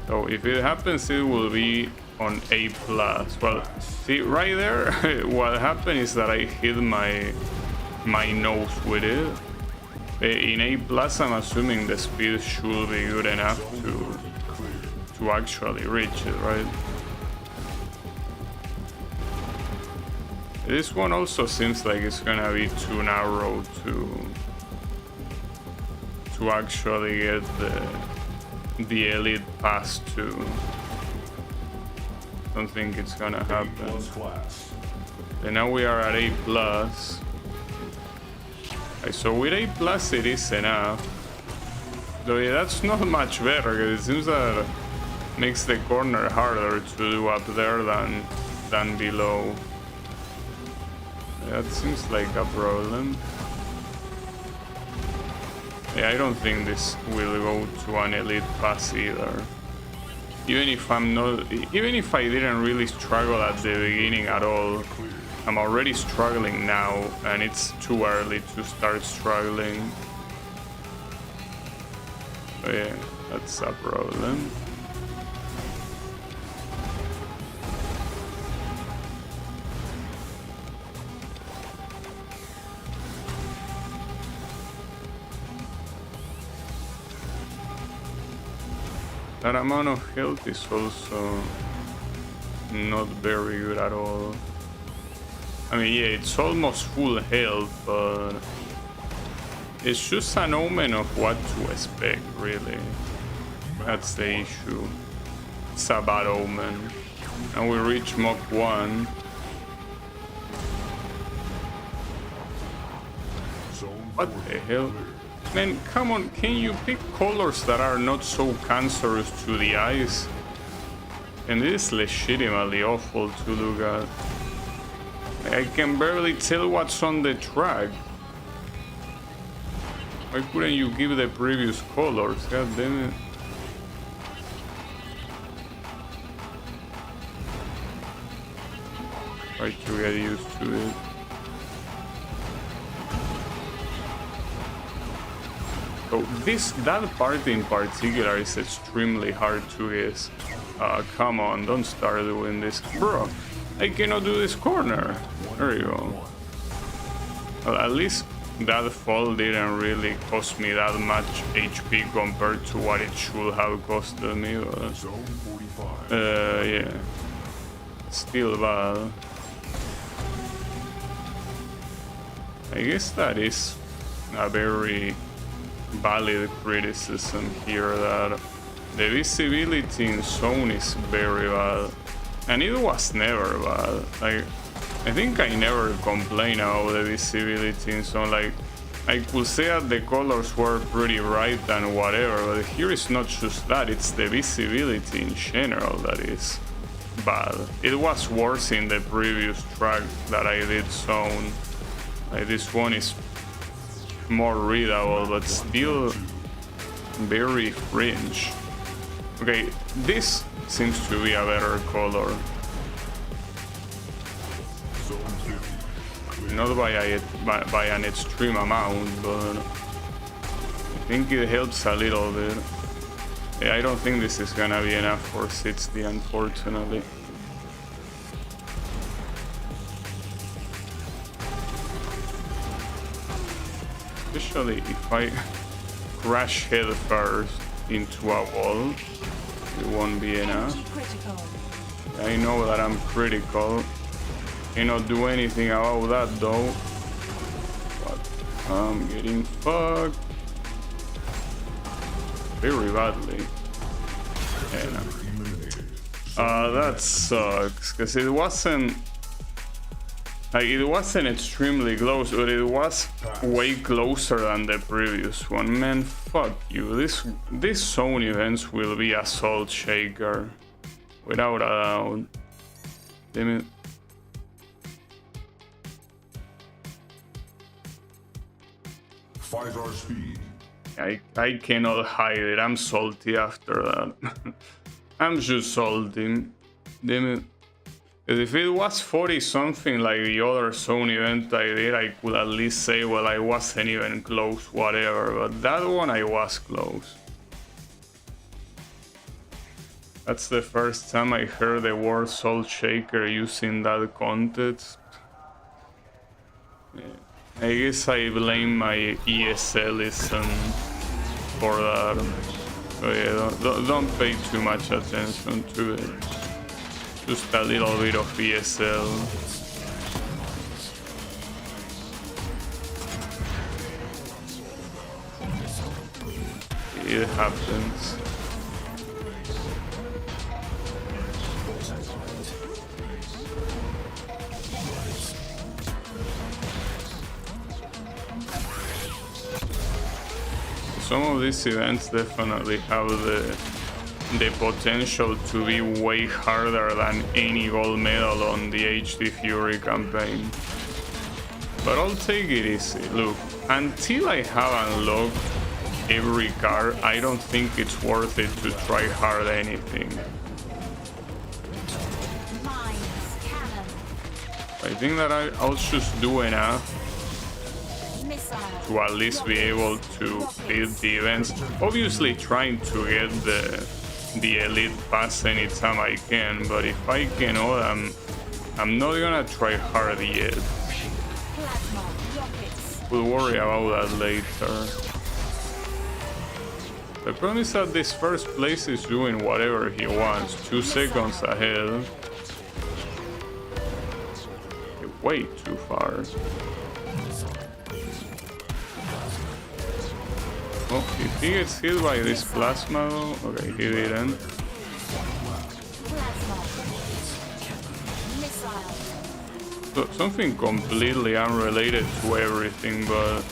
So if it happens, it will be on A+. Well, see right there, what happened is that I hit my nose with it. In A+, I'm assuming the speed should be good enough to actually reach it, right? This one also seems like it's gonna be too narrow to actually get the elite pass to. Don't think it's gonna happen. And now we are at A+. Okay, so with A+ it is enough. Though yeah, that's not much better because it seems that it makes the corner harder to do up there than below. That seems like a problem. Yeah, I don't think this will go to an elite pass either. Even if I didn't really struggle at the beginning at all, I'm already struggling now, and it's too early to start struggling. So yeah, that's a problem. That amount of health is also not very good at all. I mean, yeah, it's almost full health, but it's just an omen of what to expect, really. That's the issue. It's a bad omen. And we reach Mach 1. Zone What the hell? Man, come on, can you pick colors that are not so cancerous to the eyes? And it is legitimately awful to look at. I can barely tell what's on the track. Why couldn't you give the previous colors? God damn it. Try to get used to it. So that part in particular is extremely hard to guess. Come on, don't start doing this. Bro, I cannot do this corner. There you go. Well, at least that fall didn't really cost me that much HP compared to what it should have costed me. But, Zone 45. yeah. Still bad. I guess that is a very valid criticism here, that the visibility in zone is very bad, and it was never bad. Like, I think I never complained about the visibility in zone. Like, I could say that the colors were pretty bright and whatever, but here it's not just that, it's the visibility in general that is bad. It was worse in the previous track that I did zone. Like, this one is more readable, but still very fringe. Okay, this seems to be a better color. Zone 50. Not by an extreme amount, but I think it helps a little bit. Yeah, I don't think this is gonna be enough for 60, unfortunately. Especially if I crash head first into a wall, it won't be enough. Energy critical. I know that I'm critical. Cannot do anything about that though. But I'm getting fucked very badly. And that sucks, because it wasn't extremely close, but it was way closer than the previous one. Man, fuck you. This zone events will be a salt shaker, without a doubt. Damn it. Fight our speed. I cannot hide it. I'm salty after that. I'm just salty. Damn it. If it was 40 something like the other zone event I did, I could at least say, well, I wasn't even close, whatever. But that one I was close. That's the first time I heard the word salt shaker used in that context. Yeah. I guess I blame my ESLism for that. So yeah, don't pay too much attention to it. Just a little bit of ESL. It happens. Some of these events definitely have the potential to be way harder than any gold medal on the HD Fury campaign. But I'll take it easy. Look, until I have unlocked every card, I don't think it's worth it to try hard anything. Mines, cannon, I think that I'll just do enough missile, to at least be able to beat the events. Obviously trying to get the elite pass anytime I can, but if I cannot, I'm not gonna try hard yet. plasma, rockets, We'll worry about that later. The problem is that this first place is doing whatever he wants, 2 seconds ahead. Way too far. Oh, if he gets hit by this plasma though, okay, he didn't. plasma, missile, So, something completely unrelated to everything, but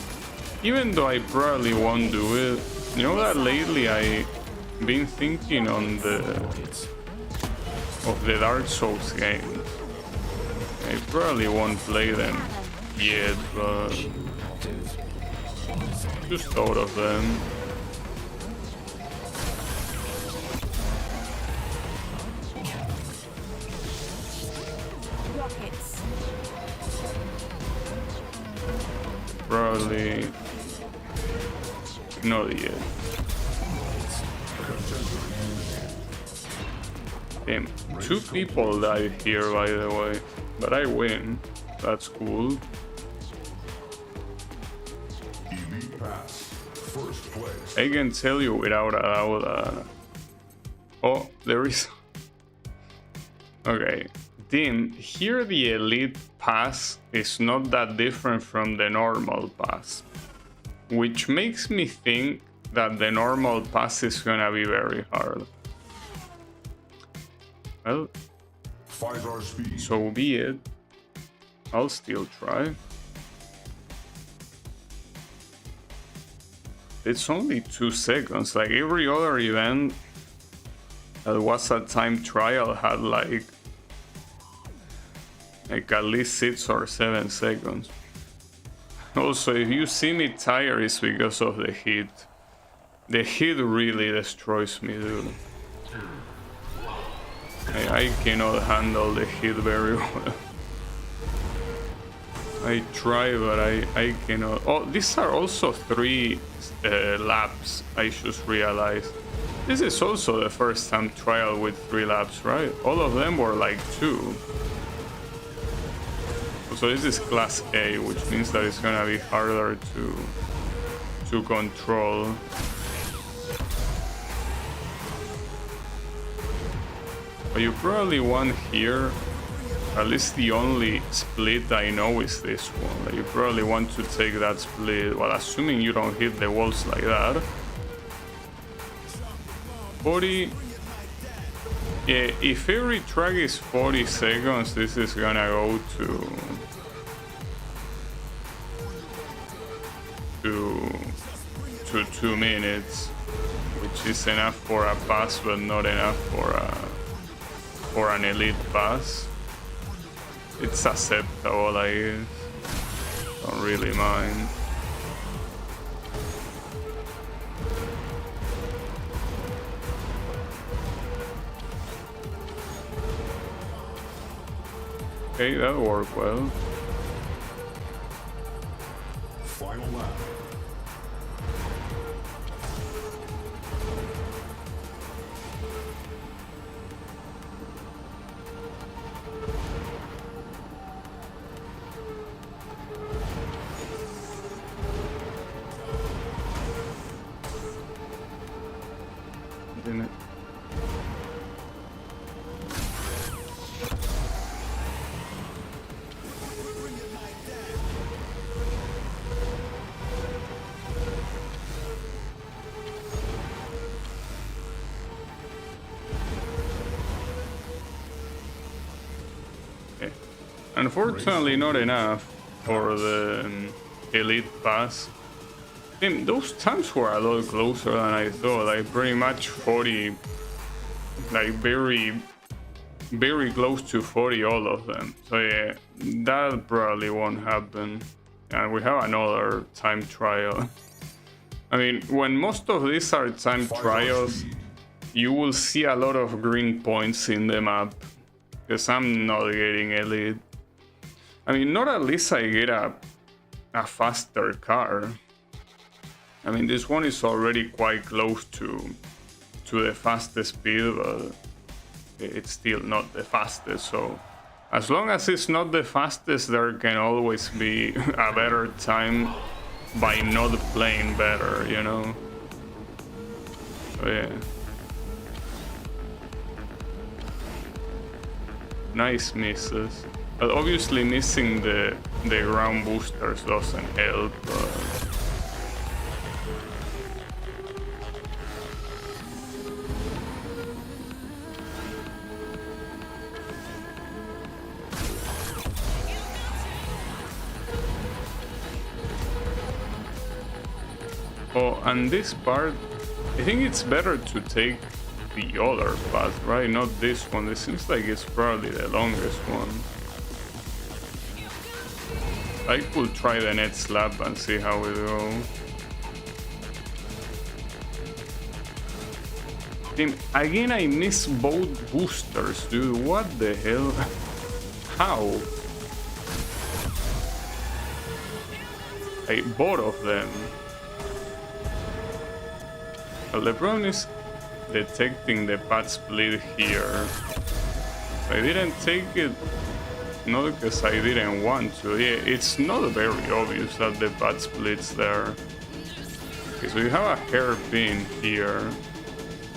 even though I probably won't do it. You know that lately I've been thinking on the Dark Souls games. I probably won't play them yet, but just thought of them. Rockets. Probably not yet. Damn, 2 people died here, by the way, but I win. That's cool. Elite Pass. First place. I can tell you without a doubt. Oh, there is. Okay, Dim, here the Elite Pass is not that different from the normal pass, which makes me think that the normal pass is gonna be very hard. Well, 5-star speed. so be it. I'll still try. It's only 2 seconds. Like every other event that was a time trial had like at least 6 or 7 seconds. Also, if you see me tired, it's because of the heat. The heat really destroys me, dude. I cannot handle the heat very well. I try, but I cannot. Oh, these are also 3 laps, I just realized. This is also the first time trial with 3 laps, right? All of them were like 2. So this is class A, which means that it's gonna be harder to control. But you probably want here, at least the only split I know is this one. Like you probably want to take that split, well, assuming you don't hit the walls like that. 40. Yeah, if every track is 40 seconds, this is gonna go to 2 minutes, which is enough for a pass, but not enough for an elite pass. It's acceptable, I guess. Don't really mind. Okay, that worked well. Final lap. Didn't it? Okay. Unfortunately, not enough for the elite pass. I mean, those times were a lot closer than I thought. Like pretty much 40, like very close to 40, all of them. So yeah, that probably won't happen. And we have another time trial. I mean, when most of these are time trials, you will see a lot of green points in the map. Because I'm not getting elite. I mean, not at least I get a faster car. I mean, this one is already quite close to the fastest speed, but it's still not the fastest. So as long as it's not the fastest, there can always be a better time by not playing better, you know? So yeah. Nice misses. But obviously missing the ground boosters doesn't help. Oh, and this part, I think it's better to take the other path, right? Not this one. This seems like it's probably the longest one. I could try the net slap and see how it goes. Again, I miss both boosters, dude. What the hell? How? Both of them. Well, the problem is detecting the pad split here. I didn't take it, not because I didn't want to. Yeah, it's not very obvious that the pad split's there. Okay, so you have a hairpin here,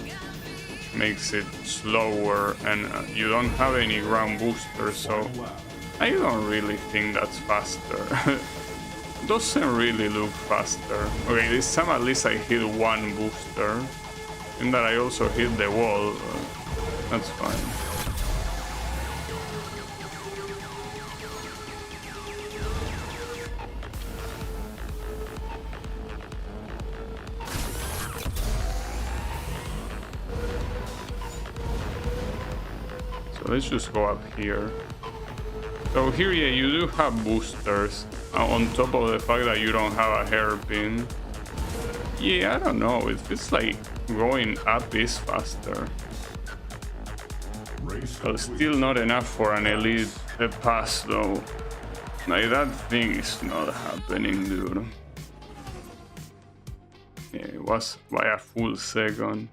which makes it slower, and you don't have any ground booster, so I don't really think that's faster. Doesn't really look faster. Okay, this time at least I hit one booster. And that I also hit the wall. That's fine. So let's just go up here. So here, yeah, you do have boosters. On top of the fact that you don't have a hairpin. Yeah, I don't know. It feels like going up is faster. But still not enough for an elite pass though. Like, that thing is not happening, dude. Yeah, it was by a full second.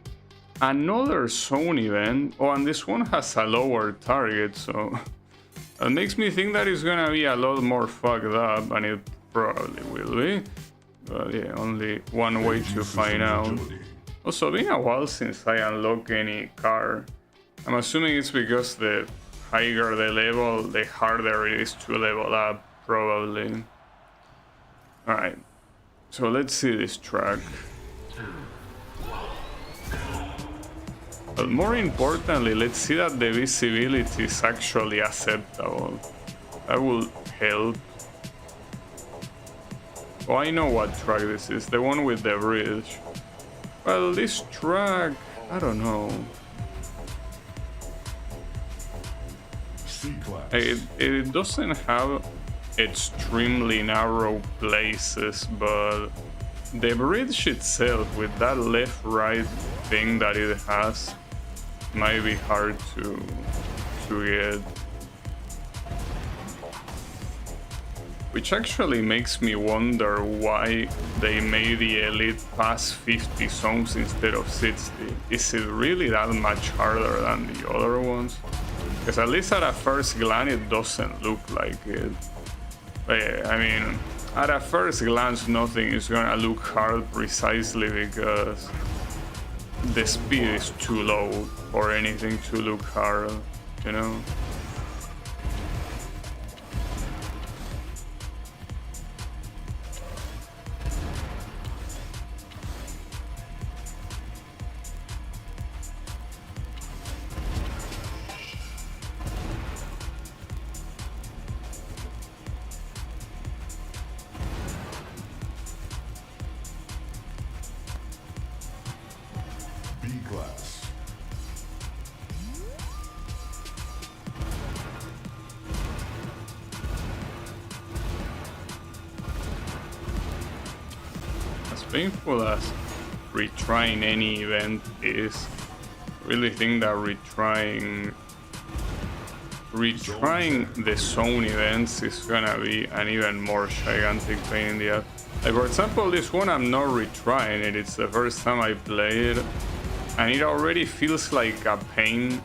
Another zone event. Oh, and this one has a lower target, so that makes me think that it's gonna be a lot more fucked up, and it probably will be. But yeah, only one way to find out. Also, been a while since I unlock any car. I'm assuming it's because the higher the level, the harder it is to level up, probably. Alright, so let's see this track. But more importantly, let's see that the visibility is actually acceptable. That will help. Oh, I know what track this is, the one with the bridge. Well, this track, I don't know. It doesn't have extremely narrow places, but the bridge itself, with that left-right thing that it has, might be hard to get. Which actually makes me wonder why they made the elite pass 50 zones instead of 60. Is it really that much harder than the other ones? Because at least at a first glance it doesn't look like it. But yeah, I mean, at a first glance nothing is gonna look hard precisely because the speed is too low for anything to look hard, you know? B-Class. As painful as retrying any event is, I really think that retrying the zone events is gonna be an even more gigantic pain in the ass. Like, for example, this one I'm not retrying it, it's the first time I play it, and it already feels like a pain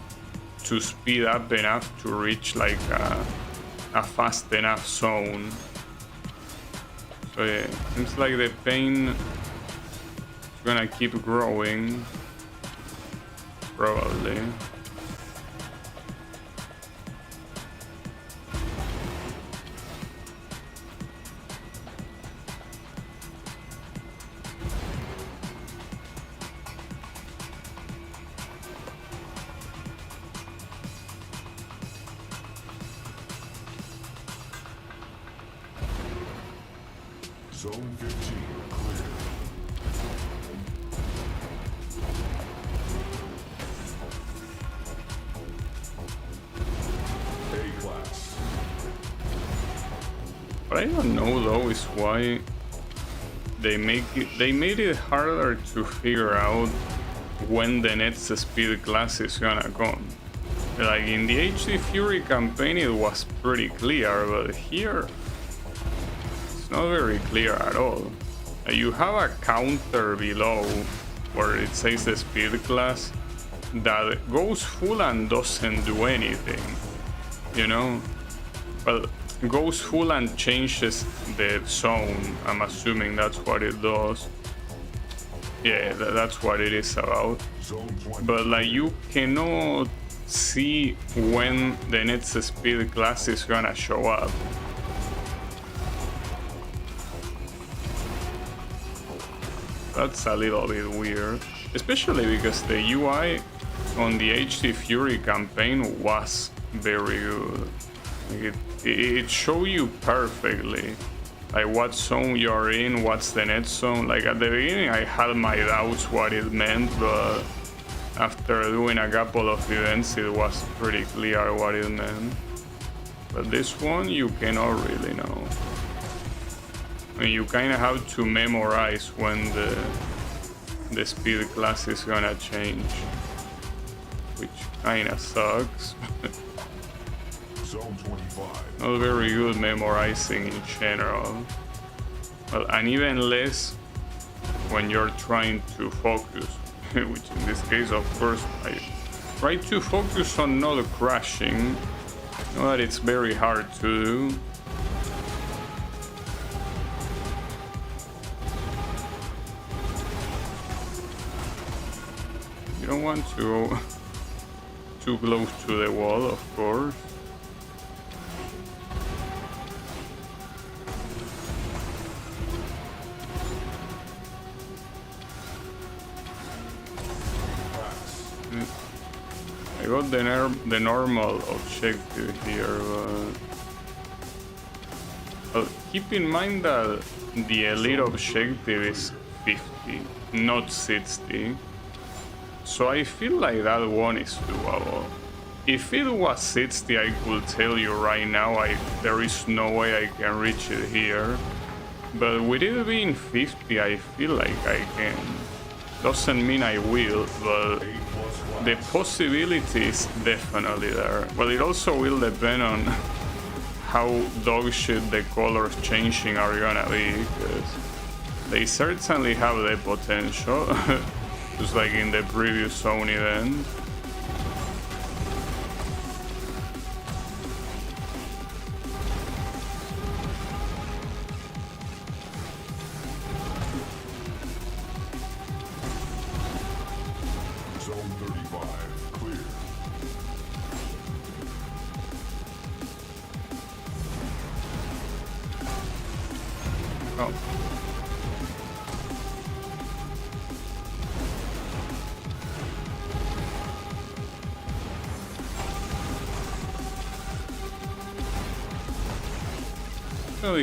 to speed up enough to reach like a fast enough zone. So yeah, seems like the pain is gonna keep growing, probably. Zone 15 clear. What I don't know though is why they made it harder to figure out when the next speed class is gonna come. Like in the HD Fury campaign it was pretty clear, but here it's not very clear at all. You have a counter below where it says the speed class that goes full and doesn't do anything, you know? Well, goes full and changes the zone. I'm assuming that's what it does. Yeah, that's what it is about. But like you cannot see when the next speed class is gonna show up. That's a little bit weird, especially because the UI on the HD Fury campaign was very good. Like it showed you perfectly like what zone you're in, what's the next zone. Like at the beginning I had my doubts what it meant, but after doing a couple of events it was pretty clear what it meant. But this one you cannot really know. I mean, you kind of have to memorize when the speed class is gonna change, which kind of sucks. Zone 25. Not very good memorizing in general. Well, and even less when you're trying to focus, which in this case, of course, I try to focus on not crashing. I know that it's very hard to do. You don't want to go too close to the wall, of course. I got the normal objective here, but keep in mind that the elite objective is 50, not 60. So I feel like that one is doable. If it was 60, I could tell you right now there is no way I can reach it here. But with it being 50, I feel like I can. Doesn't mean I will, but the possibility is definitely there. Well, it also will depend on how dogshit the colors changing are gonna be, because they certainly have the potential, just like in the previous zone event.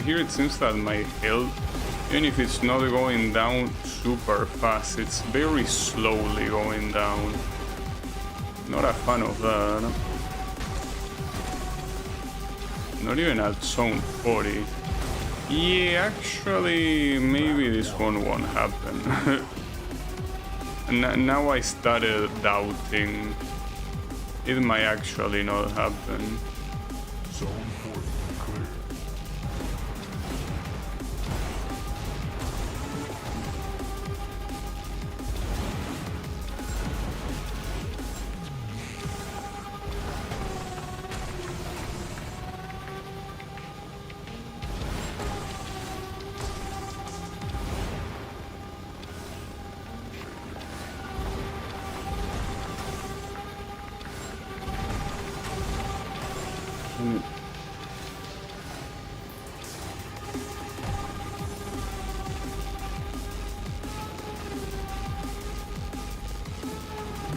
Here it seems that my health, even if it's not going down super fast, it's very slowly going down. Not a fan of that. Not even at zone 40. Yeah, actually, maybe this one won't happen. Now I started doubting. It might actually not happen. Zone 40 clear.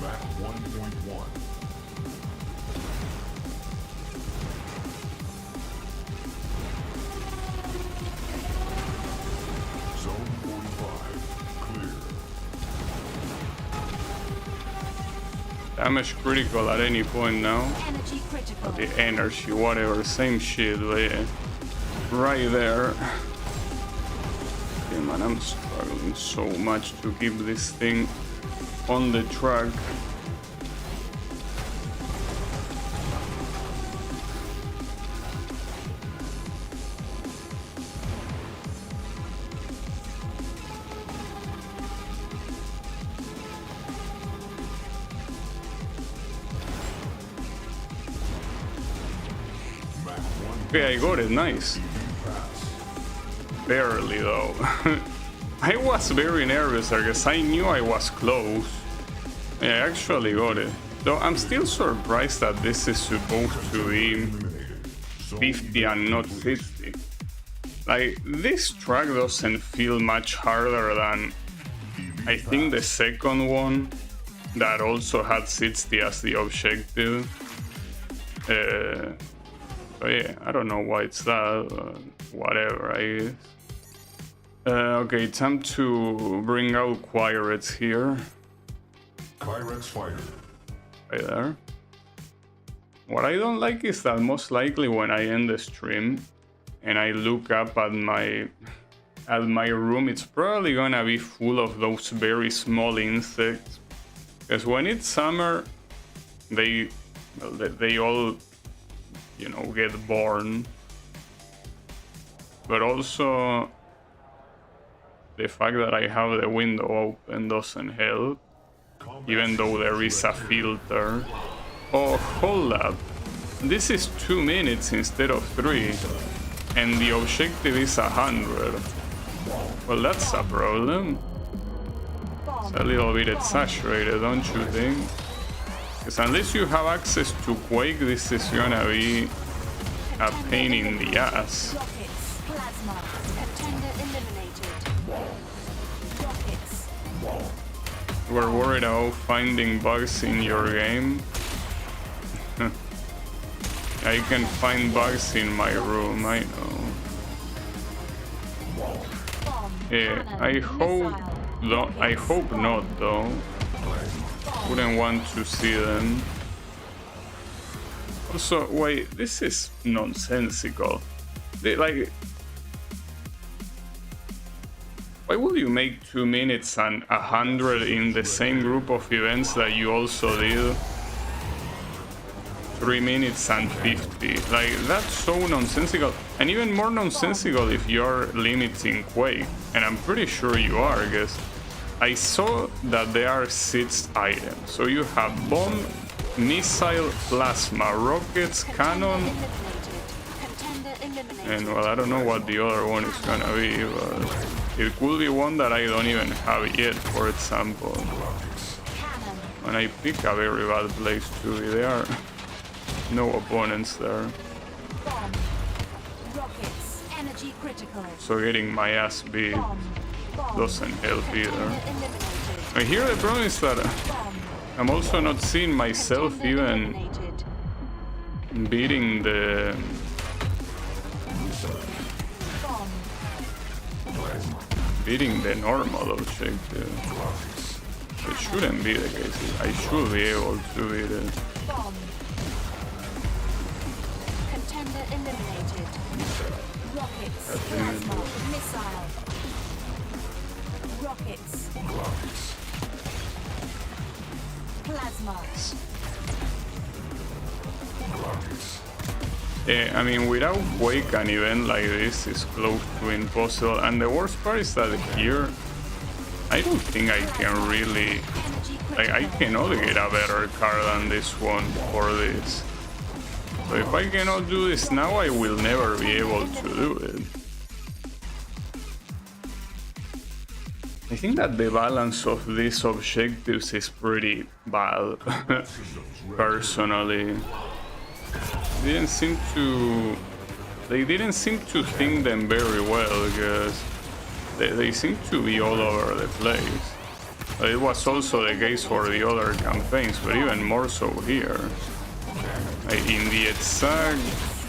Map 1.1. Zone 45 clear. Damage critical at any point now. Energy critical. The energy, whatever, same shit, but yeah. right there. Okay, man, I'm struggling so much to keep this thing on the track. Okay, I got it, nice. Barely though. I was very nervous because I knew I was close. I actually got it. Though I'm still surprised that this is supposed to be 50 and not 60. Like, this track doesn't feel much harder than I think the second one that also had 60 as the objective. So yeah, I don't know why it's that, whatever, I guess. Okay, time to bring out Quirets here. Kyrex fighter. Right there. What I don't like is that most likely when I end the stream and I look up at my room, it's probably gonna be full of those very small insects. Because when it's summer, they all, you know, get born. But also the fact that I have the window open doesn't help, even though there is a filter. Oh, hold up, this is 2 minutes instead of 3 and the objective is 100. Well, that's a problem. It's a little bit exaggerated, don't you think? Because unless you have access to Quake, this is gonna be a pain in the ass. Rockets, plasma, contender eliminated. Rockets, We're worried about finding bugs in your game. I can find bugs in my room, I know. bomb, Yeah, cannon, I hope I hope not though. Wouldn't want to see them. Also, wait, this is nonsensical. Like, why would you make 2 minutes and 100 in the same group of events that you also did 3 minutes and 50? Like, that's so nonsensical. And even more nonsensical if you're limiting Quake. And I'm pretty sure you are, because I saw that there are 6 items. So you have bomb, missile, plasma, rockets, cannon, and well, I don't know what the other one is gonna be, but it could be one that I don't even have yet, for example. And I pick a very bad place to be. There are no opponents there. bomb, rockets, energy critical. So getting my ass beat Bomb, bomb, doesn't help either. contender eliminated. And here the problem is that Bomb, I'm also not seeing myself contender even eliminated. beating the normal objective. It shouldn't be the case. I should be able to beat it. Bomb. Contender eliminated. Rockets. Plasma. Missile. Rockets. Plasma. Yeah, I mean, without Quake, an event like this is close to impossible. And the worst part is that here, I don't think I can really... Energy Like, I cannot get a better car than this one for this. So if I cannot do this now, I will never be able to do it. I think that the balance of these objectives is pretty bad, personally. They didn't seem to think them very well, because they seem to be all over the place. But it was also the case for the other campaigns, but even more so here. Like, in the exact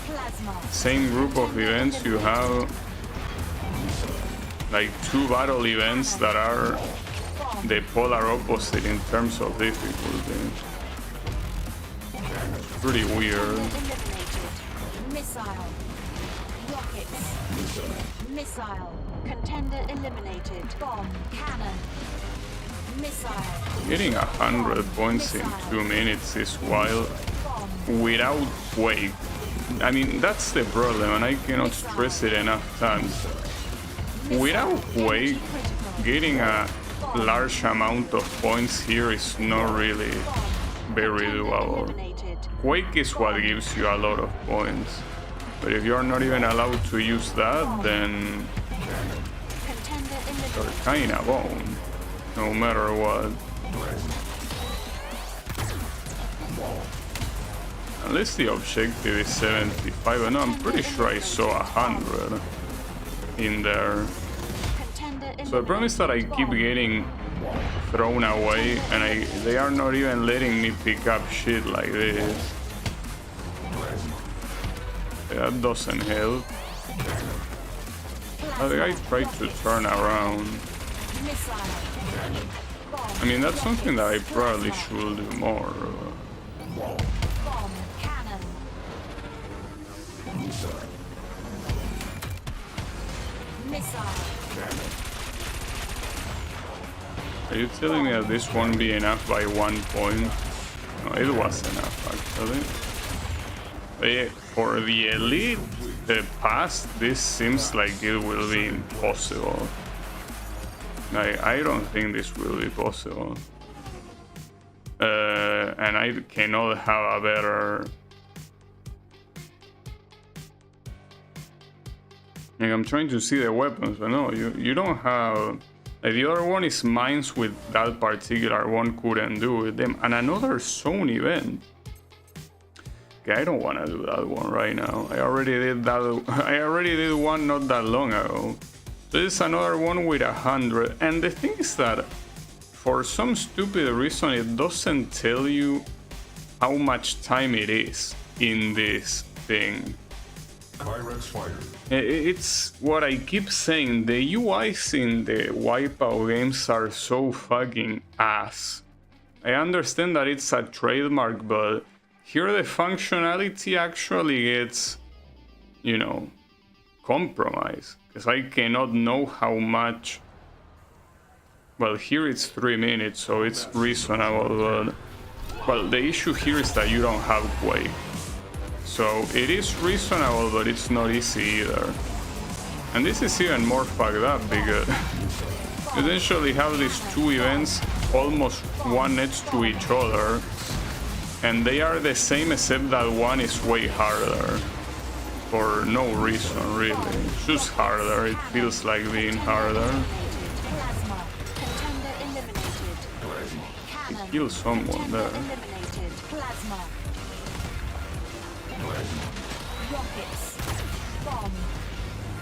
Plasma. same group of events, you have like 2 battle events that are the polar opposite in terms of difficulty. Pretty weird. Eliminated. Missile. Rockets. Rockets. Missile. Contender eliminated. Bomb. Cannon. Missile. Getting 100 points in 2 minutes is wild without Quake. I mean, that's the problem, and I cannot stress it enough times. Without Quake, getting a large amount of points here is not really very doable. Quake is what gives you a lot of points, but if you're not even allowed to use that, then you're kinda boned, no matter what. Unless the objective is 75, and I'm pretty sure I saw 100 in there. So the problem is that I keep getting thrown away, and they are not even letting me pick up shit like this. That doesn't help. The guy tried to turn around. I mean, that's something that I probably should do more. Are you telling me that this won't be enough by 1 point? No, it was enough actually. But yeah, for the elite pass, this seems like it will be impossible. I don't think this will be possible. And I cannot have a better... Like, I'm trying to see the weapons, but no, you don't have... Like, the other one is mines with that particular one couldn't do with them. And another zone event. Okay, I don't want to do that one right now. I already did that. I already did one not that long ago. So this is another one with 100. And the thing is that for some stupid reason it doesn't tell you how much time it is in this thing. It's what I keep saying, the UIs in the Wipeout games are so fucking ass. I understand that it's a trademark, but here the functionality actually gets, you know, compromised. Because I cannot know how much... Well, here it's 3 minutes, so it's reasonable, but... Well, the issue here is that you don't have Quake. So it is reasonable, but it's not easy either. And this is even more fucked up because you essentially have these two events almost one next to each other, and they are the same except that one is way harder. For no reason, really. It's just harder. It feels like being harder. He killed someone there.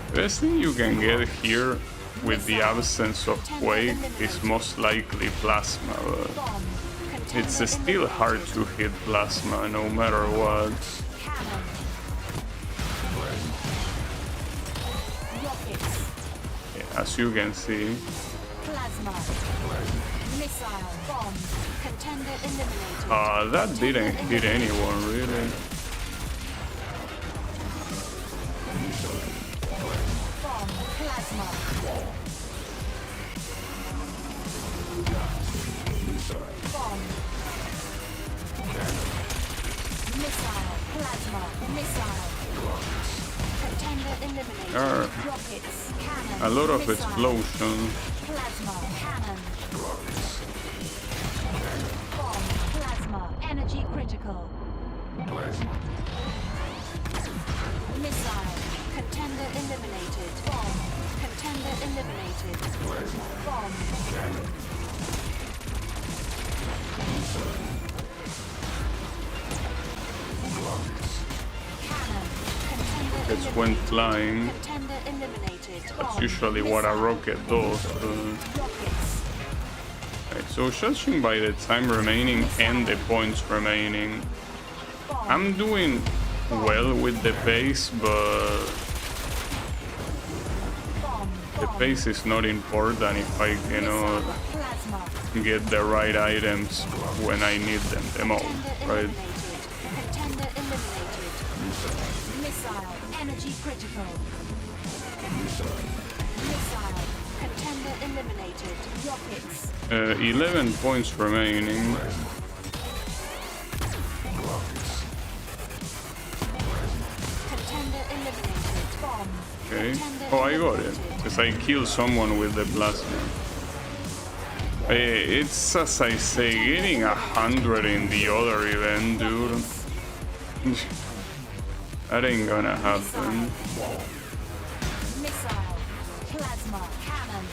The best thing you can get here with the absence of Quake is most likely Plasma, but it's still hard to hit Plasma no matter what. Yeah, as you can see. That didn't hit anyone really. There are a lot of explosions. Energy critical. Missile. Contender eliminated. Bomb. Contender eliminated. Bomb. Rockets went flying. Contender eliminated. That's usually what a rocket does. Right, so judging by the time remaining and the points remaining, I'm doing well with the pace, but the pace is not important if I cannot get the right items when I need them the most, right? Missile. Energy critical. Missile. Missile. Contender eliminated. Rockets. 11 points remaining. Contender eliminated. Bomb. Okay. Contender Oh, I got it. eliminated. Because I killed someone with the plasma. It's, as I say, getting 100 in the other event, dude. That ain't gonna happen. Missile. Plasma. Cannon.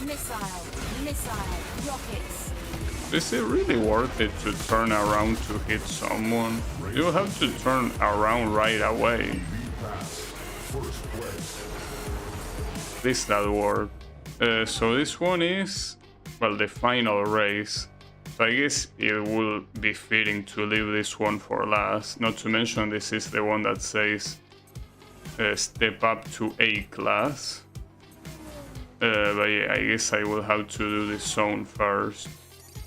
Missile. Missile. Rockets. Is it really worth it to turn around to hit someone? You have to turn around right away. First place. This that work. So this one is, well, the final race. So I guess it will be fitting to leave this one for last. Not to mention this is the one that says step up to A class. But yeah, I guess I will have to do this zone first.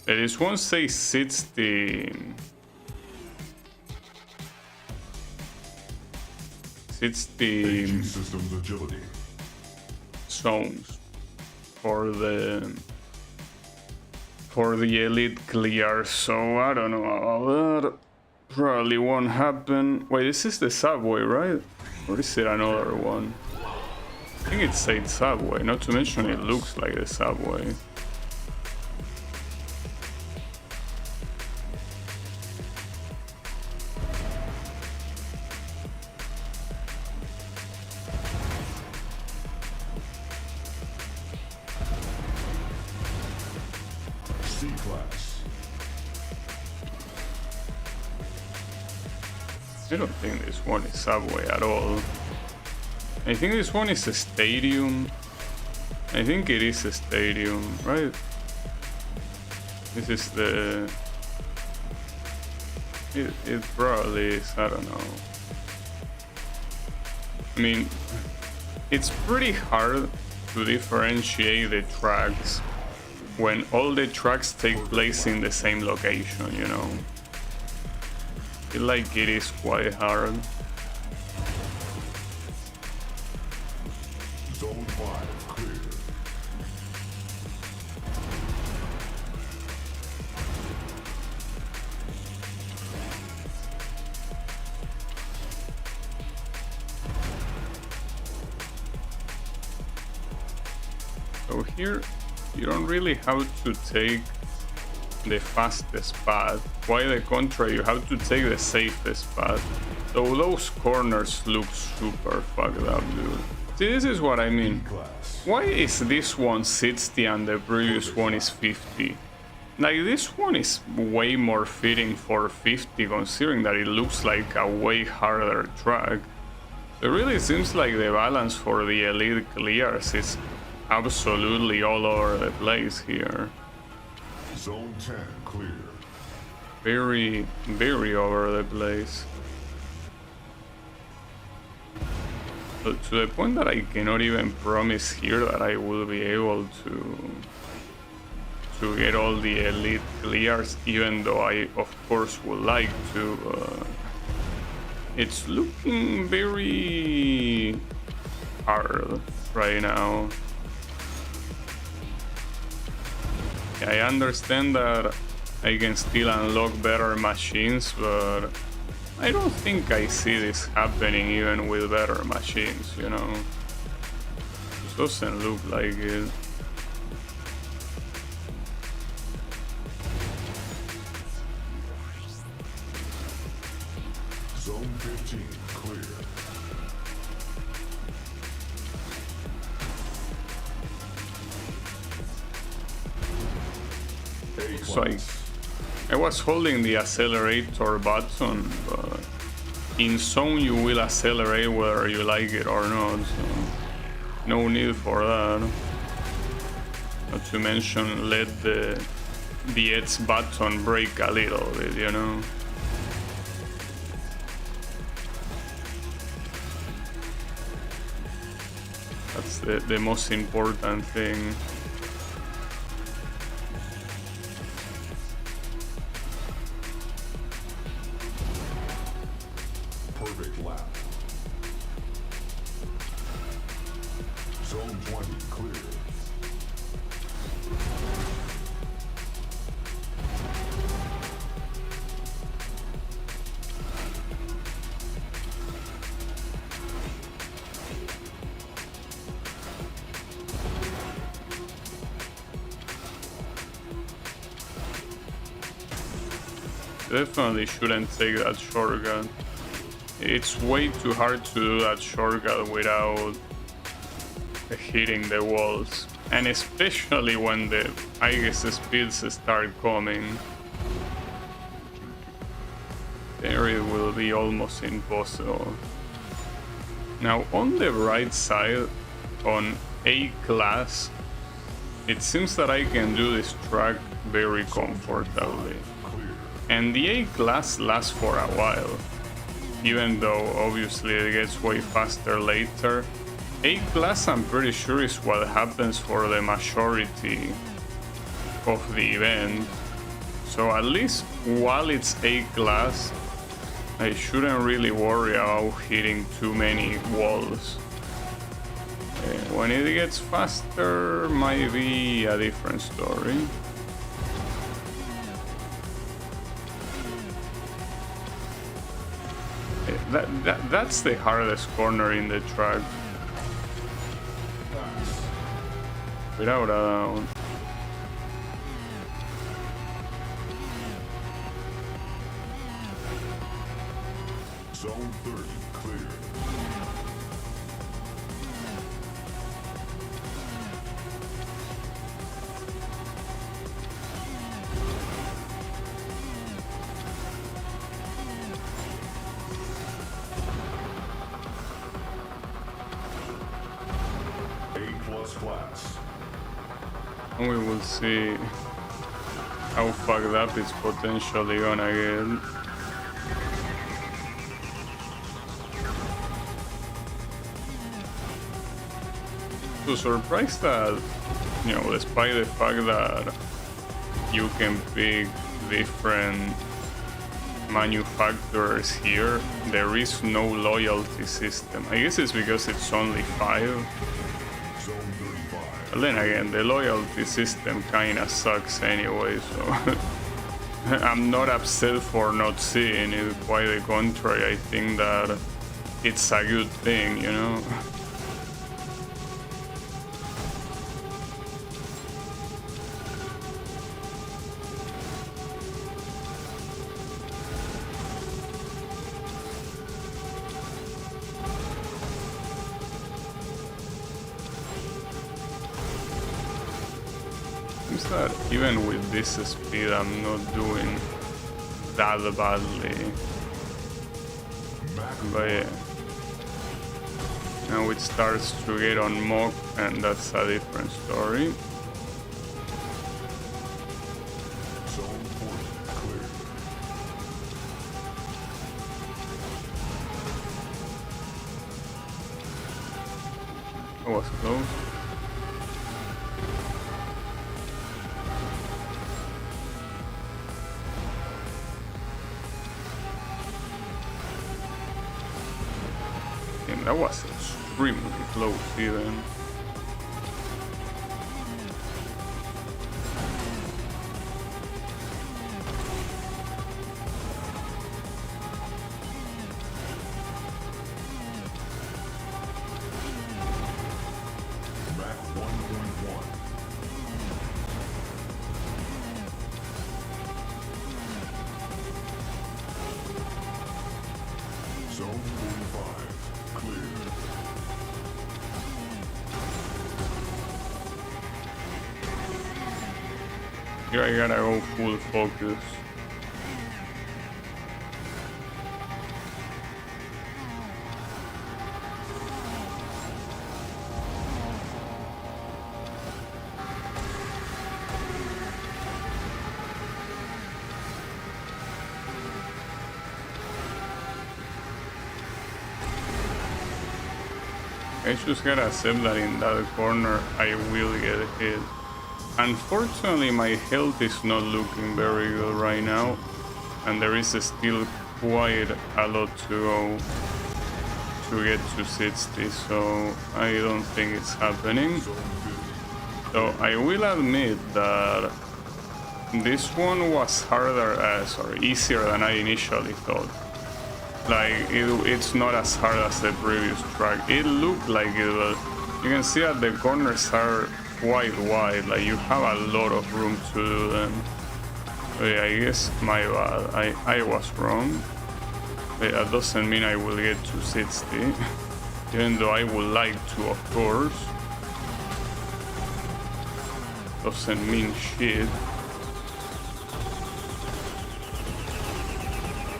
This one says 60 AG systems agility. zones for the elite clear, so I don't know about that. Probably won't happen. Wait, this is the subway, right? Or is it another one? I think it said subway, not to mention it looks like the subway. C class. I don't think this one is subway at all. I think this one is a stadium. I think it is a stadium, right? This is the... It probably is, I don't know. I mean, it's pretty hard to differentiate the tracks when all the tracks take place in the same location, you know? I feel like it is quite hard. Zone 5 clear. So here, you don't really have to take the fastest path. Quite the contrary, you have to take the safest path. So those corners look super fucked up, dude. See, this is what I mean. Class. Why is this one 60 and the previous one is 50? Like, this one is way more fitting for 50, considering that it looks like a way harder track. It really seems like the balance for the elite clears is absolutely all over the place here. Zone 10 clear. Very, very over the place. So to the point that I cannot even promise here that I will be able to get all the elite clears, even though I of course would like to. It's looking very hard right now. I understand that I can still unlock better machines, but I don't think I see this happening even with better machines, you know? It doesn't look like it. Zone 15 clear. A So I was holding the accelerator button, but in zone you will accelerate whether you like it or not, so no need for that. Not to mention let the X button break a little bit, you know? That's the most important thing. perfect lap. Zone 20 clear. Definitely shouldn't take that shortcut. It's way too hard to do that shortcut without hitting the walls. And especially when the, I guess, the speeds start coming. There it will be almost impossible. Now on the right side, on A class, it seems that I can do this track very comfortably. And the A class lasts for a while, even though obviously it gets way faster later. A class, I'm pretty sure, is what happens for the majority of the event. So at least while it's A class, I shouldn't really worry about hitting too many walls. When it gets faster, might be a different story. That's the hardest corner in the track. Without a doubt. Zone 30 clear. A+ class. And we will see how fucked up it's potentially gonna get. So surprised that, you know, despite the fact that you can pick different manufacturers here, there is no loyalty system. I guess it's because it's only 5. Zone 35. But then again, the loyalty system kinda sucks anyway, so I'm not upset for not seeing it. Quite the contrary, I think that it's a good thing, you know? Seems that even with this speed I'm not doing that badly. But yeah. Now it starts to get on mock, and that's a different story. Zone 40 clear. That was close. That was extremely close even. Mach 1.1. Zone 45 clear. Here I gotta go full focus. I just gotta accept that in that corner I will get hit. Unfortunately, my health is not looking very good right now, and there is still quite a lot to go. to get to 60, so I don't think it's happening. So I will admit that this one was easier than I initially thought. Like, it's not as hard as the previous track. It looked like it, but you can see that the corners are quite wide. Like, you have a lot of room to do them. But yeah, I guess my bad. I was wrong. But that doesn't mean I will get to 60. Even though I would like to, of course. Doesn't mean shit.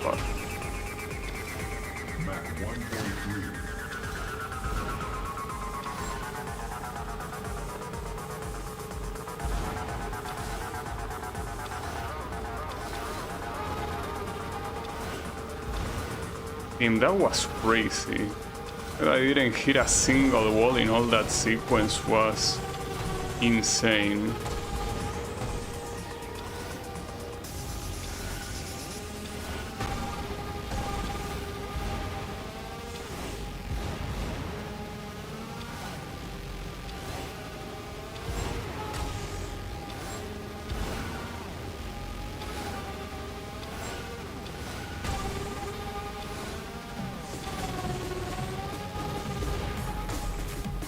But Mach 1.3. damn, that was crazy. That I didn't hit a single wall in all that sequence was insane.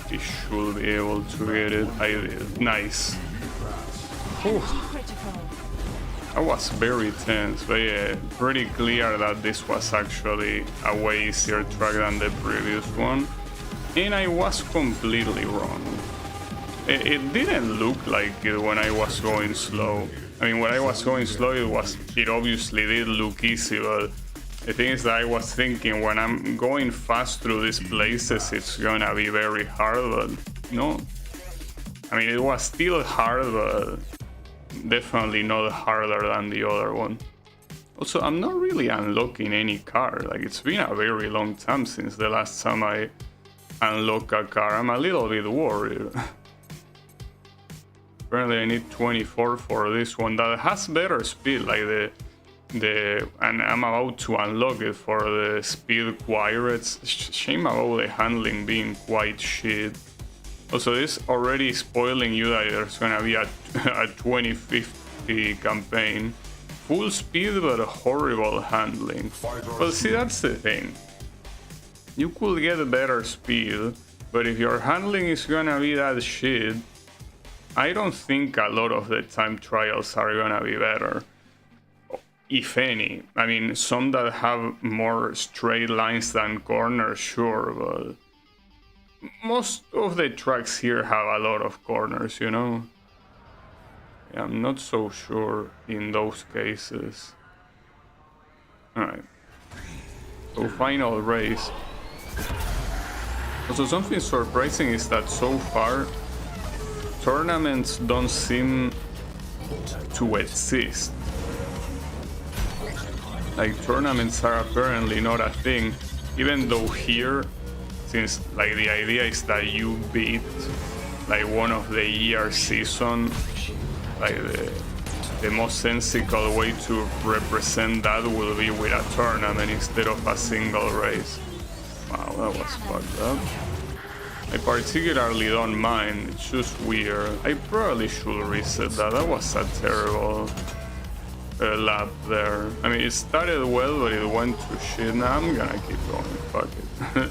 I should be able to get it. I did. Nice. Energy critical. I was very tense, but yeah, pretty clear that this was actually a way easier track than the previous one. And I was completely wrong. It didn't look like it when I was going slow. I mean, when I was going slow, it obviously did look easy, but the thing is that I was thinking when I'm going fast through these places, it's gonna be very hard, but no. I mean, it was still hard, but definitely not harder than the other one. Also, I'm not really unlocking any car. Like, it's been a very long time since the last time I unlocked a car. I'm a little bit worried. Apparently I need 24 for this one that has better speed, like and I'm about to unlock it for the speed quirates. Shame about the handling being quite shit. Also, this already spoiling you that there's gonna be a 2050 campaign. Full speed but horrible handling. Well, see, that's the thing. You could get better speed, but if your handling is gonna be that shit, I don't think a lot of the time trials are gonna be better. If any. I mean, some that have more straight lines than corners, sure, but most of the tracks here have a lot of corners, you know? Yeah, I'm not so sure in those cases. Alright. So, final race. Also, something surprising is that so far, tournaments don't seem to exist. Like, tournaments are apparently not a thing, even though here, since like the idea is that you beat like one of the year season, like the most sensical way to represent that will be with a tournament instead of a single race. Wow, that was fucked up. I particularly don't mind, it's just weird. I probably should reset that. That was a terrible lap there. I mean, it started well, but it went to shit. Now I'm gonna keep going. Fuck it.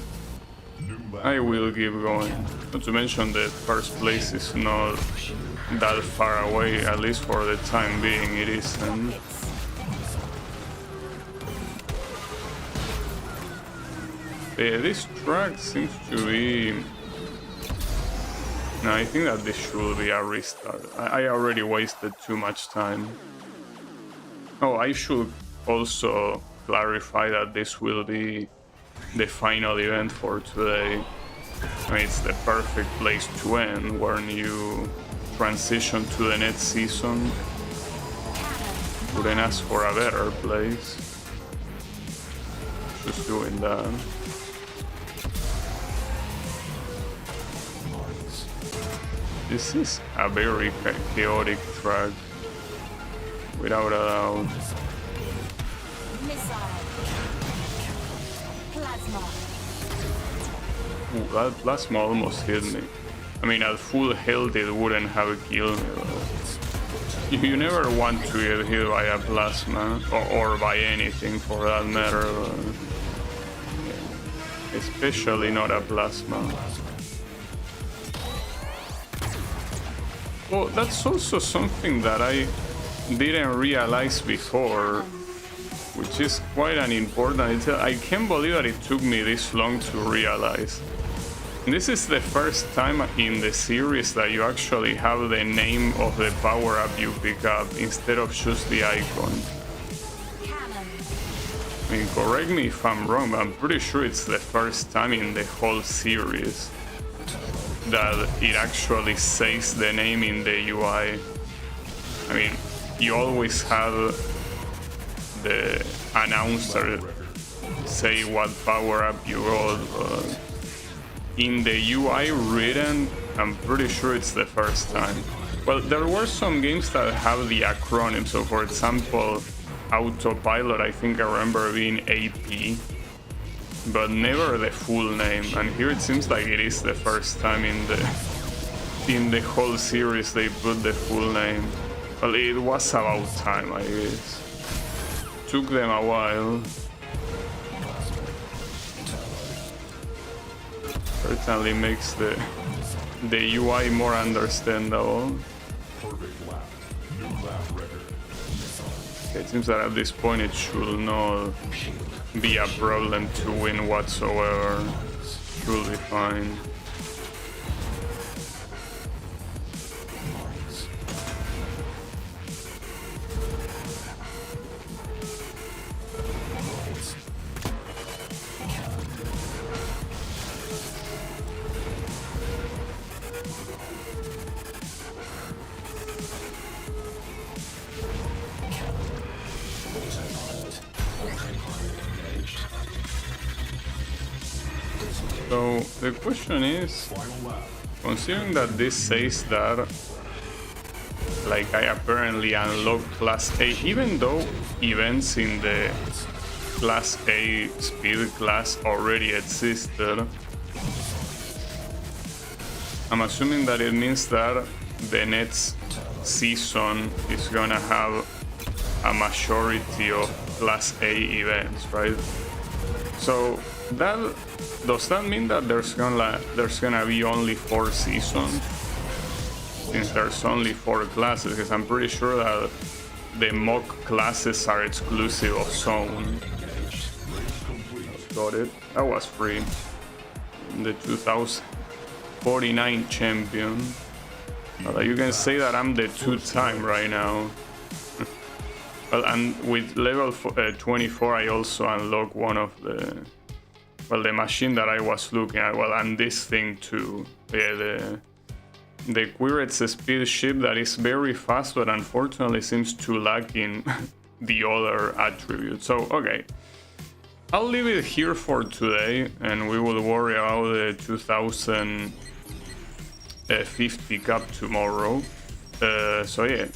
I will keep going. Not to mention that first place is not that far away, at least for the time being it isn't. Yeah, this track seems to be... No, I think that this should be a restart. I already wasted too much time. Oh, I should also clarify that this will be the final event for today. I mean, it's the perfect place to end when you transition to the next season. Couldn't ask for a better place. Just doing that. This is a very chaotic track, without a doubt. Missile. Plasma. Ooh, that plasma almost hit me. I mean, at full health it wouldn't have killed me. You never want to get hit by a plasma, or by anything for that matter. Especially not a plasma. Well, that's also something that I didn't realize before, which is quite an important detail. I can't believe that it took me this long to realize. This is the first time in the series that you actually have the name of the power-up you pick up instead of just the icon. I mean, correct me if I'm wrong, but I'm pretty sure it's the first time in the whole series that it actually says the name in the UI. I mean, you always have the announcer say what power-up you got, but in the UI written, I'm pretty sure it's the first time. Well, there were some games that have the acronym, so for example, Autopilot, I think I remember being AP, but never the full name, and here it seems like it is the first time in the whole series they put the full name. Well, it was about time, I guess. Took them a while. Certainly makes the UI more understandable. Perfect lap. New lap record. It seems that at this point it should not be a problem to win whatsoever. Should be fine. So the question is, considering that this says that like I apparently unlocked Class A, even though events in the Class A speed class already existed, I'm assuming that it means that the next season is gonna have a majority of Class A events, right? So that does that mean that there's gonna be only 4 seasons? Since there's only 4 classes, because I'm pretty sure that the mock classes are exclusive of Zone. Got it. That was free. The 2049 champion. Well, you can say that I'm the 2-time right now. Well, and with level 24, I also unlock one of the, well, the machine that I was looking at. Well, and this thing too. Yeah, the Quiret's speed ship that is very fast, but unfortunately seems to lack in the other attributes. So, okay. I'll leave it here for today, and we will worry about the 2050 Cup tomorrow. So yeah,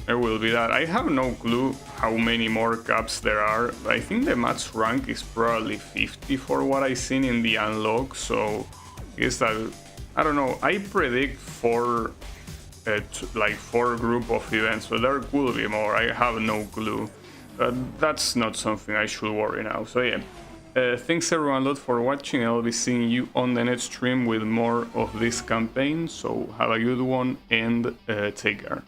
there will be that. I have no clue how many more cups there are. I think the match rank is probably 50 for what I've seen in the unlock, so I guess that, I don't know, I predict 4 group of events, but there could be more. I have no clue. That's not something I should worry now. So yeah, thanks everyone a lot for watching. I'll be seeing you on the next stream with more of this campaign. So have a good one and take care.